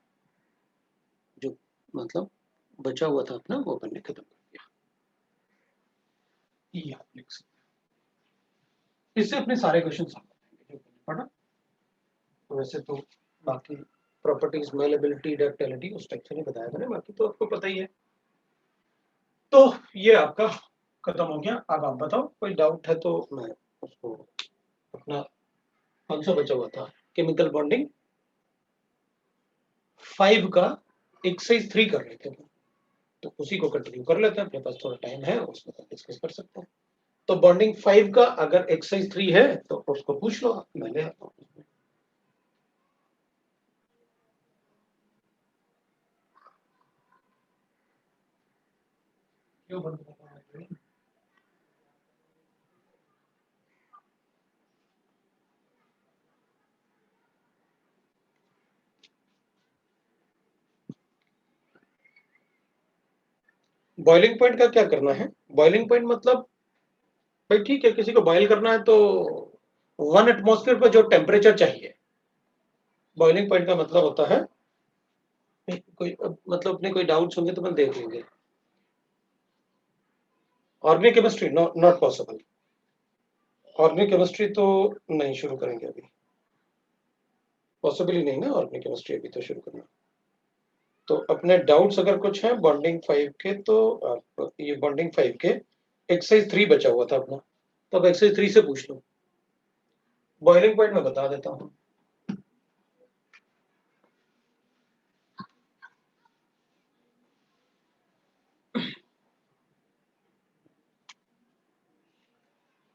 Speaker 1: जो मतलब बचा हुआ था अपना, वो अपन ने खत्म कर दिया। ये आप लिख सकते हैं। इससे अपने सारे क्वेश्चन सॉल्व हो जाएंगे जो आपने पढ़ा। तो वैसे तो बाकी प्रॉपर्टीज, मेलेबिलिटी, डक्टिलिटी उस टाइप से नहीं बताया था ना, बाकी तो आपको पता ही है। तो ये आपका खत्म हो गया। अब आप बताओ, कोई डाउट है तो मैं उसको अपना कौन सा बचा हुआ था, केमिकल बॉन्डिंग 5 का एक्सरसाइज 3 कर रहे थे, तो उसी को कंटिन्यू कर लेते हैं। अपने पास थोड़ा टाइम है, उसमें डिस्कस कर सकते हैं। तो बॉन्डिंग 5 का अगर एक्सरसाइज 3 है तो उसको पूछ लो आप, मैं ले आता हूं। क्यों बंद कर रहा है? बॉइलिंग पॉइंट का क्या करना है? बॉइलिंग पॉइंट मतलब भाई ठीक है, किसी को बॉयल करना है तो 1 एटमॉस्फेयर पर जो टेम्परेचर चाहिए, बॉइलिंग पॉइंट का मतलब होता है। कोई मतलब अपने कोई डाउट्स होंगे तो मैं देख लेंगे। Organic chemistry not possible. Organic chemistry तो नहीं शुरू करेंगे अभी, पॉसिबल ही नहीं ना ऑर्गेनिक केमिस्ट्री अभी तो शुरू करना। तो अपने डाउट्स अगर कुछ हैं बॉन्डिंग 5 के, तो ये बॉन्डिंग 5 के एक्सरसाइज 3 बचा हुआ था अपना, तो अब एक्सरसाइज 3 से पूछ लो। बॉइलिंग पॉइंट मैं बता देता हूँ।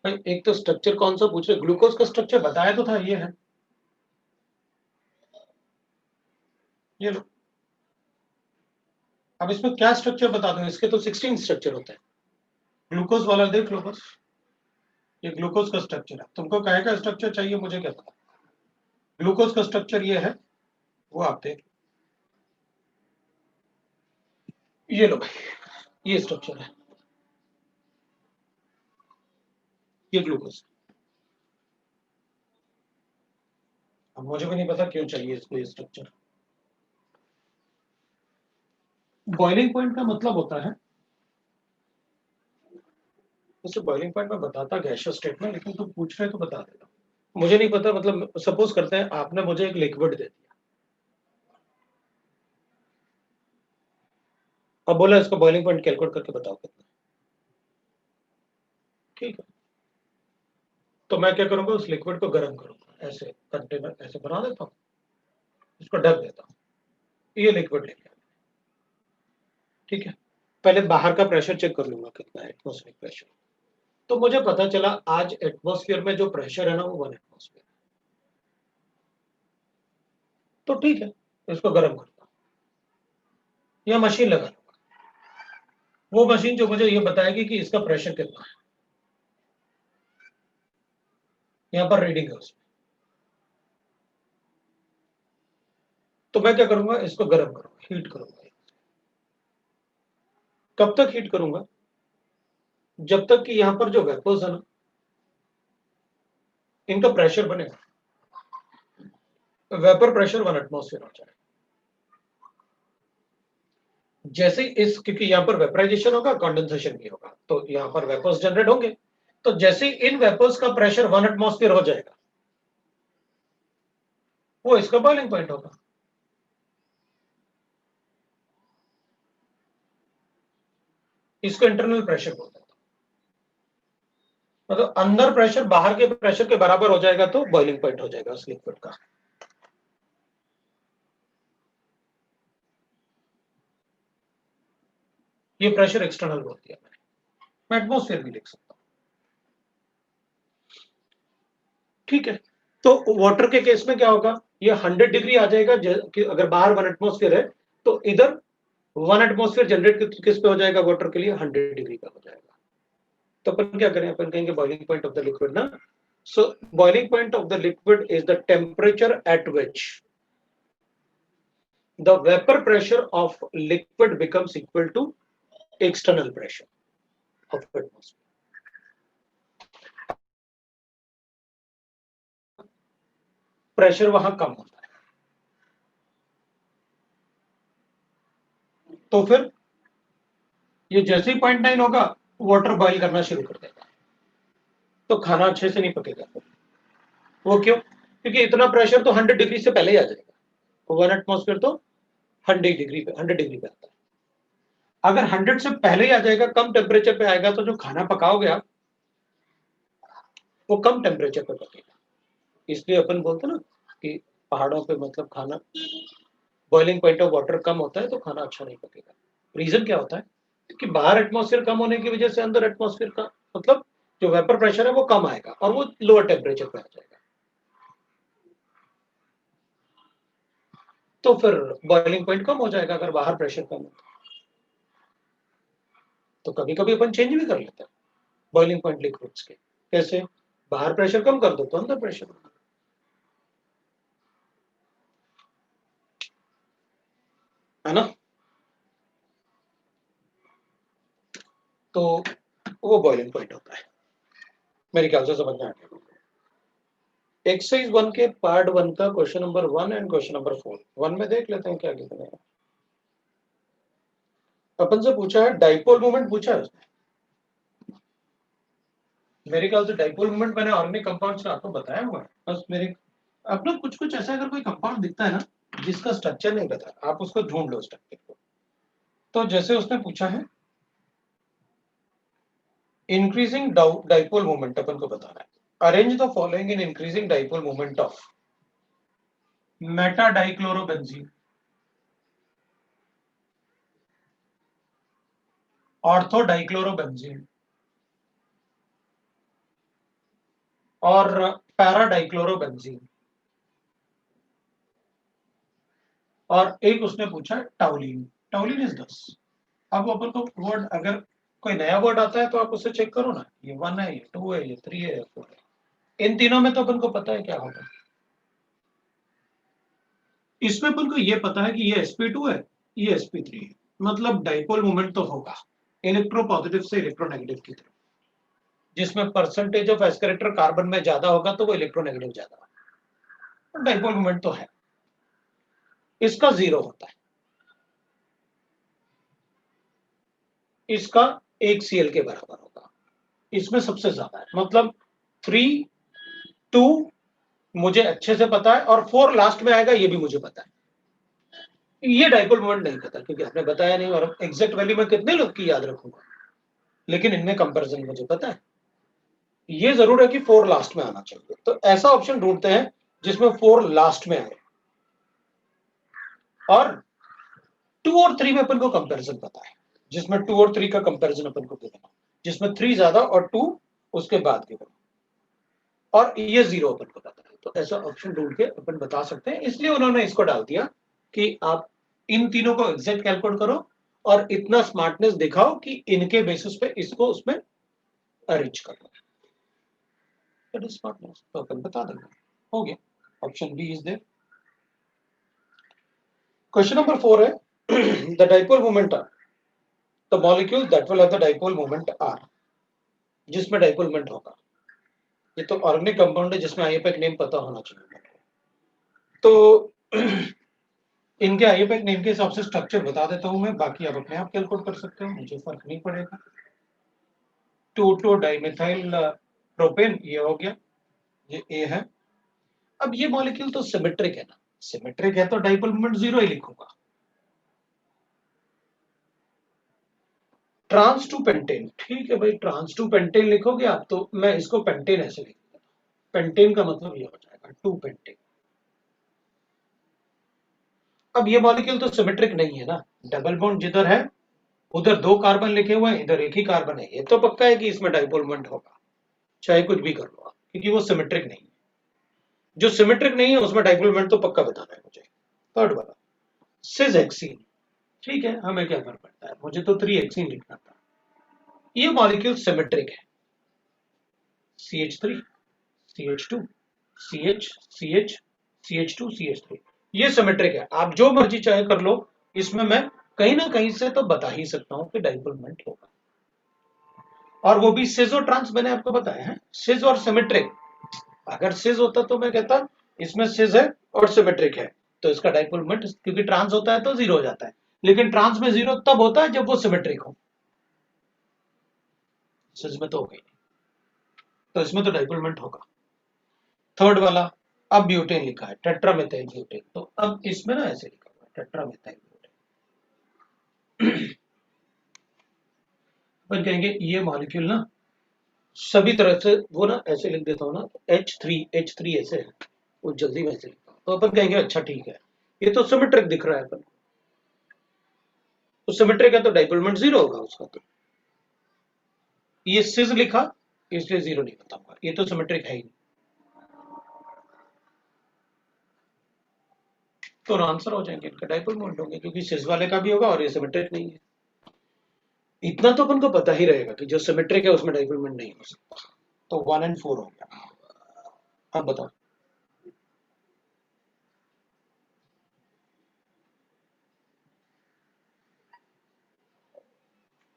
Speaker 1: भाई एक तो स्ट्रक्चर कौन सा पूछ रहे, ग्लूकोज का स्ट्रक्चर बताया तो था, ये है, ये लो। अब इसमें क्या स्ट्रक्चर बता दूं, इसके तो 16 स्ट्रक्चर होते हैं। ग्लूकोज वाला देख लो बस, ये ग्लूकोज का स्ट्रक्चर है। तुमको कहे का स्ट्रक्चर चाहिए, मुझे क्या पता। ग्लूकोज का स्ट्रक्चर ये है, वो आप देख, ये लो भाई, ये स्ट्रक्चर है, ये ग्लूकोज। अब मुझे भी नहीं पता क्यों चाहिए इसको ये स्ट्रक्चर। बॉइलिंग पॉइंट का मतलब होता है, उसे बॉइलिंग पॉइंट में बताता गैसियस स्टेट में, लेकिन तुम पूछ रहे तो बता देता। मुझे नहीं पता, मतलब सपोज करते हैं आपने मुझे एक लिक्विड दे दिया, अब बोला इसको बॉइलिंग पॉइंट कैलकुलेट करके बताओ कितना, ठीक है। तो मैं क्या करूंगा, उस लिक्विड को गर्म करूंगा, ऐसे कंटेनर ऐसे बना देता हूँ, इसको ढक देता हूँ, ये लिक्विड लेके, ठीक है। पहले बाहर का प्रेशर चेक कर लूंगा कितना है, एटमॉस्फेरिक प्रेशर। तो मुझे पता चला आज एटमॉस्फेयर में जो प्रेशर है ना वो 1 एटमॉस्फेयर, तो ठीक है, इसको गर्म करता हूँ या मशीन लगा लूंगा, वो मशीन जो मुझे ये बताएगी कि इसका प्रेशर कितना है, यहाँ पर रीडिंग है उसमें। तो मैं क्या करूंगा, इसको गर्म करूंगा, हीट करूंगा। कब तक हीट करूंगा, जब तक कि यहां पर जो वेपर्स है ना, इनका प्रेशर बनेगा, वेपर प्रेशर 1 एटमॉस्फेयर हो जाए। जैसे इस, क्योंकि यहां पर वेपराइजेशन होगा, कंडेंसेशन भी होगा, तो यहां पर वेपर्स जनरेट होंगे, तो जैसे इन वेपर्स का प्रेशर 1 एटमॉस्फेयर हो जाएगा, वो इसका बॉइलिंग पॉइंट होगा। इसको इंटरनल प्रेशर बोलते हैं। मतलब अंदर प्रेशर बाहर के प्रेशर के बराबर हो जाएगा तो बॉइलिंग पॉइंट हो जाएगा उस लिक्विड का। ये प्रेशर एक्सटर्नल बोल दिया मैं एटमॉस्फेयर भी लिख सकता हूं, ठीक है। तो वाटर के केस में क्या होगा, ये 100 डिग्री आ जाएगा, अगर बाहर 1 एटमॉस्फेयर है तो इधर 1 एटमॉस्फेयर जनरेट किस पे हो जाएगा, वाटर के लिए 100 डिग्री का हो जाएगा। तो अपन क्या करें, अपन कहेंगे boiling point of the liquid ना, so boiling point of the liquid is the temperature at which the vapor pressure of liquid becomes equal to external pressure of atmosphere. Pressure वहां कम होता है, तो फिर ये जैसे ही 0.9 होगा वाटर बॉईल करना शुरू कर देगा, तो खाना अच्छे से नहीं पकेगा। वो क्यों, क्योंकि इतना प्रेशर तो 100 डिग्री से पहले ही आ जाएगा, तो 1 एटमॉस्फेयर तो 100 डिग्री पे आता है। अगर 100 से पहले ही आ जाएगा, कम टेम्परेचर पे आएगा, तो जो खाना पकाओगे आप वो कम टेम्परेचर पे पकेगा। इसलिए अपन बोलते ना कि पहाड़ों पे मतलब खाना बॉइलिंग पॉइंट ऑफ वाटर कम होता है तो खाना अच्छा नहीं पकेगा। रीजन क्या होता है, क्योंकि बाहर एटमॉस्फेयर कम होने की वजह से अंदर एटमॉस्फेयर का मतलब जो वेपर प्रेशर है वो कम आएगा और वो लोअर टेम्परेचर पे आ जाएगा, तो फिर बॉइलिंग पॉइंट कम हो जाएगा अगर बाहर प्रेशर कम होता है। तो कभी कभी अपन चेंज भी कर लेते हैं बॉइलिंग पॉइंट लिक्विड्स के, कैसे, बाहर प्रेशर कम कर दो तो अंदर प्रेशर, है ना। तो वो बॉइलिंग पॉइंट होता है, मेरे ख्याल से समझ में आ गया। एक्सरसाइज 1 के पार्ट 1 का question number 1 and question number 4 1 में देख लेते हैं क्या कितने हैं। अपन से पूछा है डाइपोल मोमेंट पूछा है उसने, मेरे ख्याल से डाइपोल मोमेंट मैंने ऑर्गेनिक कंपाउंड्स का आपको बताया हुआ है। बस मेरे अपना कुछ कुछ ऐसा अगर कोई कंपाउंड दिखता है ना जिसका स्ट्रक्चर नहीं पता, आप उसको ढूंढ लो स्ट्रक्चर को। तो जैसे उसने पूछा है इंक्रीजिंग डाइपोल मोमेंट, अपन को बताना है arrange the following in increasing dipole moment of Meta dichlorobenzene, ortho dichlorobenzene और पैरा डाइक्लोरोबेंजीन, और एक उसने पूछा टाउलिन। टाउलिन इज 10। अब अपन को वर्ड अगर कोई नया वर्ड आता है तो आप उससे चेक करो ना, ये 1 है, ये 2 है, ये 3 है, ये 4 है। इन तीनों में तो अपन को पता है क्या होगा, इसमें अपन को ये पता है कि ये sp2 है, ये sp3 है, मतलब डाइपोल मोमेंट तो होगा इलेक्ट्रोपॉजिटिव से इलेक्ट्रोनेगेटिव की तरफ, जिसमें percentage of s character carbon में ज्यादा होगा तो वो इलेक्ट्रोनेगेटिव ज्यादा होगा, डाइपोल मोमेंट तो है। इसका 0 होता है, इसका 1 Cl के बराबर होगा, इसमें सबसे ज्यादा है, मतलब 3 2 मुझे अच्छे से पता है और 4 लास्ट में आएगा ये भी मुझे पता है। ये डाइपोल मोमेंट नहीं पता क्योंकि आपने बताया नहीं, और एग्जैक्ट वैल्यू में कितने लोग की याद रखूंगा, लेकिन इनमें कंपैरिजन मुझे पता है। ये जरूर है कि 4 लास्ट में आना चाहिए, तो ऐसा ऑप्शन ढूंढते हैं जिसमें 4 लास्ट में आए, और 2 और 3 में अपन को कंपैरिजन पता है, जिसमें 2 और 3 का कंपैरिजन अपन को देना, जिसमें 3 ज्यादा और 2 उसके बाद के, और ये 0 अपन को पता है। तो ऐसा ऑप्शन ढूंढ के अपन बता सकते हैं, इसलिए उन्होंने इसको डाल दिया कि आप इन तीनों को एग्जैक्ट कैलकुलेट करो और इतना स्मार्टनेस दिखाओ कि इनके बेसिस पे इसको उसमें अरेंज कर लो, दैट इज स्मार्टनेस। तो अपन बता देंगे, हो गया, option B is there. Question number 4 है the dipole moment are, the molecule that will have the dipole moment are, जिसमें डाइपोल मोमेंट होगा। ये तो ऑर्गेनिक कंपाउंड है जिसमें आईयूपैक नेम पता होना चाहिए, तो इनके आईयूपैक नेम के हिसाब से स्ट्रक्चर बता देता हूं मैं, बाकी आप अपने आप कैलकुलेट कर सकते हो, मुझे फर्क नहीं पड़ेगा। 2 डाइमेथाइल प्रोपेन ये हो गया, ये ए है। अब ये मॉलिक्यूल तो सिमेट्रिक है ना, सिमेट्रिक है तो डाइपोल मोमेंट 0 ही लिखूंगा। ट्रांस टू पेंटेन, ठीक है भाई, ट्रांस टू पेंटेन लिखोगे आप तो मैं इसको पेंटेन ऐसे लिख दूंगा, पेंटेन का मतलब ये हो जाएगा 2 पेंटेन। अब ये मॉलिक्यूल तो सिमेट्रिक नहीं है ना, डबल बॉन्ड जिधर है उधर 2 कार्बन लिखे हुए हैं, इधर 1 ही कार्बन है, ये तो पक्का है कि इसमें डाइपोल मोमेंट होगा, चाहे कुछ भी कर लो आप, क्योंकि वो सिमेट्रिक नहीं है। जो सिमेट्रिक नहीं है उसमें डाइपोल मोमेंट तो पक्का बताना है मुझे। थर्ड वाला सिस हेक्सीन, ठीक है, हमें क्या फर्क पड़ता है, मुझे तो 3 हेक्सीन लिखना था। ये मॉलिक्यूल सिमेट्रिक है, CH3 CH2 CH CH CH2 CH3, ये सिमेट्रिक है, आप जो मर्जी चाहे कर लो, इसमें मैं कहीं ना कहीं से तो बता ही सकता हूं कि डाइपोल मोमेंट होगा, और वो भी सिस और ट्रांस मैंने आपको बताया है, सिस और सिमेट्रिक। अगर सिस होता तो मैं कहता इसमें सिस है और सिमेट्रिक है तो इसका डाइपोल मोमेंट, क्योंकि ट्रांस होता है तो 0 हो जाता है, लेकिन ट्रांस में 0 तब होता है जब वो सिमेट्रिक हो, सिस में तो हो गई, तो इसमें तो डाइपोल मोमेंट होगा। थर्ड वाला, अब ब्यूटेन लिखा है टेट्रामेथाइल ब्यूटेन, तो अब इसमें ना ऐसे लिखा हुआ है टेट्रामेथाइल ब्यूटेन। अपन कहेंगे ये मॉलिक्यूल ना सभी तरह से, वो ना ऐसे लिख देता हूँ ना, H3 ऐसे है, वो जल्दी वैसे लिखता हूँ, तो अपन कहेंगे अच्छा ठीक है, ये तो सिमेट्रिक दिख रहा है अपन, तो सिमेट्रिक है तो डाइपोल मोमेंट 0 होगा उसका, तो ये सिस लिखा इसलिए 0 नहीं बताऊंगा, ये तो सिमेट्रिक है ही नहीं, तो आंसर हो जाएंगे इनका डाइपोल मोमेंट होंगे, क्योंकि सिस वाले का भी होगा और ये सिमेट्रिक नहीं है। इतना तो अपन को पता ही रहेगा कि जो सिमेट्रिक है उसमें डाइपोल मोमेंट नहीं हो सकता, तो 1 और 4 हो गया। अब बताओ,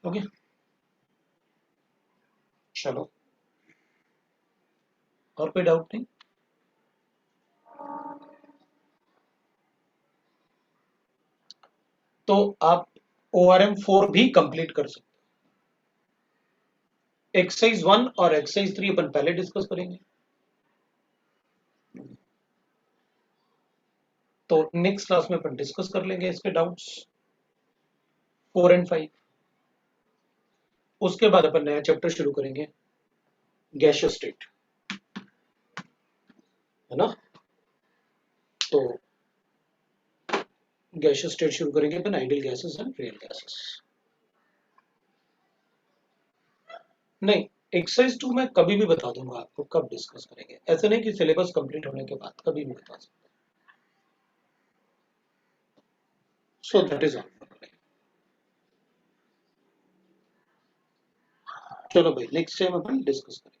Speaker 1: ओके चलो, और कोई डाउट नहीं? तो आप ORM 4 भी कंप्लीट कर सकते हो। एक्सरसाइज 1 और एक्सरसाइज 3 अपन पहले डिस्कस करेंगे, तो नेक्स्ट क्लास में अपन डिस्कस कर लेंगे इसके डाउट्स 4 और 5। उसके बाद अपन नया चैप्टर शुरू करेंगे, गैसियस स्टेट, है ना, तो गैसियस स्टेट शुरू करेंगे अपन, ideal gases and real gases. नहीं, एक्सरसाइज 2 में कभी भी बता दूंगा आपको कब डिस्कस करेंगे, ऐसे नहीं कि सिलेबस कंप्लीट होने के बाद, कभी भी बता सकते। So that is all. चलो भाई, नेक्स्ट टाइम अपन डिस्कस करेंगे।